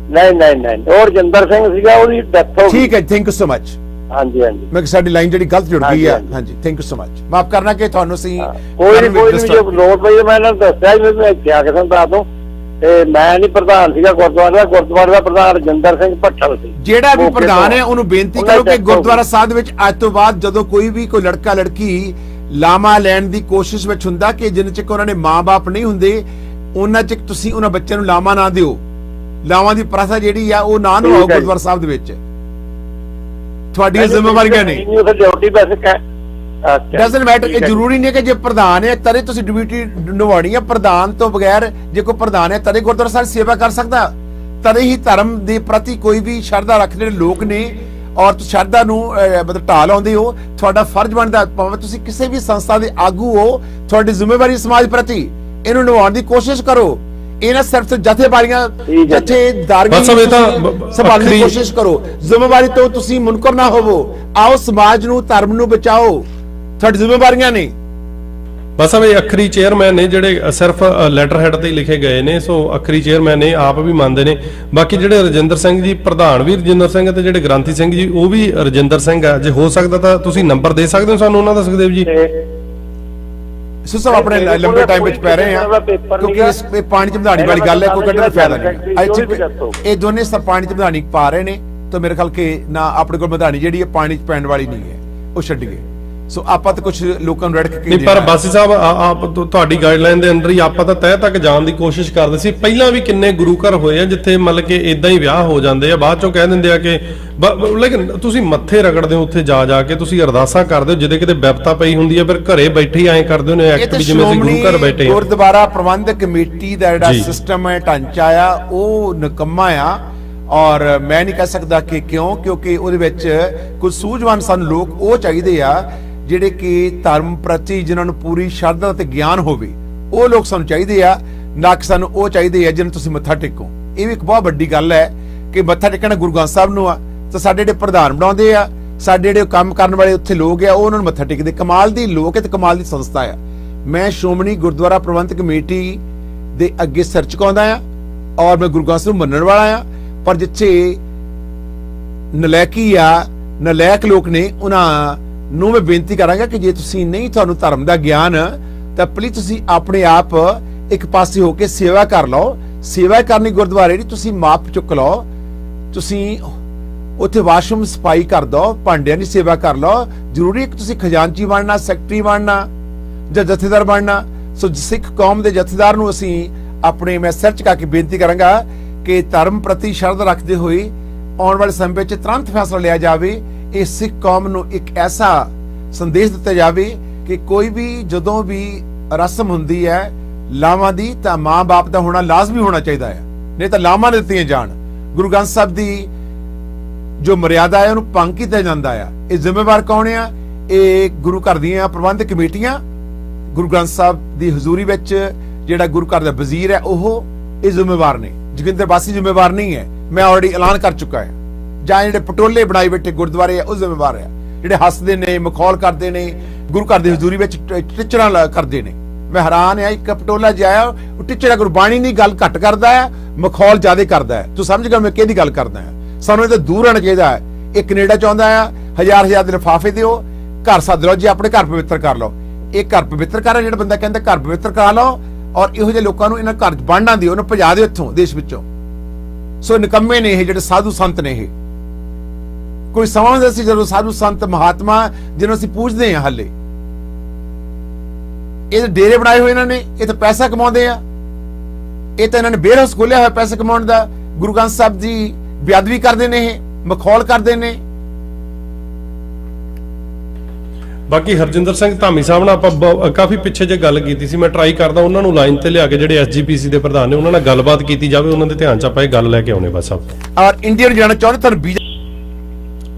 ਨਹੀਂ ਉਹ ਰਜਿੰਦਰ ਸਿੰਘ ਸੀਗਾ, ਉਹਦੀ ਡੈਥ ਹੋ ਗਈ। ਠੀਕ ਹੈ, ਥੈਂਕ ਯੂ ਸੋ ਮਚ। ਹਾਂਜੀ ਮੈਂ ਸਾਡੀ ਲਾਈਨ ਜਿਹੜੀ ਗਲਤ ਜੁੜ ਗਈ ਆ। ਹਾਂਜੀ, ਥੈਂਕ ਯੂ ਸੋ ਮਚ। ਮਾਫ ਕਰਨਾ ਕਿ ਤੁਹਾਨੂੰ ਅਸੀਂ ਕੋਈ ਨਹੀਂ ਜੋ ਲੋੜ ਪਈ ਮੈਂ ਇਹਨਾਂ ਨੂੰ ਦੱਸਿਆ ਜੀ, ਮੈਂ ਇੱਥੇ ਆ ਕੇ ਤੁਹਾਨੂੰ ਦੱਸ ਦੂੰ। ਤੇ ਮੈਂ ਨਹੀਂ ਪ੍ਰਧਾਨ ਸੀਗਾ ਗੁਰਦੁਆਰੇ ਦਾ ਪ੍ਰਧਾਨ ਰਜਿੰਦਰ ਸਿੰਘ ਭੱਠਲ ਸੀ। ਜਿਹੜਾ ਵੀ ਪ੍ਰਧਾਨ ਹੈ ਉਹਨੂੰ ਬੇਨਤੀ ਕਰੋ ਕਿ ਗੁਰਦੁਆਰਾ ਸਾਹਿਬ ਦੇ ਵਿੱਚ ਅੱਜ ਤੋਂ ਬਾਅਦ ਜਦੋਂ ਕੋਈ ਵੀ ਕੋਈ ਲੜਕਾ ਲੜਕੀ ਲਾਮਾ ਲੈਣ ਦੀ ਕੋਸ਼ਿਸ਼ ਵਿੱਚ ਹੁੰਦਾ ਕਿ ਜਿੰਨੇ ਚਿਰ ਉਹਨਾਂ ਦੇ ਮਾਂ-ਬਾਪ ਨਹੀਂ ਹੁੰਦੇ ਉਹਨਾਂ ਚਿਰ ਤੁਸੀਂ ਉਹਨਾਂ ਬੱਚਿਆਂ ਨੂੰ ਲਾਮਾ ਨਾ ਦਿਓ। ਲਾਵਾਂ ਦੀ ਪ੍ਰਥਾ ਜਿਹੜੀ ਆ ਉਹ ਨਾ ਨਿਭਾਓ ਗੁਰਦੁਆਰਾ ਸਾਹਿਬ ਦੇ ਵਿੱਚ। ਤੁਹਾਡੀਆਂ ਜ਼ਿੰਮੇਵਾਰੀਆਂ ਨੇ, ਡਿਊਟੀ ਬਸ ਡਸਨਟ ਮੈਟਰ। ਇਹ ਜ਼ਰੂਰੀ ਨਹੀਂ ਕਿ ਜੇ ਪ੍ਰਧਾਨ ਹੈ ਤਦੇ ਤੁਸੀਂ ਡਿਊਟੀ ਨਿਭਾਉਣੀ ਹੈ। ਪ੍ਰਧਾਨ ਤੋਂ ਬਗੈਰ ਜੇ ਕੋਈ ਪ੍ਰਧਾਨ ਹੈ ਤਦੇ ਗੁਰਦੁਆਰਾ ਸਾਹਿਬ ਸੇਵਾ ਕਰ ਸਕਦਾ, ਤਦੇ ਹੀ ਧਰਮ ਦੇ ਪ੍ਰਤੀ ਕੋਈ ਵੀ ਸ਼ਰਧਾ ਰੱਖਦੇ ਲੋਕ ਨੇ ਔਰ ਤੁਸੀਂ ਸ਼ਰਧਾ ਨੂੰ ਮਤਲਬ ਢਾਲ ਆਉਂਦੇ ਹੋ। ਤੁਹਾਡਾ ਫਰਜ਼ ਬਣਦਾ, ਭਾਵੇਂ ਤੁਸੀਂ ਕਿਸੇ ਵੀ ਸੰਸਥਾ ਦੇ ਆਗੂ ਹੋ, ਤੁਹਾਡੀ ਜ਼ਿੰਮੇਵਾਰੀ ਸਮਾਜ ਪ੍ਰਤੀ, ਇਹਨੂੰ ਨਿਭਾਉਣ ਦੀ ਕੋਸ਼ਿਸ਼ ਕਰੋ। ਇਹ ਨਾ ਸਿਰਫ ਜਥੇਦਾਰੀਆਂ ਸੰਭਾਲਣ ਦੀ ਕੋਸ਼ਿਸ਼ ਕਰੋ। ਜ਼ਿੰਮੇਵਾਰੀ ਤੋਂ ਤੁਸੀਂ ਮੁਨਕਰ ਨਾ ਹੋਵੋ। ਆਓ ਸਮਾਜ ਨੂੰ, ਧਰਮ ਨੂੰ ਬਚਾਓ, ਤੁਹਾਡੀ ਜ਼ਿੰਮੇਵਾਰੀਆਂ ਨੇ। ਬਸ ਇਹ ਅਖਰੀ ਚੇਅਰਮੈਨ ਨੇ ਜਿਹੜੇ ਸਿਰਫ ਲੈਟਰ ਹੈਡ ਤੇ ਲਿਖੇ ਗਏ ਨੇ, ਸੋ ਅਖਰੀ ਚੇਅਰਮੈਨ ਨੇ ਆਪ ਵੀ ਮੰਨਦੇ ਨੇ। ਬਾਕੀ ਜਿਹੜੇ ਰਜਿੰਦਰ ਸਿੰਘ ਜੀ ਪ੍ਰਧਾਨ ਵੀ ਰਜਿੰਦਰ ਸਿੰਘ ਤੇ ਜਿਹੜੇ ਗ੍ਰੰਥੀ ਸਿੰਘ ਜੀ ਉਹ ਵੀ ਰਜਿੰਦਰ ਸਿੰਘ ਆ। ਜੇ ਹੋ ਸਕਦਾ ਤਾਂ ਤੁਸੀਂ ਨੰਬਰ ਦੇ ਸਕਦੇ ਹੋ ਸਾਨੂੰ ਉਹਨਾਂ ਦਾ, ਸੁਖਦੇਵ ਜੀ? ਸਭ ਆਪਣੇ ਲੰਬੇ ਟਾਈਮ ਵਿੱਚ ਪੈ ਰਹੇ ਆ ਕਿਉਂਕਿ ਇਸ ਪਾਣੀ ਚ ਵਧਾਣੀ ਵਾਲੀ ਗੱਲ ਹੈ, ਕੋਈ ਕੱਢਣ ਦਾ ਫਾਇਦਾ ਨਹੀਂ। ਇਹ ਦੋਨੇ ਸਭ ਪਾਣੀ ਚ ਵਧਾਣੀ ਪਾ ਰਹੇ ਨੇ, ਤਾਂ ਮੇਰੇ ਖਿਆਲ ਕਿ ਨਾ ਆਪਣੇ ਕੋਲ ਵਧਾਣੀ ਜਿਹੜੀ ਹੈ ਪਾਣੀ ਚ ਪੈਣ ਵਾਲੀ ਨਹੀਂ ਹੈ, ਉਹ ਛੱਡੀਏ। ਸੋ ਆਪਾਂ ਤਾਂ ਕੁਝ ਲੋਕਾਂ ਨੂੰ ਰੜਕ ਕੇ ਨਹੀਂ, ਪਰ ਬਾਸੀ ਸਾਹਿਬ ਆਪ ਤੁਹਾਡੀ ਗਾਈਡਲਾਈਨ ਦੇ ਅੰਦਰ ਹੀ ਆਪਾਂ ਤਾਂ ਤਹਿ ਤੱਕ ਜਾਣ ਦੀ ਕੋਸ਼ਿਸ਼ ਕਰਦੇ ਸੀ। ਪਹਿਲਾਂ ਵੀ ਕਿੰਨੇ ਗੁਰੂ ਘਰ ਹੋਏ ਆ ਜਿੱਥੇ ਮਤਲਬ ਕਿ ਇਦਾਂ ਹੀ ਵਿਆਹ ਹੋ ਜਾਂਦੇ ਆ, ਬਾਅਦ ਚੋਂ ਕਹਿ ਦਿੰਦੇ ਆ ਕਿ ਲੇਕਿਨ ਤੁਸੀਂ ਮੱਥੇ ਰਗੜਦੇ ਹੋ ਉੱਥੇ ਜਾ ਕੇ, ਤੁਸੀਂ ਅਰਦਾਸਾਂ ਕਰਦੇ ਹੋ, ਜਿਹਦੇ ਕਿਤੇ ਬਿਪਤਾ ਪਈ ਹੁੰਦੀ ਹੈ ਫਿਰ ਘਰੇ ਬੈਠੇ ਹੀ ਐਂ ਕਰਦੇ ਹੋ ਨੇ ਐਕਟ ਵੀ ਜਿਵੇਂ ਅਸੀਂ ਗੁਰੂ ਘਰ ਬੈਠੇ। ਗੁਰਦੁਆਰਾ ਪ੍ਰਬੰਧਕ ਕਮੇਟੀ ਦਾ ਜਿਹੜਾ ਸਿਸਟਮ ਹੈ, ਢਾਂਚਾ ਆ, ਉਹ ਨਿਕੰਮਾ ਆ। ਔਰ ਮੈਂ ਨਹੀਂ ਕਹਿ ਸਕਦਾ ਕਿ ਕਿਉਂ, ਕਿਉਂਕਿ ਉਹਦੇ ਵਿੱਚ ਕੁਝ ਸੂਝਵਾਨ ਸਾਨੂੰ ਲੋਕ ਉਹ ਚਾਹੀਦੇ ਆ ਜਿਹੜੇ ਕਿ ਧਰਮ ਪ੍ਰਤੀ ਜਿਨ੍ਹਾਂ ਨੂੰ ਪੂਰੀ ਸ਼ਰਧਾ ਤੇ ਗਿਆਨ ਹੋਵੇ, ਉਹ ਲੋਕ ਸਾਨੂੰ ਚਾਹੀਦੇ ਆ, ਨਾ ਕਿ ਸਾਨੂੰ ਉਹ ਚਾਹੀਦੇ ਆ ਜਿਹਨੂੰ ਤੁਸੀਂ ਮੱਥਾ ਟੇਕੋ। ਇਹ ਵੀ ਇੱਕ ਬਹੁਤ ਵੱਡੀ ਗੱਲ ਹੈ ਕਿ ਮੱਥਾ ਟੇਕਣਾ ਗੁਰੂ ਗ੍ਰੰਥ ਸਾਹਿਬ ਨੂੰ ਆ, ਤਾਂ ਸਾਡੇ ਜਿਹੜੇ ਪ੍ਰਧਾਨ ਬਣਾਉਂਦੇ ਆ, ਸਾਡੇ ਜਿਹੜੇ ਕੰਮ ਕਰਨ ਵਾਲੇ ਉੱਥੇ ਲੋਕ ਆ, ਉਹ ਉਹਨਾਂ ਨੂੰ ਮੱਥਾ ਟੇਕਦੇ। ਕਮਾਲ ਦੀ ਲੋਕ ਹੈ ਤੇ ਕਮਾਲ ਦੀ ਸੰਸਥਾ ਆ। ਮੈਂ ਸ਼੍ਰੋਮਣੀ ਗੁਰਦੁਆਰਾ ਪ੍ਰਬੰਧਕ ਕਮੇਟੀ ਦੇ ਅੱਗੇ ਸਿਰ ਝੁਕਾਉਂਦਾ ਆ ਔਰ ਮੈਂ ਗੁਰੂ ਗ੍ਰੰਥ ਸਾਹਿਬ ਨੂੰ ਮੰਨਣ ਵਾਲਾ ਆ, ਪਰ ਜਿੱਥੇ ਨਲਾਇਕੀ ਆ, ਨਲਾਇਕ ਲੋਕ ਨੇ, ਉਹਨਾਂ ਨੂੰ ਮੈਂ ਬੇਨਤੀ ਕਰਾਂਗਾ ਕਿ ਜੇ ਤੁਸੀਂ ਨਹੀਂ, ਤੁਹਾਨੂੰ ਧਰਮ ਦਾ ਗਿਆਨ, ਤਾਂ ਪਲੀਜ਼ ਤੁਸੀਂ ਆਪਣੇ ਆਪ ਇੱਕ ਪਾਸੇ ਹੋ ਕੇ ਸੇਵਾ ਕਰ ਲਓ। ਸੇਵਾ ਕਰਨੀ ਗੁਰਦੁਆਰੇ ਦੀ, ਤੁਸੀਂ ਮਾਪ ਚੁੱਕ ਲਓ, ਤੁਸੀਂ ਉੱਥੇ ਵਾਸ਼ਰੂਮ ਸਫਾਈ ਕਰ ਦੋ, ਭਾਂਡਿਆਂ ਦੀ ਸੇਵਾ ਕਰ ਲਓ। ਜ਼ਰੂਰੀ ਹੈ ਕਿ ਤੁਸੀਂ ਖਜ਼ਾਨਚੀ ਬਣਨਾ, ਸੈਕਟਰੀ ਬਣਨਾ ਜਾਂ ਜਥੇਦਾਰ ਬਣਨਾ। ਸੋ ਸਿੱਖ ਕੌਮ ਦੇ ਜਥੇਦਾਰ ਨੂੰ ਅਸੀਂ ਆਪਣੇ ਮੈਂ ਸਿਰ ਝੁਕਾ ਕੇ ਬੇਨਤੀ ਕਰਾਂਗਾ ਕਿ ਧਰਮ ਪ੍ਰਤੀ ਸ਼ਰਧਾ ਰੱਖਦੇ ਹੋਏ ਆਉਣ ਵਾਲੇ ਸਮੇਂ ਵਿੱਚ ਤੁਰੰਤ ਫੈਸਲਾ ਲਿਆ ਜਾਵੇ। ਇਹ ਸਿੱਖ ਕੌਮ ਨੂੰ ਇੱਕ ਐਸਾ ਸੰਦੇਸ਼ ਦਿੱਤਾ ਜਾਵੇ ਕਿ ਕੋਈ ਵੀ ਜਦੋਂ ਵੀ ਰਸਮ ਹੁੰਦੀ ਹੈ ਲਾਵਾਂ ਦੀ, ਤਾਂ ਮਾਂ-ਬਾਪ ਦਾ ਹੋਣਾ ਲਾਜ਼ਮੀ ਹੋਣਾ ਚਾਹੀਦਾ ਹੈ, ਨਹੀਂ ਤਾਂ ਲਾਵਾਂ ਦਿੱਤੀਆਂ ਜਾਣ। ਗੁਰੂ ਗ੍ਰੰਥ ਸਾਹਿਬ ਦੀ ਜੋ ਮਰਿਆਦਾ ਹੈ ਉਹਨੂੰ ਭੰਗ ਕੀਤਾ ਜਾਂਦਾ ਆ। ਇਹ ਜ਼ਿੰਮੇਵਾਰ ਕੌਣ ਆ? ਇਹ ਗੁਰੂ ਘਰ ਦੀਆਂ ਪ੍ਰਬੰਧਕ ਕਮੇਟੀਆਂ, ਗੁਰੂ ਗ੍ਰੰਥ ਸਾਹਿਬ ਦੀ ਹਜ਼ੂਰੀ ਵਿੱਚ ਜਿਹੜਾ ਗੁਰੂ ਘਰ ਦਾ ਵਜ਼ੀਰ ਹੈ ਉਹ ਇਹ ਜ਼ਿੰਮੇਵਾਰ ਨੇ। ਜੋਗਿੰਦਰ ਬਾਸੀ ਜ਼ਿੰਮੇਵਾਰ ਨਹੀਂ ਹੈ, ਮੈਂ ਆਲਰੇਡੀ ਐਲਾਨ ਕਰ ਚੁੱਕਾ ਹੈ। ਜਾਂ ਜਿਹੜੇ ਪਟੋਲੇ ਬਣਾਈ ਬੈਠੇ ਗੁਰਦੁਆਰੇ ਆ ਉਹ ਜ਼ਿੰਮੇਵਾਰ ਆ, ਜਿਹੜੇ ਹੱਸਦੇ ਨੇ, ਮਖੌਲ ਕਰਦੇ ਨੇ, ਗੁਰੂ ਘਰ ਦੀ ਹਜ਼ੂਰੀ ਵਿੱਚ ਟਿਚਰਾਂ ਕਰਦੇ ਨੇ। ਮੈਂ ਹੈਰਾਨ ਆ, ਇੱਕ ਪਟੋਲਾ ਜਿਹਾ ਉਹ ਟਿਚਰਾ ਗੁਰਬਾਣੀ ਦੀ ਗੱਲ ਘੱਟ ਕਰਦਾ ਹੈ, ਮਖੌਲ ਜ਼ਿਆਦਾ ਕਰਦਾ ਹੈ। ਤੂੰ ਸਮਝ ਗਿਆ ਮੈਂ ਕਿਹਦੀ ਗੱਲ ਕਰਦਾ ਹਾਂ। ਸਾਨੂੰ ਇਹ ਤਾਂ ਦੂਰ ਰਹਿਣਾ ਚਾਹੀਦਾ ਹੈ। ਇਹ ਕੈਨੇਡਾ ਚਾਹੁੰਦਾ ਆ 1000 ਦੇ ਲਿਫਾਫੇ ਦਿਓ, ਘਰ ਸੱਦ ਲਓ, ਜੀ ਆਪਣੇ ਘਰ ਪਵਿੱਤਰ ਕਰ ਲਓ। ਇਹ ਘਰ ਪਵਿੱਤਰ ਕਰ, ਜਿਹੜਾ ਬੰਦਾ ਕਹਿੰਦਾ ਘਰ ਪਵਿੱਤਰ ਕਰਾ ਲਓ, ਔਰ ਇਹੋ ਜਿਹੇ ਲੋਕਾਂ ਨੂੰ ਇਹਨਾਂ ਘਰ ਬਣਨਾ ਦਿਓ, ਉਹਨੂੰ ਭਜਾ ਦਿਓ ਇੱਥੋਂ ਦੇਸ਼ ਵਿੱਚੋਂ। ਸੋ ਨਿਕੰਮੇ ਨੇ ਇਹ ਜਿਹੜੇ ਸਾਧੂ ਸੰਤ ਨੇ। ਇਹ ਕੋਈ ਸਮਾਂ ਹੁੰਦਾ ਸੀ ਜਦੋਂ ਸਾਧੂ ਸੰਤ ਮਹਾਤਮਾ ਜਿਹਨੂੰ ਅਸੀਂ ਪੂਜਦੇ ਹਾਂ, ਹਾਲੇ ਇਹ ਡੇਰੇ ਬਣਾਏ ਹੋਏ ਇਹਨਾਂ ਨੇ, ਇਹ ਤਾਂ ਪੈਸਾ ਕਮਾਉਂਦੇ ਆ। ਇਹ ਤਾਂ ਇਹਨਾਂ ਨੇ ਬੇਰਸ ਖੋਲਿਆ ਹੋਇਆ ਪੈਸਾ ਕਮਾਉਣ ਦਾ। ਗੁਰੂ ਗ੍ਰੰਥ ਸਾਹਿਬ ਦੀ ਬੇਅਦਬੀ ਕਰਦੇ ਨੇ, ਇਹ ਮਖੌਲ ਕਰਦੇ ਨੇ। ਬਾਕੀ ਹਰਜਿੰਦਰ ਸਿੰਘ ਧਾਮੀ ਸਾਹਿਬ ਨਾਲ ਆਪਾਂ ਕਾਫੀ ਪਿੱਛੇ ਜੇ ਗੱਲ ਕੀਤੀ ਸੀ, ਮੈਂ ਟਰਾਈ ਕਰਦਾ ਉਹਨਾਂ ਨੂੰ ਲਾਈਨ ਤੇ ਲਿਆ ਕੇ, ਜਿਹੜੇ ਐਸਜੀਪੀਸੀ ਦੇ ਪ੍ਰਧਾਨ ਨੇ ਉਹਨਾਂ ਨਾਲ ਗੱਲਬਾਤ ਕੀਤੀ ਜਾਵੇ, ਉਹਨਾਂ ਦੇ ਧਿਆਨ ਚ ਆਪਾਂ ਇਹ ਗੱਲ ਲੈ ਕੇ ਆਉਣੇ ਬਸ ਆਪ। ਔਰ ਇੰਡੀਆ ਨੂੰ ਜਾਣਾ ਚਾਹੁੰਦੇ ਤੁਹਾਨੂੰ ਵੀਜ਼ਾ?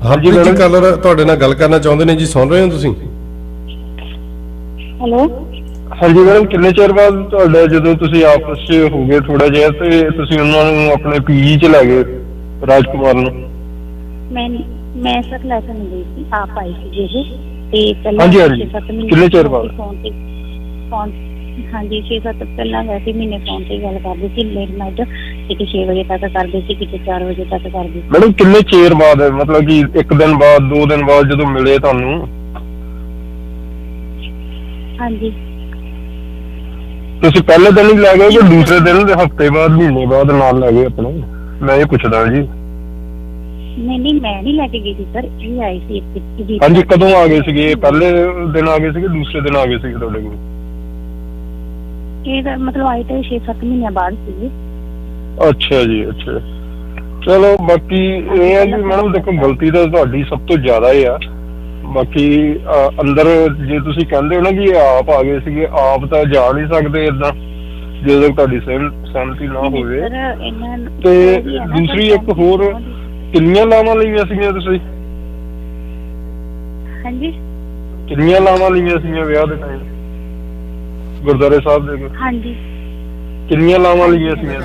ਹਾਂਜੀ ਮੈਡਮ ਕਲਰ ਤੁਹਾਡੇ ਨਾਲ ਗੱਲ ਕਰਨਾ ਚਾਹੁੰਦੇ ਨੇ ਜੀ, ਸੁਣ ਰਹੇ ਹੋ ਤੁਸੀਂ? ਹੈਲੋ ਹਾਂਜੀ ਮੈਡਮ, ਕਿੰਨੇ ਚਿਰ ਬਾਅਦ ਤੁਹਾਡਾ ਜਦੋਂ ਤੁਸੀਂ ਆਪਸ 'ਚ ਹੋ ਗਏ ਥੋੜਾ ਜਿਹਾ ਤੇ ਤੁਸੀਂ ਉਹਨਾਂ ਨੂੰ ਆਪਣੇ ਪੀਜੀ 'ਚ ਲੈ ਗਏ, ਰਾਜਕੁਮਾਰ ਨੂੰ? ਮੈਂ ਸਰ ਲੈਸਨ ਨਹੀਂ ਗਈ ਸੀ, ਆਪ ਆਈ ਸੀ ਜੀ ਤੇ ਪਹਿਲਾਂ ਹਾਂਜੀ ਹਾਂਜੀ, 6-7 ਮਹੀਨੇ ਕਿੰਨੇ ਚਿਰ ਬਾਅਦ? ਫੋਨ ਹਾਂਜੀ 6-7 ਪਹਿਲਾਂ ਵੈਸੇ ਮਹੀਨੇ ਫੋਨ ਤੇ ਗੱਲ ਕਰਦੇ ਸੀ, ਲੇਟ ਨਾਈਟ ਕਿਤੇ 6 ਵਜੇ ਤੱਕ ਕਰਦੇ ਸੀ, ਕਿਤੇ 4 ਵਜੇ ਤੱਕ ਕਰਦੇ ਸੀ। ਮੈਡਮ ਕਿੰਨੇ ਚਿਰ ਬਾਅਦ, ਮਤਲਬ ਕਿ 1 ਦਿਨ ਬਾਅਦ 2 ਦਿਨ ਬਾਅਦ ਜਦੋਂ ਮਿਲੇ ਤੁਹਾਨੂੰ? ਹਾਂਜੀ ਤੁਸੀਂ ਪਹਿਲੇ ਦਿਨ ਹੀ ਲੈ ਗਏ ਕਿ ਦੂਸਰੇ ਦਿਨ, ਹਫ਼ਤੇ ਬਾਅਦ, ਮਹੀਨੇ ਬਾਅਦ ਨਾਲ ਲੈ ਗਏ ਆਪਣੇ? ਮੈਂ ਇਹ ਪੁੱਛਦਾ ਜੀ। ਨਹੀਂ ਮੈਂ ਨਹੀਂ ਲੈ ਕੇ ਗਈ ਸੀ ਸਰ, ਇਹ ਆਈ ਸੀ ਇੱਕ। ਹਾਂਜੀ, ਕਦੋਂ ਆ ਗਏ ਸੀਗੇ? ਪਹਿਲੇ ਦਿਨ ਆ ਗਏ ਸੀਗੇ, ਦੂਸਰੇ ਦਿਨ ਆ ਗਏ ਸੀਗੇ ਤੁਹਾਡੇ ਕੋਲ? ਇਹ ਤਾਂ ਮਤਲਬ ਆਈ ਤਾਂ 6-7 ਮਹੀਨਿਆਂ ਬਾਅਦ ਸੀ। ਅੱਛਾ ਜੀ, ਅੱਛਾ। ਚਲੋ ਬਾਕੀ ਇਹ ਹੈ ਕਿ ਮੈਡਮ ਦੇਖੋ, ਗਲਤੀ ਤਾਂ ਤੁਹਾਡੀ ਸਭ ਤੋਂ ਜ਼ਿਆਦਾ ਹੀ ਆ। ਬਾਕੀ ਅੰਦਰ ਜੇ ਤੁਸੀਂ ਕਹਿੰਦੇ ਹੋ ਨਾ ਕਿ ਆਪ ਆ ਗਏ ਸੀਗੇ, ਆਪ ਤਾਂ ਜਾ ਨਹੀਂ ਸਕਦੇ ਏਦਾਂ ਜਦੋਂ ਤੱਕ ਤੁਹਾਡੀ ਸਹਿਮਤੀ ਨਾ ਹੋਵੇ। ਤੇ ਦੂਸਰੀ ਇੱਕ ਹੋਰ, ਕਿੰਨੀਆਂ ਲਾਵਾਂ ਲਈਆਂ ਸੀਗੀਆਂ ਤੁਸੀਂ? ਹਾਂਜੀ ਕਿੰਨੀਆਂ ਲਾਵਾਂ ਲਈਆਂ ਸੀਗੀਆਂ ਵਿਆਹ ਦੇ ਟਾਈਮ ਗੁਰਦੁਆਰੇ ਸਾਹਿਬ ਦੇ? ਹਾਂਜੀ ਕਿੰਨੀਆਂ ਲਾਵਾਂ ਲਈਆਂ ਸੀਗੀਆਂ?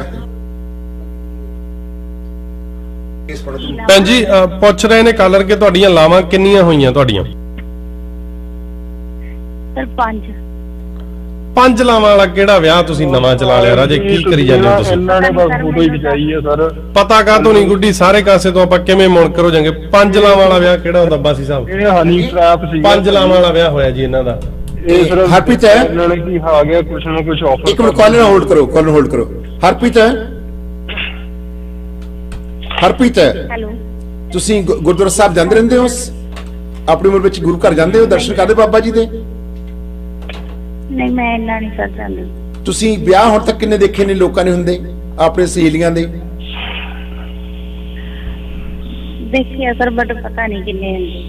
ਭੈਣ ਜੀ ਪੁੱਛ ਰਹੇ ਨੇ ਕਾਲਰ ਕਿ ਤੁਹਾਡੀਆਂ ਲਾਵਾਂ ਕਿੰਨੀਆਂ ਹੋਈਆਂ ਤੁਹਾਡੀਆਂ? ਸਰ 5 ਲਾਵਾਂ ਵਾਲਾ ਕਿਹੜਾ ਵਿਆਹ ਤੁਸੀਂ ਨਵਾਂ ਚਲਾ ਲਿਆ ਰਾਜੇ? ਕੀ ਕਰੀ ਜਾਂਦੇ ਹੋ ਤੁਸੀਂ? ਇਹਨਾਂ ਨੇ ਬਸ ਫੋਟੋ ਹੀ ਖਿਚਾਈ ਹੈ ਸਰ। ਪਤਾ ਕਾਹਤੋਂ ਨਹੀਂ ਗੁੱਡੀ, ਸਾਰੇ ਕਾਸੇ ਤੋਂ ਆਪਾਂ ਕਿਵੇਂ ਮੁਣਕਰ ਹੋ ਜਾਾਂਗੇ? 5 ਲਾਵਾਂ ਵਾਲਾ ਵਿਆਹ ਕਿਹੜਾ ਹੁੰਦਾ ਬਾਸੀ ਸਾਹਿਬ? ਇਹ ਹਨੀ ਟ੍ਰੈਪ ਸੀ। 5 ਲਾਵਾਂ ਵਾਲਾ ਵਿਆਹ ਹੋਇਆ ਜੀ ਇਹਨਾਂ ਦਾ। ਇਹ ਸਿਰਫ ਹਰਪ੍ਰੀਤ ਹੈ, ਇਹਨਾਂ ਨੇ ਕੀ ਆ ਗਿਆ ਕੁਛ ਨਾ ਕੁਛ ਆਫਰ। ਇੱਕ ਮਿੰਟ ਕਾਲਰ ਹੋਲਡ ਕਰੋ, ਕਾਲਰ ਹੋਲਡ ਕਰੋ। ਹਰਪ੍ਰੀਤ ਹੈ, ਹਰਪ੍ਰੀਤ ਹੈ, ਹੈਲੋ ਤੁਸੀਂ ਗੁਰਦੁਆਰਾ ਸਾਹਿਬ ਜਾਂਦੇ ਰਹਿੰਦੇ ਹੋ? ਆਪਣੀ ਉਮਰ ਵਿੱਚ ਗੁਰੂ ਘਰ ਜਾਂਦੇ ਹੋ, ਦਰਸ਼ਨ ਕਰਦੇ ਬਾਬਾ ਜੀ ਦੇ? ਨਹੀਂ ਮੈਂ ਇੰਨਾ ਨਹੀਂ ਸਰ ਜਾਂਦੀ। ਤੁਸੀਂ ਵਿਆਹ ਹੁਣ ਤੱਕ ਕਿੰਨੇ ਦੇਖੇ ਨੇ ਲੋਕਾਂ ਨੇ ਹੁੰਦੇ ਆਪਣੇ ਸਹੇਲੀਆਂ ਦੇ? ਦੇਖਿਆ ਸਰ ਬਟ ਪਤਾ ਨਹੀਂ ਕਿੰਨੇ ਹੁੰਦੇ।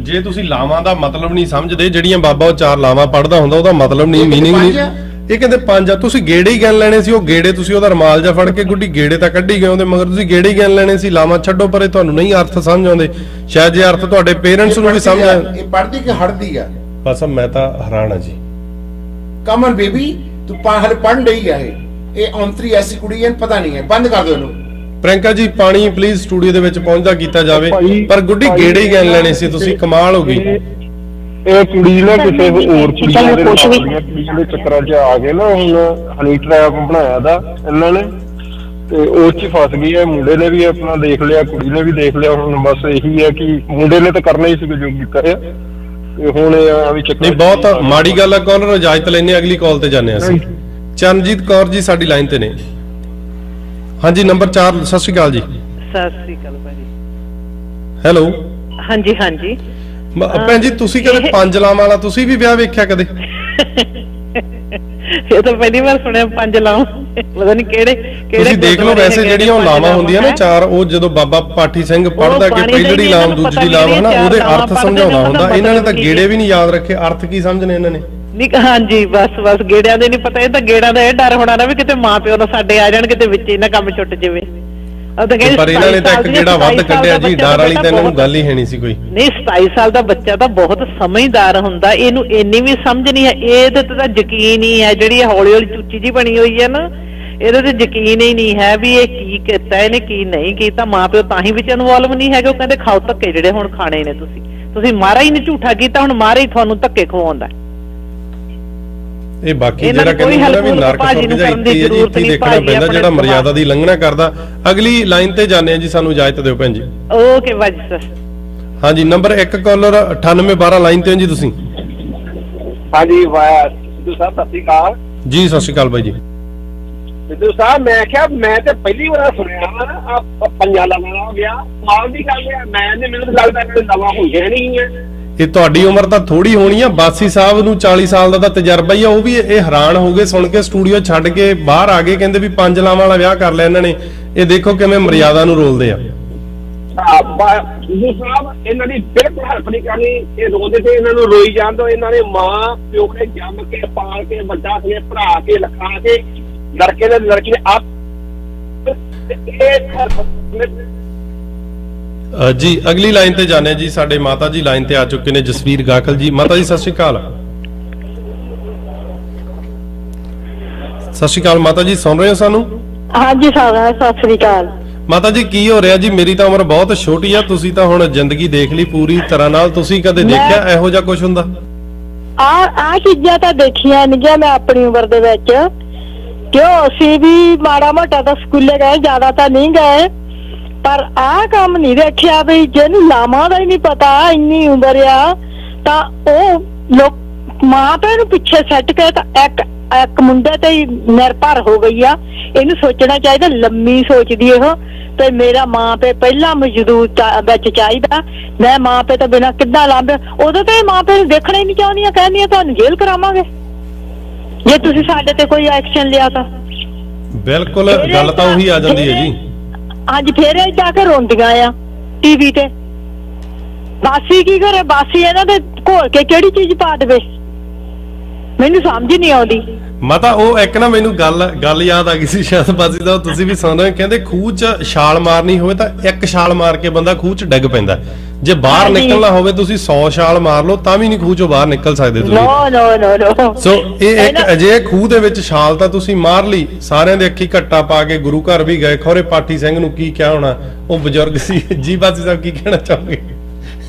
ਜੇ ਤੁਸੀਂ ਲਾਵਾਂ ਦਾ ਮਤਲਬ ਨਹੀਂ ਸਮਝਦੇ, ਜਿਹੜੀਆਂ ਬਾਬਾ ਉਹ 4 ਲਾਵਾਂ ਪੜਦਾ ਹੁੰਦਾ ਉਹਦਾ ਮਤਲਬ ਨਹੀਂ, ਮੀਨਿੰਗ ਨਹੀਂ। ਇਹ ਕਹਿੰਦੇ 5 ਆ, ਤੁਸੀਂ ਗੇੜੇ ਹੀ ਗਿਣ ਲੈਣੇ ਸੀ। ਉਹ ਗੇੜੇ ਤੁਸੀਂ ਉਹਦਾ ਰਮਾਲ ਜਾਂ ਫੜ ਕੇ ਗੁੱਡੀ ਗੇੜੇ ਤਾਂ ਕੱਢੀ ਗਏ ਉਹਦੇ ਮਗਰ, ਤੁਸੀਂ ਗੇੜੇ ਹੀ ਗਿਣ ਲੈਣੇ ਸੀ। ਲਾਵਾਂ ਛੱਡੋ ਪਰੇ, ਤੁਹਾਨੂੰ ਨਹੀਂ ਅਰਥ ਸਮਝ ਆਉਂਦੇ। ਸ਼ਾਇਦ ਜੇ ਅਰਥ ਤੁਹਾਡੇ ਪੇਰੈਂਟਸ ਨੂੰ ਵੀ ਸਮਝ ਆਏ। ਇਹ ਪੜਦੀ ਕਿ ਹੜਦੀ ਆ? ਬਸ ਮੈਂ ਤਾਂ ਹੈਰਾਨ ਆ ਜੀ। ਕਮਨ ਬੇਬੀ ਤੂੰ ਹਲੇ ਪੜ੍ਹ ਰਹੀ ਆ? ਇਹ ਔਂਤਰੀ ਐਸੀ ਕੁੜੀ ਹੈ, ਪਤਾ ਨਹੀਂ ਹੈ। ਬੰਦ ਕਰ ਦਿਓ ਇਹਨੂੰ। ਪ੍ਰਿੰਕਾ ਜੀ ਪਾਣੀ ਪਲੀਜ਼ ਸਟੂਡੀਓ ਦੇ ਵਿੱਚ ਪਹੁੰਚਦਾ ਕੀਤਾ ਜਾਵੇ। ਪਰ ਗੁੱਡੀ ਗੇੜੇ ਹੀ ਗਿਣ ਲੈਣੇ ਸੀ ਤੁਸੀਂ, ਕਮਾਲ ਹੋ ਗਈ। ਇਹ ਕੁੜੀ ਨਾ ਕਿਸੇ ਹੋਰ ਕੁੜੀਆਂ ਦੇ ਚੱਕਰਾਂ 'ਚ ਆ ਕੇ ਨਾ ਹੁਣ ਹਨੀ ਟ੍ਰੈਪ ਬਣਾਇਆ ਦਾ ਇਹਨਾਂ ਨੇ, ਤੇ ਉਹ 'ਚ ਫਸ ਗਈ ਹੈ। ਮੁੰਡੇ ਨੇ ਵੀ ਆਪਣਾ ਦੇਖ ਲਿਆ, ਕੁੜੀ ਨੇ ਵੀ ਦੇਖ ਲਿਆ। ਹੁਣ ਬਸ ਇਹੀ ਹੈ ਕਿ ਮੁੰਡੇ ਨੇ ਤਾਂ ਕਰਨਾ ਹੀ ਸੀ ਜੋ ਕੀਤਾ ਹੈ, ਤੇ ਹੁਣ ਇਹ ਵੀ ਚੱਕਰ। ਨਹੀਂ ਬਹੁਤ ਮਾੜੀ ਗੱਲ ਹੈ। ਕਾਲਰ ਇਜਾਜ਼ਤ ਲੈਣੇ, ਅਗਲੀ ਕਾਲ ਤੇ ਜਾਂਦੇ ਅਸੀਂ। ਚਰਨਜੀਤ ਕੌਰ ਜੀ ਸਾਡੀ ਲਾਈਨ ਤੇ ਨੇ। ਹਾਂਜੀ ਨੰਬਰ 4। ਸਤਿ ਸ਼੍ਰੀ ਅਕਾਲ ਜੀ। ਸਤਿ ਸ਼੍ਰੀ ਅਕਾਲ ਭਾਜੀ। ਹੈਲੋ। ਹਾਂਜੀ ਹਾਂਜੀ ਭੈਣ ਜੀ ਤੁਸੀਂ ਕਦੇ 5 ਲਾਵਾਂ ਵਾਲਾ ਤੁਸੀਂ ਵੀ ਵਿਆਹ ਵੇਖਿਆ ਕਦੇ? ਇਹ ਤਾਂ ਪਹਿਲੀ ਵਾਰ ਸੁਣਿਆ 5 ਲਾਵਾਂ। ਪਤਾ ਨਹੀਂ ਕਿਹੜੇ ਤੁਸੀਂ ਦੇਖ ਲਓ ਵੈਸੇ ਜਿਹੜੀਆਂ ਉਹ ਲਾਵਾਂ ਹੁੰਦੀਆਂ ਨੇ 4, ਉਹ ਜਦੋਂ ਬਾਬਾ ਪਾਠੀ ਸਿੰਘ ਪੜਦਾ ਕਿ ਪਹਿਲੜੀ ਲਾਮ ਦੂਜੀ ਲਾਮ ਹਨਾ, ਉਹਦੇ ਅਰਥ ਸਮਝਾਉਂਦਾ ਹੁੰਦਾ। ਇਹਨਾਂ ਨੇ ਤਾਂ ਗੇੜੇ ਵੀ ਨਹੀਂ ਯਾਦ ਰੱਖੇ, ਅਰਥ ਕੀ ਸਮਝਣੇ ਇਹਨਾਂ ਨੇ? ਨਹੀਂ ਹਾਂਜੀ ਬਸ ਗੇੜਿਆਂ ਦੇ ਨਹੀਂ ਪਤਾ। ਇਹ ਤਾਂ ਗੇੜਾਂ ਦਾ ਇਹ ਡਰ ਹੋਣਾ ਨਾ ਵੀ ਕਿਤੇ ਮਾਂ ਪਿਓ ਨਾਲ ਸਾਡੇ ਆ ਜਾਣ, ਕਿਤੇ ਵਿੱਚ ਇਹਨਾਂ ਕੰਮ ਛੁੱਟ ਜਾਵੇ। ਪਰ ਇਹਨਾਂ ਨੇ ਤਾਂ ਇੱਕ ਗੇੜਾ ਵੱਧ ਕੱਢਿਆ ਜੀ, ਡਰ ਵਾਲੀ ਤਾਂ ਇਹਨਾਂ ਨੂੰ ਗੱਲ ਹੀ ਹੈ ਨਹੀਂ ਸੀ ਕੋਈ। ਨਹੀਂ 27 ਸਾਲ ਦਾ ਬੱਚਾ ਤਾਂ ਬਹੁਤ ਸਮਝਦਾਰ ਹੁੰਦਾ, ਇਹਨੂੰ ਇੰਨੀ ਵੀ ਸਮਝ ਨਹੀਂ ਹੈ। ਇਹਦੇ ਤੇ ਤਾਂ ਯਕੀਨ ਹੀ ਹੈ, ਜਿਹੜੀ ਹੌਲੀ ਹੌਲੀ ਚੁੱਚੀ ਜੀ ਬਣੀ ਹੋਈ ਹੈ ਨਾ, ਇਹਦੇ ਤੇ ਯਕੀਨ ਹੀ ਨਹੀਂ ਹੈ ਵੀ ਇਹ ਕੀ ਕੀਤਾ ਇਹਨੇ ਕੀ ਨਹੀਂ ਕੀਤਾ। ਮਾਂ ਪਿਓ ਤਾਂ ਹੀ ਵਿੱਚ ਇਨਵੋਲਵ ਨਹੀਂ ਹੈਗੇ। ਉਹ ਕਹਿੰਦੇ ਖਾਓ ਧੱਕੇ ਜਿਹੜੇ ਹੁਣ ਖਾਣੇ ਨੇ, ਤੁਸੀਂ ਮਾਰਾ ਹੀ ਨਹੀਂ ਝੂਠਾ ਕੀਤਾ, ਹੁਣ ਮਾਰਾ ਹੀ ਤੁਹਾਨੂੰ ਧੱਕੇ ਖਵਾਉਂਦਾ। ਇਹ ਬਾਕੀ ਜਿਹੜਾ ਕਹਿੰਦੇ ਨਾ ਵੀ ਨਰਕ ਸੁਰਗ ਜਾਂ ਇੱਥੇ ਹੀ ਹੈ ਜੀ, ਇੱਥੇ ਦੇਖਣਾ ਪੈਂਦਾ ਜਿਹੜਾ ਮਰਿਆਦਾ ਦੀ ਲੰਘਣਾ ਕਰਦਾ। ਅਗਲੀ ਲਾਈਨ ਤੇ ਜਾਂਦੇ ਆ ਜੀ, ਸਾਨੂੰ ਇਜਾਜ਼ਤ ਦਿਓ ਭੈਣ ਜੀ। ਓਕੇ ਬਾਜੀ ਸਰ। ਹਾਂਜੀ ਨੰਬਰ 1 ਕਾਲਰ 9812 ਲਾਈਨ ਤੇ ਹੋ ਜੀ ਤੁਸੀਂ। ਹਾਂਜੀ ਸਿੱਧੂ ਸਾਹਿਬ ਸਤਿ ਸ਼੍ਰੀ ਅਕਾਲ ਜੀ। ਸਤਿ ਸ਼੍ਰੀ ਅਕਾਲ ਬਾਈ ਜੀ। ਸਿੱਧੂ ਸਾਹਿਬ ਮੈਂ ਕਿਹਾ ਮੈਂ ਤੇ ਪਹਿਲੀ ਵਾਰ ਸੁਣਿਆ ਵਾ 5 ਲਾਵਾਂ ਹੋ ਗਿਆ। ਮਾਲ ਦੀ ਗੱਲ ਹੈ, ਮੈਨੂੰ ਲੱਗਦਾ ਕਿ ਨਵਾਂ ਹੋਈਆਂ ਨਹੀਂ ਹੈ। ਇਹ ਤੁਹਾਡੀ ਉਮਰ ਤਾਂ ਥੋੜੀ ਹੋਣੀ ਆ। ਬਾਸੀ ਸਾਹਿਬ ਨੂੰ 40 ਸਾਲ ਦਾ ਤਾਂ ਤਜਰਬਾ ਹੀ ਆ। ਉਹ ਵੀ ਇਹ ਹੈਰਾਨ ਹੋ ਗਏ ਸੁਣ ਕੇ, ਸਟੂਡੀਓ ਛੱਡ ਕੇ ਬਾਹਰ ਆ ਗਏ, ਕਹਿੰਦੇ ਵੀ 5 ਲਾਵਾਂ ਵਾਲਾ ਵਿਆਹ ਕਰ ਲਿਆ ਇਹਨਾਂ ਨੇ। ਇਹ ਦੇਖੋ ਕਿਵੇਂ ਮਰਿਆਦਾ ਨੂੰ ਰੋਲਦੇ ਆ। ਗੁਰੂ ਸਾਹਿਬ ਇਹਨਾਂ ਦੀ ਬਿਲਕੁਲ ਹੈਲਪ ਨਹੀਂ ਕਰਨੀ। ਇਹ ਰੋਂਦੇ ਤੇ ਇਹਨਾਂ ਨੂੰ ਰੋਈ ਜਾਣ ਦਿਓ। ਇਹਨਾਂ ਨੇ ਮਾਂ ਪਿਓ ਨੇ ਜੰਮ ਕੇ ਪਾਲ ਕੇ ਵੱਡਾ ਕੇ ਪੜਾ ਕੇ ਲਿਖਾ ਕੇ ਲੜਕੇ ਦੇ ਲੜਕੀ ਨੇ ਆਪ ਜੀ ਅਗਲੀ ਲਾਈਨ ਤੇ ਜਾਣੇ ਜੀ, ਸਾਡੇ ਮਾਤਾ ਜੀ ਲਾਈਨ ਤੇ ਆ ਚੁੱਕੇ ਨੇ, ਜਸਵੀਰ ਗਾਖਲ ਜੀ। ਮਾਤਾ ਜੀ ਸਤਿ ਸ਼੍ਰੀ ਅਕਾਲ। ਸਤਿ ਸ਼੍ਰੀ ਅਕਾਲ ਮਾਤਾ ਜੀ, ਸੁਣ ਰਹੇ ਹੋ ਸਾਨੂੰ? ਹਾਂਜੀ ਸਤਿ ਸ੍ਰੀ ਅਕਾਲ ਮਾਤਾ ਜੀ ਕੀ ਹੋ ਰਿਹਾ ਜੀ? ਮੇਰੀ ਤਾਂ ਉਮਰ ਬਹੁਤ ਛੋਟੀ ਆ, ਤੁਸੀਂ ਤਾਂ ਹੁਣ ਜ਼ਿੰਦਗੀ ਦੇਖ ਲਈ ਪੂਰੀ ਤਰ੍ਹਾਂ ਨਾਲ, ਤੁਸੀਂ ਕਦੇ ਦੇਖਿਆ ਇਹੋ ਜਿਹਾ ਕੁਝ ਹੁੰਦਾ? ਆ ਚੀਜ਼ਾਂ ਤਾਂ ਦੇਖੀਆਂ ਨਹੀਂ ਮੈਂ ਆਪਣੀ ਉਮਰ ਦੇ ਵਿੱਚ, ਕਿਉਂ ਅਸੀਂ ਵੀ ਮਾੜਾ ਮੋਟਾ ਤਾਂ ਸਕੂਲੇ ਗਏ, ਜ਼ਿਆਦਾ ਤਾਂ ਨਹੀਂ ਗਏ, ਪਰ ਆਹ ਕੰਮ ਨਹੀਂ ਦੇਖਿਆ ਵੀ ਜਿਹਨੂੰ ਲਾਵਾਂ ਦਾ ਹੀ ਨਹੀਂ ਪਤਾ, ਇੰਨੀ ਉਮਰ ਆ ਤਾਂ ਉਹ ਲੋਕ ਮਾਂ ਪਿਓ ਨੂੰ ਪਿੱਛੇ ਸੱਟ ਕੇ ਤਾਂ ਇੱਕ ਮੁੰਡੇ ਤੇ ਹੀ ਨਿਰਭਰ ਹੋ ਗਈ ਆ। ਇਹਨੂੰ ਸੋਚਣਾ ਚਾਹੀਦਾ, ਲੰਮੀ ਸੋਚਦੀ ਇਹੋ ਤੇ ਮੇਰਾ ਮਾਂ ਪਿਓ ਪਹਿਲਾਂ ਮੌਜੂਦ ਵਿੱਚ ਚਾਹੀਦਾ, ਮੈਂ ਮਾਂ ਪਿਓ ਤੋਂ ਬਿਨਾਂ ਕਿੱਦਾਂ ਲਾਂਬੇ। ਉਦੋਂ ਤਾਂ ਇਹ ਮਾਂ ਪਿਓ ਨੂੰ ਦੇਖਣਾ ਹੀ ਨਹੀਂ ਚਾਹੁੰਦੀਆਂ, ਕਹਿੰਦੀਆਂ ਤੁਹਾਨੂੰ ਜੇਲ੍ਹ ਕਰਾਵਾਂਗੇ ਜੇ ਤੁਸੀਂ ਸਾਡੇ ਤੇ ਕੋਈ ਐਕਸ਼ਨ ਲਿਆ ਤਾਂ। ਬਿਲਕੁਲ ਗੱਲ ਤਾਂ ਉਹੀ ਆ ਜਾਂਦੀ ਹੈ ਜੀ। ਹਾਂਜੀ ਫੇਰ ਇਹ ਜਾ ਕੇ ਰੋਂਦੀਆਂ ਆ ਟੀਵੀ ਤੇ। ਬਾਸੀ ਕੀ ਕਰੇ, ਬਾਸੀ ਇਹਨਾਂ ਦੇ ਘੋਲ ਕੇ ਕਿਹੜੀ ਚੀਜ਼ ਪਾ ਦੇਵੇ, ਮੈਨੂੰ ਸਮਝ ਨਹੀਂ ਆਉਂਦੀ। ਮਾਤਾ ਉਹ ਇੱਕ ਨਾ ਮੈਨੂੰ ਗੱਲ ਯਾਦ ਆ ਗਈ ਸੀ, ਸ਼ਾਇਦ ਬਾਜੀ ਦਾ ਤੁਸੀਂ ਵੀ ਸੁਣ ਰਹੇ, ਕਹਿੰਦੇ ਖੂਹ 'ਚ ਛਾਲ ਮਾਰਨੀ ਹੋਵੇ ਤਾਂ ਇੱਕ ਛਾਲ ਮਾਰ ਕੇ ਬੰਦਾ ਖੂਹ 'ਚ ਡਿੱਗ ਪੈਂਦਾ, ਜੇ ਬਾਹਰ ਨਿਕਲਣਾ ਹੋਵੇ ਤੁਸੀਂ 100 ਛਾਲ ਮਾਰ ਲਓ ਤਾਂ ਵੀ ਨਹੀਂ ਖੂਹ 'ਚੋਂ ਬਾਹਰ ਨਿਕਲ ਸਕਦੇ ਤੁਸੀਂ। ਨੋ ਸੋ ਇਹ ਇੱਕ ਅਜੇ ਖੂਹ ਦੇ ਵਿੱਚ ਛਾਲ ਤਾਂ ਤੁਸੀਂ ਮਾਰ ਲਈ, ਸਾਰਿਆਂ ਦੇ ਅੱਖੀ ਘੱਟਾ ਪਾ ਕੇ ਗੁਰੂ ਘਰ ਵੀ ਗਏ, ਖੌਰੇ ਪਾਠੀ ਸਿੰਘ ਨੂੰ ਕੀ ਕਿਹਾ ਹੋਣਾ, ਉਹ ਬਜ਼ੁਰਗ ਸੀ ਜੀ। ਬਾਜੀ ਸਾਹਿਬ ਕੀ ਕਹਿਣਾ ਚਾਹੋਗੇ?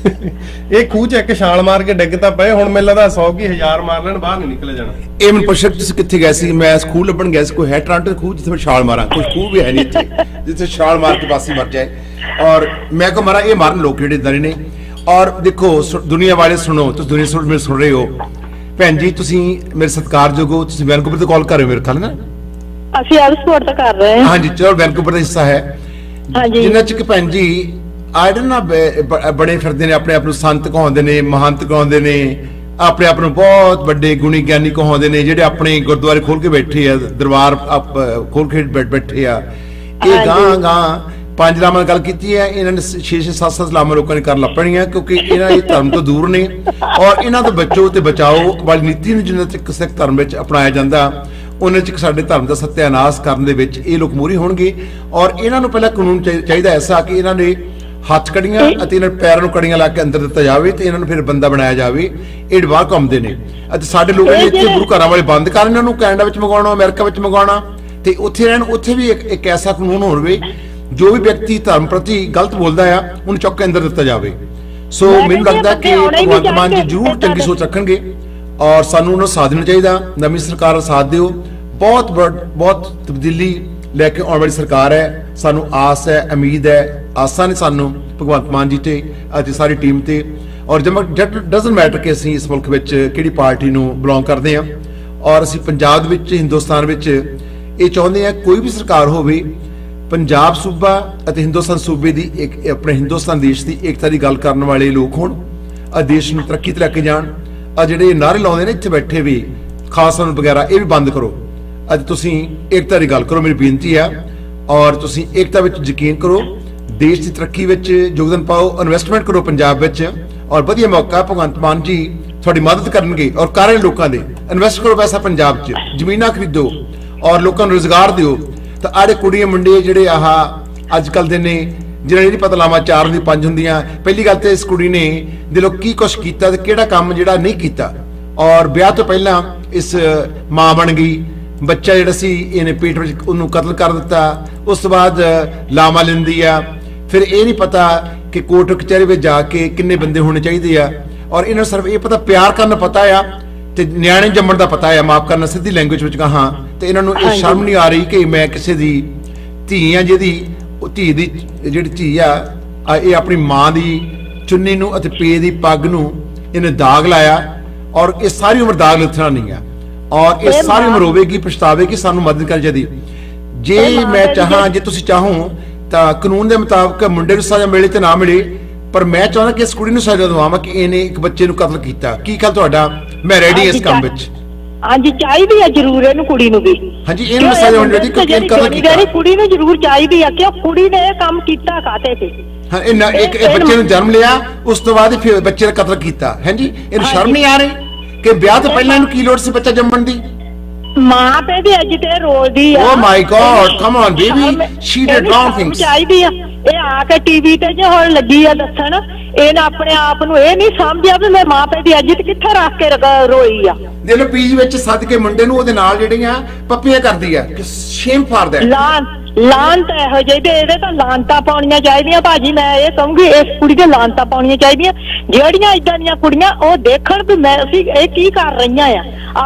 ਇਹ ਖੂਹ 'ਚ ਇੱਕ ਛਾਲ ਮਾਰ ਕੇ ਡਿੱਗ ਤਾਂ ਪਏ, ਹੁਣ ਮੈਨੂੰ ਲੱਗਦਾ 100 ਕੀ 1000 ਮਾਰ ਲੈਣ ਬਾਹਰ ਨਹੀਂ ਨਿਕਲੇ ਜਾਣਾ। ਇਹ ਮੈਨੂੰ ਪੁੱਛਿਆ ਤੁਸੀਂ ਕਿੱਥੇ ਗਏ ਸੀ? ਮੈਂ ਸਕੂਲ ਲੱਭਣ ਗਿਆ ਸੀ, ਕੋਈ ਹੈ ਟਰਾਂਟੋ ਖੂਹ ਜਿੱਥੇ ਮੈਂ ਛਾਲ ਮਾਰਾਂ? ਕੋਈ ਖੂਹ ਵੀ ਹੈ ਨਹੀਂ ਇੱਥੇ ਜਿੱਥੇ ਛਾਲ ਮਾਰ ਕੇ ਬਾਸੀ ਮਰ ਜਾਏ। ਔਰ ਮੈਂ ਕੋ ਮਾਰਾ ਇਹ ਮਾਰਨ ਲੋਕ ਜਿਹੜੇ ਇਦਾਂ ਨੇ। ਔਰ ਦੇਖੋ ਦੁਨੀਆ ਵਾਲੇ ਸੁਣੋ, ਤੁਸੀਂ ਦੁਨੀਆ ਸੁਣ ਰਹੇ ਹੋ। ਭੈਣ ਜੀ ਤੁਸੀਂ ਮੇਰੇ ਸਤਿਕਾਰਯੋਗ ਹੋ, ਤੁਸੀਂ ਵੈਨਕੂਵਰ ਤੋਂ ਕਾਲ ਕਰ ਰਹੇ ਹੋ ਮੇਰੇ ਖਿਆਲ ਨਾਲ। ਅਸੀਂ ਐਕਸਪੋਰਟ ਤਾਂ ਕਰ ਰਹੇ ਹਾਂ। ਹਾਂਜੀ ਚਲੋ ਵੈਨਕੂਵਰ ਦਾ ਹਿੱਸਾ ਹੈ। ਹਾਂਜੀ ਜਿੰਨਾ ਚ ਕਿ ਭੈਣ ਜੀ ਆਇਡਨ ਨਾ ਬੜੇ ਫਿਰਦੇ ਨੇ, ਆਪਣੇ ਆਪ ਨੂੰ ਸੰਤ ਕਹਾਉਂਦੇ ਨੇ, ਮਹੰਤ ਕਹਾਉਂਦੇ ਨੇ, ਆਪਣੇ ਆਪ ਨੂੰ ਬਹੁਤ ਵੱਡੇ ਗੁਣੀ ਗਿਆਨੀ ਕਹਾਉਂਦੇ ਨੇ, ਜਿਹੜੇ ਆਪਣੇ ਗੁਰਦੁਆਰੇ ਖੋਲ ਕੇ ਬੈਠੇ ਆ, ਦਰਬਾਰ ਖੋਲ ਕੇ ਬੈਠੇ ਆ। ਇਹ ਗਾਂ 5 ਲਾਮਾਂ ਗੱਲ ਕੀਤੀ ਹੈ, ਇਹਨਾਂ ਨੇ 6-6 7-7 ਲਾਮਾਂ ਲੋਕਾਂ ਨੇ ਕਰ ਲੱਪਣੀਆਂ, ਕਿਉਂਕਿ ਇਹਨਾਂ ਇਹ ਧਰਮ ਤੋਂ ਦੂਰ ਨੇ। ਔਰ ਇਹਨਾਂ ਤੋਂ ਬਚੋ ਤੇ ਬਚਾਓ ਵਾਲੀ ਨੀਤੀ ਨੂੰ ਜਿੰਨਾ ਚਿਰ ਸਿੱਖ ਧਰਮ ਵਿੱਚ ਅਪਣਾਇਆ ਜਾਂਦਾ, ਉਹਨਾਂ ਚ ਸਾਡੇ ਧਰਮ ਦਾ ਸਤਿਆਨਾਸ਼ ਕਰਨ ਦੇ ਵਿੱਚ ਇਹ ਲੋਕ ਮੂਹਰੇ ਹੋਣਗੇ। ਔਰ ਇਹਨਾਂ ਨੂੰ ਪਹਿਲਾਂ ਕਾਨੂੰਨ ਚਾਹੀਦਾ ਐਸਾ ਕਿ ਇਹਨਾਂ ਨੇ ਹੱਥ ਕੜੀਆਂ ਅਤੇ ਇਹਨਾਂ ਪੈਰਾਂ ਨੂੰ ਕੜੀਆਂ ਲਾ ਕੇ ਅੰਦਰ ਦਿੱਤਾ ਜਾਵੇ ਤੇ ਇਹਨਾਂ ਨੂੰ ਫਿਰ ਬੰਦਾ ਬਣਾਇਆ ਜਾਵੇ। ਇਹ ਬਾਹਰ ਘੁੰਮਦੇ ਨੇ ਅਤੇ ਸਾਡੇ ਲੋਕਾਂ ਨੇ ਇੱਥੇ ਗੁਰੂ ਘਰਾਂ ਵਾਲੇ ਬੰਦ ਕਰ, ਇਹਨਾਂ ਨੂੰ ਕੈਨੇਡਾ ਵਿੱਚ ਮੰਗਵਾਉਣਾ, ਅਮਰੀਕਾ ਵਿੱਚ ਮੰਗਵਾਉਣਾ ਤੇ ਉੱਥੇ ਰਹਿਣ। ਉੱਥੇ ਵੀ ਇੱਕ ਐਸਾ ਕਾਨੂੰਨ ਹੋਵੇ ਜੋ ਵੀ ਵਿਅਕਤੀ ਧਰਮ ਪ੍ਰਤੀ ਗਲਤ ਬੋਲਦਾ ਆ ਉਹਨੂੰ ਚੁੱਕ ਕੇ ਅੰਦਰ ਦਿੱਤਾ ਜਾਵੇ। ਸੋ ਮੈਨੂੰ ਲੱਗਦਾ ਕਿ ਭਗਵੰਤ ਮਾਨ ਜੀ ਜ਼ਰੂਰ ਚੰਗੀ ਸੋਚ ਰੱਖਣਗੇ ਔਰ ਸਾਨੂੰ ਉਹਨਾਂ ਸਾਥ ਦੇਣਾ ਚਾਹੀਦਾ। ਨਵੀਂ ਸਰਕਾਰ ਸਾਥ ਦਿਓ, ਬਹੁਤ ਤਬਦੀਲੀ ਲੈ ਕੇ ਆਉਣ ਵਾਲੀ ਸਰਕਾਰ ਹੈ। ਸਾਨੂੰ ਆਸ ਹੈ, ਉਮੀਦ ਹੈ, ਆਸਾਂ ਨੇ ਸਾਨੂੰ ਭਗਵੰਤ ਮਾਨ ਜੀ ਤੇ ਅਤੇ ਸਾਰੀ ਟੀਮ ਤੇ। ਔਰ ਡਜ਼ਨਟ ਮੈਟਰ ਕਿ ਅਸੀਂ ਇਸ ਮੁਲਕ ਵਿੱਚ ਕਿਹੜੀ ਪਾਰਟੀ ਨੂੰ ਬਿਲੋਂਗ ਕਰਦੇ ਹਾਂ। ਔਰ ਅਸੀਂ ਪੰਜਾਬ ਵਿੱਚ, ਹਿੰਦੁਸਤਾਨ ਵਿੱਚ ਇਹ ਚਾਹੁੰਦੇ ਹਾਂ ਕੋਈ ਵੀ ਸਰਕਾਰ ਹੋਵੇ, ਪੰਜਾਬ ਸੂਬਾ ਅਤੇ ਹਿੰਦੁਸਤਾਨ ਸੂਬੇ ਦੀ ਇੱਕ ਆਪਣੇ ਹਿੰਦੁਸਤਾਨ ਦੇਸ਼ ਦੀ ਏਕਤਾ ਦੀ ਗੱਲ ਕਰਨ ਵਾਲੇ ਲੋਕ ਹੋਣ, ਦੇਸ਼ ਨੂੰ ਤਰੱਕੀ ਤੇ ਲੈ ਕੇ ਜਾਣ। ਜਿਹੜੇ ਨਾਅਰੇ ਲਾਉਂਦੇ ਨੇ ਇੱਥੇ ਬੈਠੇ ਵੀ ਖਾਲਸਾ ਵਗੈਰਾ, ਇਹ ਵੀ ਬੰਦ ਕਰੋ। ਅੱਜ ਤੁਸੀਂ ਏਕਤਾ ਦੀ ਗੱਲ ਕਰੋ, ਮੇਰੀ ਬੇਨਤੀ ਆ। ਔਰ ਤੁਸੀਂ ਏਕਤਾ ਵਿੱਚ ਯਕੀਨ ਕਰੋ, ਦੇਸ਼ ਦੀ ਤਰੱਕੀ ਵਿੱਚ ਯੋਗਦਾਨ ਪਾਓ, ਇਨਵੈਸਟਮੈਂਟ ਕਰੋ ਪੰਜਾਬ ਵਿੱਚ। ਔਰ ਵਧੀਆ ਮੌਕਾ, ਭਗਵੰਤ ਮਾਨ ਜੀ ਤੁਹਾਡੀ ਮਦਦ ਕਰਨਗੇ ਔਰ ਕਰ ਰਹੇ ਲੋਕਾਂ ਦੇ। ਇਨਵੈਸਟ ਕਰੋ ਪੈਸਾ ਪੰਜਾਬ 'ਚ, ਜ਼ਮੀਨਾਂ ਖਰੀਦੋ ਔਰ ਲੋਕਾਂ ਨੂੰ ਰੁਜ਼ਗਾਰ ਦਿਓ। ਤਾਂ ਆੜੇ ਕੁੜੀਆਂ ਮੁੰਡੇ ਜਿਹੜੇ ਆਹ ਅੱਜ ਕੱਲ੍ਹ ਦੇ ਨੇ, ਜਿਹਨਾਂ ਨੂੰ ਨਹੀਂ ਪਤਾ ਲਾਵਾਂ 4 ਦੀ 5 ਹੁੰਦੀਆਂ। ਪਹਿਲੀ ਗੱਲ ਤੇ ਇਸ ਕੁੜੀ ਨੇ ਦਿਲੋਂ ਕੀ ਕੁਛ ਕੀਤਾ ਤੇ ਕਿਹੜਾ ਕੰਮ ਜਿਹੜਾ ਨਹੀਂ ਕੀਤਾ। ਔਰ ਵਿਆਹ ਤੋਂ ਪਹਿਲਾਂ ਇਸ ਮਾਂ ਬਣ ਗਈ, ਬੱਚਾ ਜਿਹੜਾ ਸੀ ਇਹਨੇ ਪੇਟ ਵਿੱਚ ਉਹਨੂੰ ਕਤਲ ਕਰ ਦਿੱਤਾ। ਉਸ ਤੋਂ ਬਾਅਦ ਲਾਵਾਂ ਲੈਂਦੀ ਆ, ਫਿਰ ਇਹ ਨਹੀਂ ਪਤਾ ਕਿ ਕੋਰਟ ਕਚਹਿਰੀ ਵਿੱਚ ਜਾ ਕੇ ਕਿੰਨੇ ਬੰਦੇ ਹੋਣੇ ਚਾਹੀਦੇ ਆ। ਔਰ ਇਹਨਾਂ ਨੂੰ ਸਿਰਫ ਇਹ ਪਤਾ ਪਿਆਰ ਕਰਨਾ ਪਤਾ ਆ ਤੇ ਨਿਆਣੇ ਜੰਮਣ ਦਾ ਪਤਾ ਆ, ਮਾਫ ਕਰਨਾ ਸਿੱਧੀ ਲੈਂਗੁਏਜ ਵਿੱਚ ਕਹਾਂ। ਤੇ ਇਹਨਾਂ ਨੂੰ ਇਹ ਸ਼ਰਮ ਨਹੀਂ ਆ ਰਹੀ ਕਿ ਮੈਂ ਕਿਸੇ ਦੀ ਧੀ ਆ, ਜਿਹਦੀ ਧੀ ਦੀ ਜਿਹੜੀ ਧੀ ਆ ਇਹ ਆਪਣੀ ਮਾਂ ਦੀ ਚੁੰਨੀ ਨੂੰ ਅਤੇ ਪੇ ਦੀ ਪੱਗ ਨੂੰ ਇਹਨੇ ਦਾਗ ਲਾਇਆ। ਔਰ ਇਹ ਸਾਰੀ ਉਮਰ ਦਾਗ ਲੱਥਣਾ ਨਹੀਂ ਆ। ਔਰ ਇਹ ਸਾਰੀ ਉਮਰ ਹੋਵੇਗੀ, ਪਛਤਾਵੇਗੀ। ਸਾਨੂੰ ਮਦਦ ਕਰਨੀ ਚਾਹੀਦੀ। ਜੇ ਮੈਂ ਚਾਹਾਂ, ਜੇ ਤੁਸੀਂ ਚਾਹੋ ਤਾਂ ਕਾਨੂੰਨ ਦੇ ਮੁਤਾਬਕ ਮੁੰਡੇ ਨੂੰ ਸਜ਼ਾ ਮਿਲੇ ਤੇ ਨਾ ਮਿਲੇ, ਪਰ ਮੈਂ ਚਾਹੁੰਦਾ ਕਿ ਇਸ ਕੁੜੀ ਨੂੰ ਸਜ਼ਾ ਦਵਾਵਾਂ ਕਿ ਇਹਨੇ ਇੱਕ ਬੱਚੇ ਨੂੰ ਕਤਲ ਕੀਤਾ। ਕੀ ਖਿਆਲ ਤੁਹਾਡਾ? ਮੈਂ ਰੈਡੀ ਇਸ ਕੰਮ ਵਿੱਚ। ਹਾਂਜੀ ਚਾਹੀਦੀ ਹੈ ਜ਼ਰੂਰ ਇਹਨੂੰ, ਕੁੜੀ ਨੂੰ ਵੀ। ਹਾਂਜੀ ਇਹਨੂੰ ਸਜ਼ਾ ਹੋਣੀ ਚਾਹੀਦੀ ਕਿਉਂਕਿ ਕਤਲ ਕੀਤਾ। ਕੁੜੀ ਨੂੰ ਜ਼ਰੂਰ ਚਾਹੀਦੀ ਆ, ਕਿਉਂ ਕੁੜੀ ਨੇ ਇਹ ਕੰਮ ਕੀਤਾ ਕਾਤੇ ਤੇ। ਹਾਂ ਇੱਕ ਬੱਚੇ ਨੂੰ ਜਨਮ ਲਿਆ, ਉਸ ਤੋਂ ਬਾਅਦ ਫਿਰ ਬੱਚੇ ਦਾ ਕਤਲ ਕੀਤਾ। ਹਾਂਜੀ, ਇਹਨੂੰ ਸ਼ਰਮ ਨਹੀਂ ਆ ਰਹੀ ਕਿ ਵਿਆਹ ਤੋਂ ਪਹਿਲਾਂ ਇਹਨੂੰ ਕੀ ਲੋੜ ਸੀ ਬੱਚਾ ਜੰਮਣ ਦੀ? ਮਾਂ ਪਿਓ ਦੀ ਅੱਜ ਤੇ ਰੋਲਦੀ ਆ। Oh my God, come on baby, she did wrong things. ਚਾਹੀਦੀ ਆ ਇਹ ਆ ਕੇ ਟੀਵੀ ਤੇ ਜੇ ਹੁਣ ਲੱਗੀ ਆ ਦੱਸਣ, ਇਹਨੇ ਆਪਣੇ ਆਪ ਨੂੰ ਇਹ ਨਹੀਂ ਸਮਝਿਆ ਵੀ ਮੈਂ ਮਾਂ ਪਿਓ ਦੀ ਇੱਜ਼ਤ ਕਿੱਥੇ ਰੱਖ ਕੇ ਰੋਈ ਆ। ਦੇ ਲੋ ਪੀਜੀ ਵਿੱਚ ਸੱਦ ਕੇ ਮੁੰਡੇ ਨੂੰ ਉਹਦੇ ਨਾਲ ਜਿਹੜੀਆਂ ਪੱਪੀਆਂ ਕਰਦੀ ਆ। Shame for that. ਲਾਂਤ ਇਹੋ ਜਿਹੀ ਤੇ ਇਹਦੇ ਤਾਂ ਲਾਂਤਾਂ ਪਾਉਣੀਆਂ ਚਾਹੀਦੀਆਂ ਭਾਜੀ। ਮੈਂ ਇਹ ਕਹੂੰਗੀ ਇਸ ਕੁੜੀ ਤੇ ਲਾਂਤਾਂ ਪਾਉਣੀਆਂ ਚਾਹੀਦੀਆਂ, ਜਿਹੜੀਆਂ ਇਦਾਂ ਦੀਆਂ ਕੁੜੀਆਂ ਉਹ ਦੇਖਣ ਵੀ ਮੈਂ ਅਸੀਂ ਇਹ ਕੀ ਕਰ ਰਹੀਆਂ ਆ।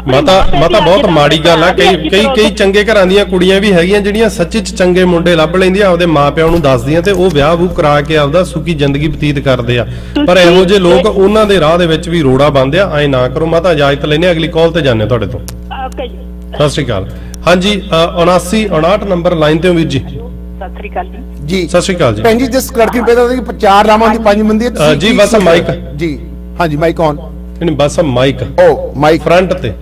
ਮਾਤਾ ਬਹੁਤ ਮਾੜੀ ਗੱਲ ਆ। ਕਈ ਚੰਗੇ ਘਰਾਂ ਦੀਆਂ ਕੁੜੀਆਂ ਵੀ ਹੈਗੀਆਂ ਜਿਹੜੀਆਂ ਸੱਚੀ ਚ ਚੰਗੇ ਮੁੰਡੇ ਲੱਭ ਲੈਂਦੀਆਂ, ਆਪਦੇ ਮਾਪਿਆਂ ਨੂੰ ਦੱਸਦੀਆਂ ਤੇ ਉਹ ਵਿਆਹ ਵੂ ਕਰਾ ਕੇ ਆਪਦਾ ਸੁਖੀ ਜ਼ਿੰਦਗੀ ਬਤੀਤ ਕਰਦੇ ਆ। ਪਰ ਇਹੋ ਜਿਹੇ ਲੋਕ ਉਹਨਾਂ ਦੇ ਰਾਹ ਦੇ ਵਿੱਚ ਵੀ ਰੋੜਾ ਬੰਨ੍ਹਦੇ ਆ। ਐ ਨਾ ਕਰੋ ਮਾਤਾ, ਇਜਾਜ਼ਤ ਲੈਣੇ, ਅਗਲੀ ਕਾਲ ਤੇ ਜਾਂਦੇ ਤੁਹਾਡੇ ਤੋਂ। ਓਕੇ ਜੀ, ਸਤਿ ਸ਼੍ਰੀ ਅਕਾਲ। ਹਾਂਜੀ 7959 ਨੰਬਰ ਲਾਈਨ ਤੇ ਹੋ ਵੀਰ ਜੀ। ਸਤਿ ਸ਼੍ਰੀ ਅਕਾਲ ਜੀ। ਸਤਿ ਸ਼੍ਰੀ ਅਕਾਲ ਜੀ। ਭੈਣ ਜੀ, ਜਿਸ ਲੜਕੀ ਨੂੰ ਪਤਾ ਕਿ 4 ਰਾਮਾਂ ਦੀ 5 ਮੰਦੀ ਹੈ ਜੀ, ਬਸ ਮਾਈਕ ਜੀ। ਹਾਂਜੀ, ਮਾਈਕ ਔਨ। ਨਹੀਂ, ਬਸ ਮਾਈਕ ਮਾਈਕ ਫਰੰਟ ਤੇ।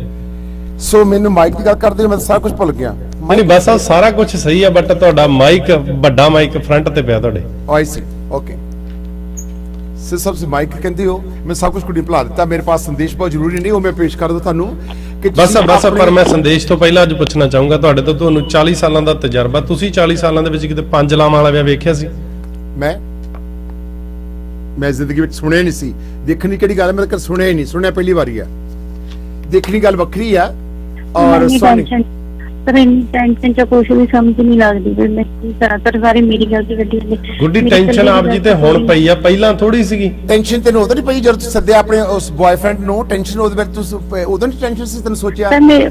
ਸੋ ਮੈਨੂੰ ਮਾਈਕ ਦੀ ਗੱਲ ਕਰਦੇ ਮੈਂ ਸਾਰਾ ਕੁਝ ਭੁੱਲ ਗਿਆ। ਨਹੀਂ, ਬਸ ਸਾਰਾ ਕੁਝ ਸਹੀ ਆ, ਬਟ ਤੁਹਾਡਾ ਮਾਈਕ ਵੱਡਾ ਮਾਈਕ ਫਰੰਟ ਤੇ ਪਿਆ ਤੁਹਾਡੇ। ਆਈ ਸੀ, ਓਕੇ। ਸਭ ਸੇ ਮਾਈਕ ਕਹਿੰਦੇ ਹੋ, ਮੈਂ ਸਭ ਕੁਝ ਕੁੜੀ ਭੁਲਾ ਦਿੱਤਾ। ਮੇਰੇ ਪਾਸ ਸੰਦੇਸ਼ ਬਹੁਤ ਜ਼ਰੂਰੀ ਨਹੀਂ, ਉਹ ਮੈਂ ਪੇਸ਼ ਕਰ ਦੂੰ ਤੁਹਾਨੂੰ ਕਿ ਬਸ ਪਰ ਮੈਂ ਸੰਦੇਸ਼ ਤੋਂ ਪਹਿਲਾਂ ਅੱਜ ਪੁੱਛਣਾ ਚਾਹੂੰਗਾ ਤੁਹਾਡੇ ਤੋਂ, ਤੁਹਾਨੂੰ 40 ਸਾਲਾਂ ਦਾ ਤਜਰਬਾ, ਤੁਸੀਂ 40 ਸਾਲਾਂ ਦੇ ਵਿੱਚ ਕਿਤੇ 5 ਲਾਵਾਂ ਵਾਲਾ ਵਿਆਹ ਵੇਖਿਆ ਸੀ? ਮੈਂ ਜ਼ਿੰਦਗੀ ਵਿੱਚ ਸੁਣਿਆ ਨਹੀਂ ਸੀ। ਦੇਖਣੀ ਕਿਹੜੀ ਗੱਲ, ਮੈਂ ਕਦੇ ਸੁਣਿਆ ਹੀ ਨਹੀਂ, ਸੁਣਿਆ ਪਹਿਲੀ ਵਾਰੀ ਆ। ਦੇਖਣੀ ਗੱਲ ਵੱਖਰੀ ਆ। ਔਰ ਸਰ ਇੰਨੀ ਟੈਨਸ਼ਨ ਚ ਕੁਝ ਵੀ ਸਮਝ ਨਹੀਂ ਲੱਗਦੀ ਵੀ ਮੈਂ ਕੀ ਕਰਾਂ। ਸਰ ਸਾਰੀ ਮੇਰੀ ਗਲਤੀ ਵੱਡੀ ਗੁੱਡੀ ਟੈਨਸ਼ਨ ਆਪ ਜੀ ਤੇ ਹੁਣ ਪਈ ਆ, ਪਹਿਲਾਂ ਥੋੜੀ ਸੀਗੀ ਟੈਨਸ਼ਨ। ਤੈਨੂੰ ਉਦੋਂ ਨਹੀਂ ਪਈ ਜਦੋਂ ਤੁਸੀਂ ਸੱਦਿਆ ਆਪਣੇ ਉਸ ਬॉयਫ੍ਰੈਂਡ ਨੂੰ? ਟੈਨਸ਼ਨ ਉਹਦੇ ਵਿੱਚ ਤੁਸੀਂ ਉਦੋਂ ਨਹੀਂ ਟੈਨਸ਼ਨ ਸੀ? ਤੈਨੂੰ ਸੋਚਿਆ ਨਹੀਂ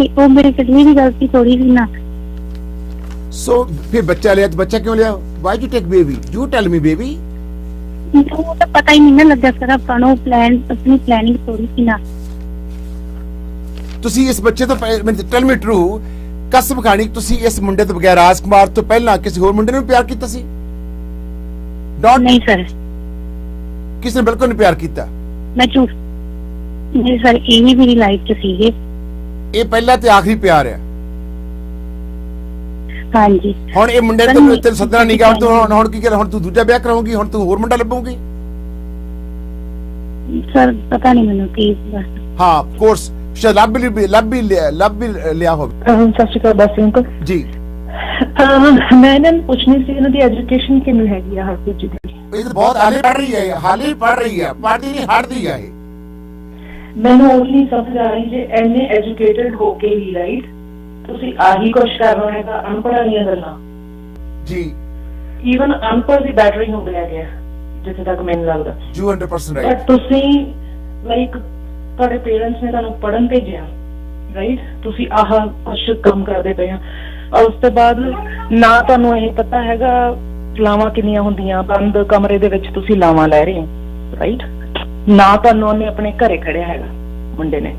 ਉਹ ਮੇਰੀ ਕਦੀ ਵੀ ਗਲਤੀ ਥੋੜੀ ਸੀ ਨਾ। ਸੋ ਫਿਰ ਬੱਚਾ ਲਿਆ, ਬੱਚਾ ਕਿਉਂ ਲਿਆ? Why you take baby? You tell me baby. ਉਹ ਤਾਂ ਪਤਾ ਹੀ ਨਹੀਂ ਨਾ ਲੱਗਾ ਸਰ, ਆਪਾਂ ਨੂੰ ਆਪਣੀ ਪਲੈਨਿੰਗ ਥੋੜੀ ਸੀ ਨਾ। ਤੁਸੀਂ ਇਸ ਬੱਚੇ ਤੋਂ ਟੈਲ ਮੀ ਟਰੂ, ਕਸਮ ਖਾਣੀ, ਤੁਸੀਂ ਇਸ ਮੁੰਡੇ ਤੋਂ ਬਗੈਰ ਰਾਜਕੁਮਾਰ ਤੋਂ ਪਹਿਲਾਂ ਕਿਸੇ ਹੋਰ ਮੁੰਡੇ ਨੂੰ ਪਿਆਰ ਕੀਤਾ ਸੀ? ਨਹੀਂ ਸਰ, ਕਿਸੇ ਨੇ ਬਿਲਕੁਲ ਨਹੀਂ ਪਿਆਰ ਕੀਤਾ। ਮੈਂ ਝੂਠ ਨਹੀਂ ਸਰ, ਇਹ ਵੀ ਮੇਰੀ ਲਾਈਫ 'ਚ ਸੀਗੇ। ਇਹ ਪਹਿਲਾ ਤੇ ਆਖਰੀ ਪਿਆਰ ਹੈ। ਹਾਂਜੀ। ਹੁਣ ਇਹ ਮੁੰਡੇ ਨੂੰ ਤੈਨੂੰ ਸੱਦਣਾ ਨਹੀਂ ਗਾ, ਹੁਣ ਕੀ ਕਰ? ਹੁਣ ਤੂੰ ਦੂਜਾ ਵਿਆਹ ਕਰਾਉਂਗੀ? ਹੁਣ ਤੂੰ ਹੋਰ ਮੁੰਡਾ ਲੱਭੂਗੀ? ਸਰ ਪਤਾ ਨਹੀਂ ਮੈਨੂੰ ਕੀ। ਹਾਂ, ਕੋਰਸ ਸ਼ਾਇਦ ਲੱਭ ਵੀ ਲਿਆ ਹੋਵੇ। ਸਤਿ ਸ਼੍ਰੀ ਅਕਾਲ ਬਾਸੀ ਅੰਕਲ ਜੀ। ਮੈਂ ਇਹਨਾਂ ਨੂੰ ਪੁੱਛਣੀ ਸੀ, ਇਹਨਾਂ ਦੀ ਐਜੂਕੇਸ਼ਨ ਕਿਵੇਂ ਹੈਗੀ ਆ ਹਰਪ੍ਰੀਤ ਜੀ ਦੀ? ਇਹ ਤਾਂ ਬਹੁਤ ਹਾਲੇ ਪੜ੍ਹ ਰਹੀ ਹੈ, ਪੜ੍ਹਦੀ ਨਹੀਂ, ਹਟਦੀ ਹੈ। ਇਹ ਮੈਨੂੰ ਉਹ ਨਹੀਂ ਸਮਝ ਆ ਰਹੀ ਜੇ ਐਨੇ ਐਜੂਕੇਟਡ ਹੋ ਕੇ ਹੀ ਰਾਈਟ ਤੁਸੀਂ ਆਹੀ ਕੁਛ ਕਰ ਰਹੇ ਹੈਗਾ, ਅਨਪੜ੍ਹਾਂ ਦੀਆਂ ਗੱਲਾਂ ਜੀ। ਈਵਨ ਅਨਪੜ੍ਹ ਦੀ ਬੈਟਰੀ ਹੋ ਗਿਆ ਜਿੱਥੇ ਤੱਕ ਮੈਨੂੰ ਲੱਗਦਾ। 200% ਰਾਈਟ। ਬਟ ਤੁਸੀਂ ਲਾਈਕ ਤੁਹਾਡੇ ਪੇਰੈਂਟਸ ਨੇ ਤੁਹਾਨੂੰ ਪੜ੍ਹਨ ਭੇਜਿਆ ਰਾਈਟ, ਤੁਸੀਂ ਆਹ ਕੁਛ ਕੰਮ ਕਰਦੇ ਪਏ ਆ, ਔਰ ਉਸ ਤੋਂ ਬਾਅਦ ਨਾ ਤੁਹਾਨੂੰ ਇਹ ਪਤਾ ਹੈਗਾ ਲਾਵਾਂ ਕਿੰਨੀਆਂ ਹੁੰਦੀਆਂ, ਬੰਦ ਕਮਰੇ ਦੇ ਵਿੱਚ ਤੁਸੀਂ ਲਾਵਾਂ ਲੈ ਰਹੇ ਹੋ ਰਾਈਟ, ਨਾ ਤੁਹਾਨੂੰ ਉਹਨੇ ਆਪਣੇ ਘਰੇ ਖੜਿਆ ਹੈਗਾ ਮੁੰਡੇ ਨੇ।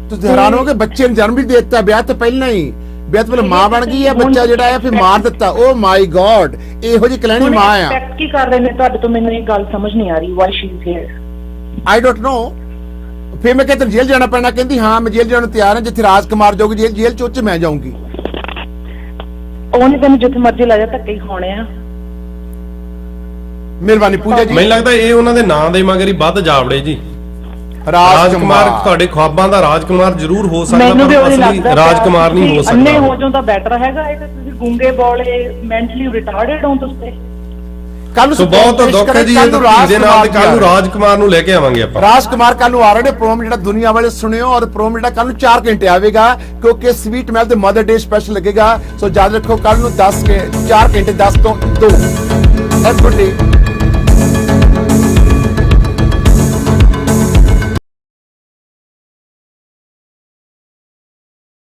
ਤੁਸੀਂ ਹੈਰਾਨ ਹੋ ਗਏ, ਬੱਚੇ ਨੂੰ ਜਨਮ ਵੀ ਦੇ ਦਿੱਤਾ ਵਿਆਹ ਤੋਂ ਪਹਿਲਾਂ ਹੀ। ਵਿਆਹ ਤੋਂ ਪਹਿਲਾਂ ਮਾਂ ਬਣ ਗਈ ਹੈ, ਬੱਚਾ ਜਿਹੜਾ ਆ ਫਿਰ ਮਾਰ ਦਿੱਤਾ। ਓ ਮਾਈ ਗॉड, ਇਹੋ ਜਿਹੀ ਕਲੈਣੀ ਮਾਂ ਆ। ਐਕਸਪੈਕਟ ਕੀ ਕਰ ਰਹੇ ਨੇ ਤੁਹਾਡੇ ਤੋਂ? ਮੈਨੂੰ ਇਹ ਗੱਲ ਸਮਝ ਨਹੀਂ ਆ ਰਹੀ। Y she is here I don't know. ਫਿਰ ਮੈਂ ਕਹਿੰਦਾ ਜੇਲ੍ਹ ਜਾਣਾ ਪੈਣਾ, ਕਹਿੰਦੀ ਹਾਂ ਮੈਂ ਜੇਲ੍ਹ ਜਾਣ ਨੂੰ ਤਿਆਰ ਹਾਂ, ਜਿੱਥੇ ਰਾਜਕੁਮਾਰ ਜਾਊਗੀ ਜੇਲ੍ਹ ਚ ਮੈਂ ਜਾਊਂਗੀ। ਉਹਨੇ ਤੈਨੂੰ ਜਿੱਥੇ ਮਰਜ਼ੀ ਲੈ ਜਾ, ਧੱਕੇ ਹੀ ਖਾਣੇ ਆ। ਮਿਹਰਬਾਨੀ ਪੂਜਾ ਜੀ। ਮੈਨੂੰ ਲੱਗਦਾ ਇਹ ਉਹਨਾਂ ਦੇ ਨਾਂ ਦੇ ਮਗਰ ਹੀ ਵੱਧ ਜਾਵੜੇ ਜੀ। ਰਾਜਕੁਮਾਰ ਤੁਹਾਡੇ ਖੁਆਬਾਂ ਦਾ ਰਾਜਕੁਮਾਰ ਜ਼ਰੂਰ ਹੋ ਸਕਦਾ, ਪਰ ਅਸਲੀ ਰਾਜਕੁਮਾਰ ਨਹੀਂ ਹੋ ਸਕਦਾ। ਅੰਨੇ ਹੋ ਜਾਓ ਤਾਂ ਬੈਟਰ ਹੈਗਾ। ਇਹ ਤਾਂ ਤੁਸੀਂ ਗੂੰਗੇ ਬੋਲੇ ਮੈਂਟਲੀ ਰਿਟਾਰਡਡ ਹੋ ਤੁਸੀਂ। ਕੱਲ ਨੂੰ ਬਹੁਤ ਦੁੱਖ ਹੈ ਜੀ, ਇਹਦੇ ਨਾਲ ਕੱਲ ਨੂੰ ਰਾਜਕੁਮਾਰ ਨੂੰ ਲੈ ਕੇ ਆਵਾਂਗੇ ਆਪਾਂ। ਰਾਜਕੁਮਾਰ ਕੱਲ ਨੂੰ ਆ ਰਹੇ ਨੇ। ਪ੍ਰੋਮ ਜਿਹੜਾ ਦੁਨੀਆ ਵਾਲੇ ਸੁਣਿਓ, ਔਰ ਪ੍ਰੋਮ ਜਿਹੜਾ ਕੱਲ ਨੂੰ 4 ਘੰਟੇ ਆਵੇਗਾ, ਕਿਉਂਕਿ ਸਵੀਟ ਮੈਲ ਤੇ ਮਦਰ ਡੇ ਸਪੈਸ਼ਲ ਲੱਗੇਗਾ। ਸੋ ਯਾਦ ਰੱਖੋ, ਕੱਲ ਨੂੰ 4 ਘੰਟੇ 10 ਤੋਂ 2। Have good day.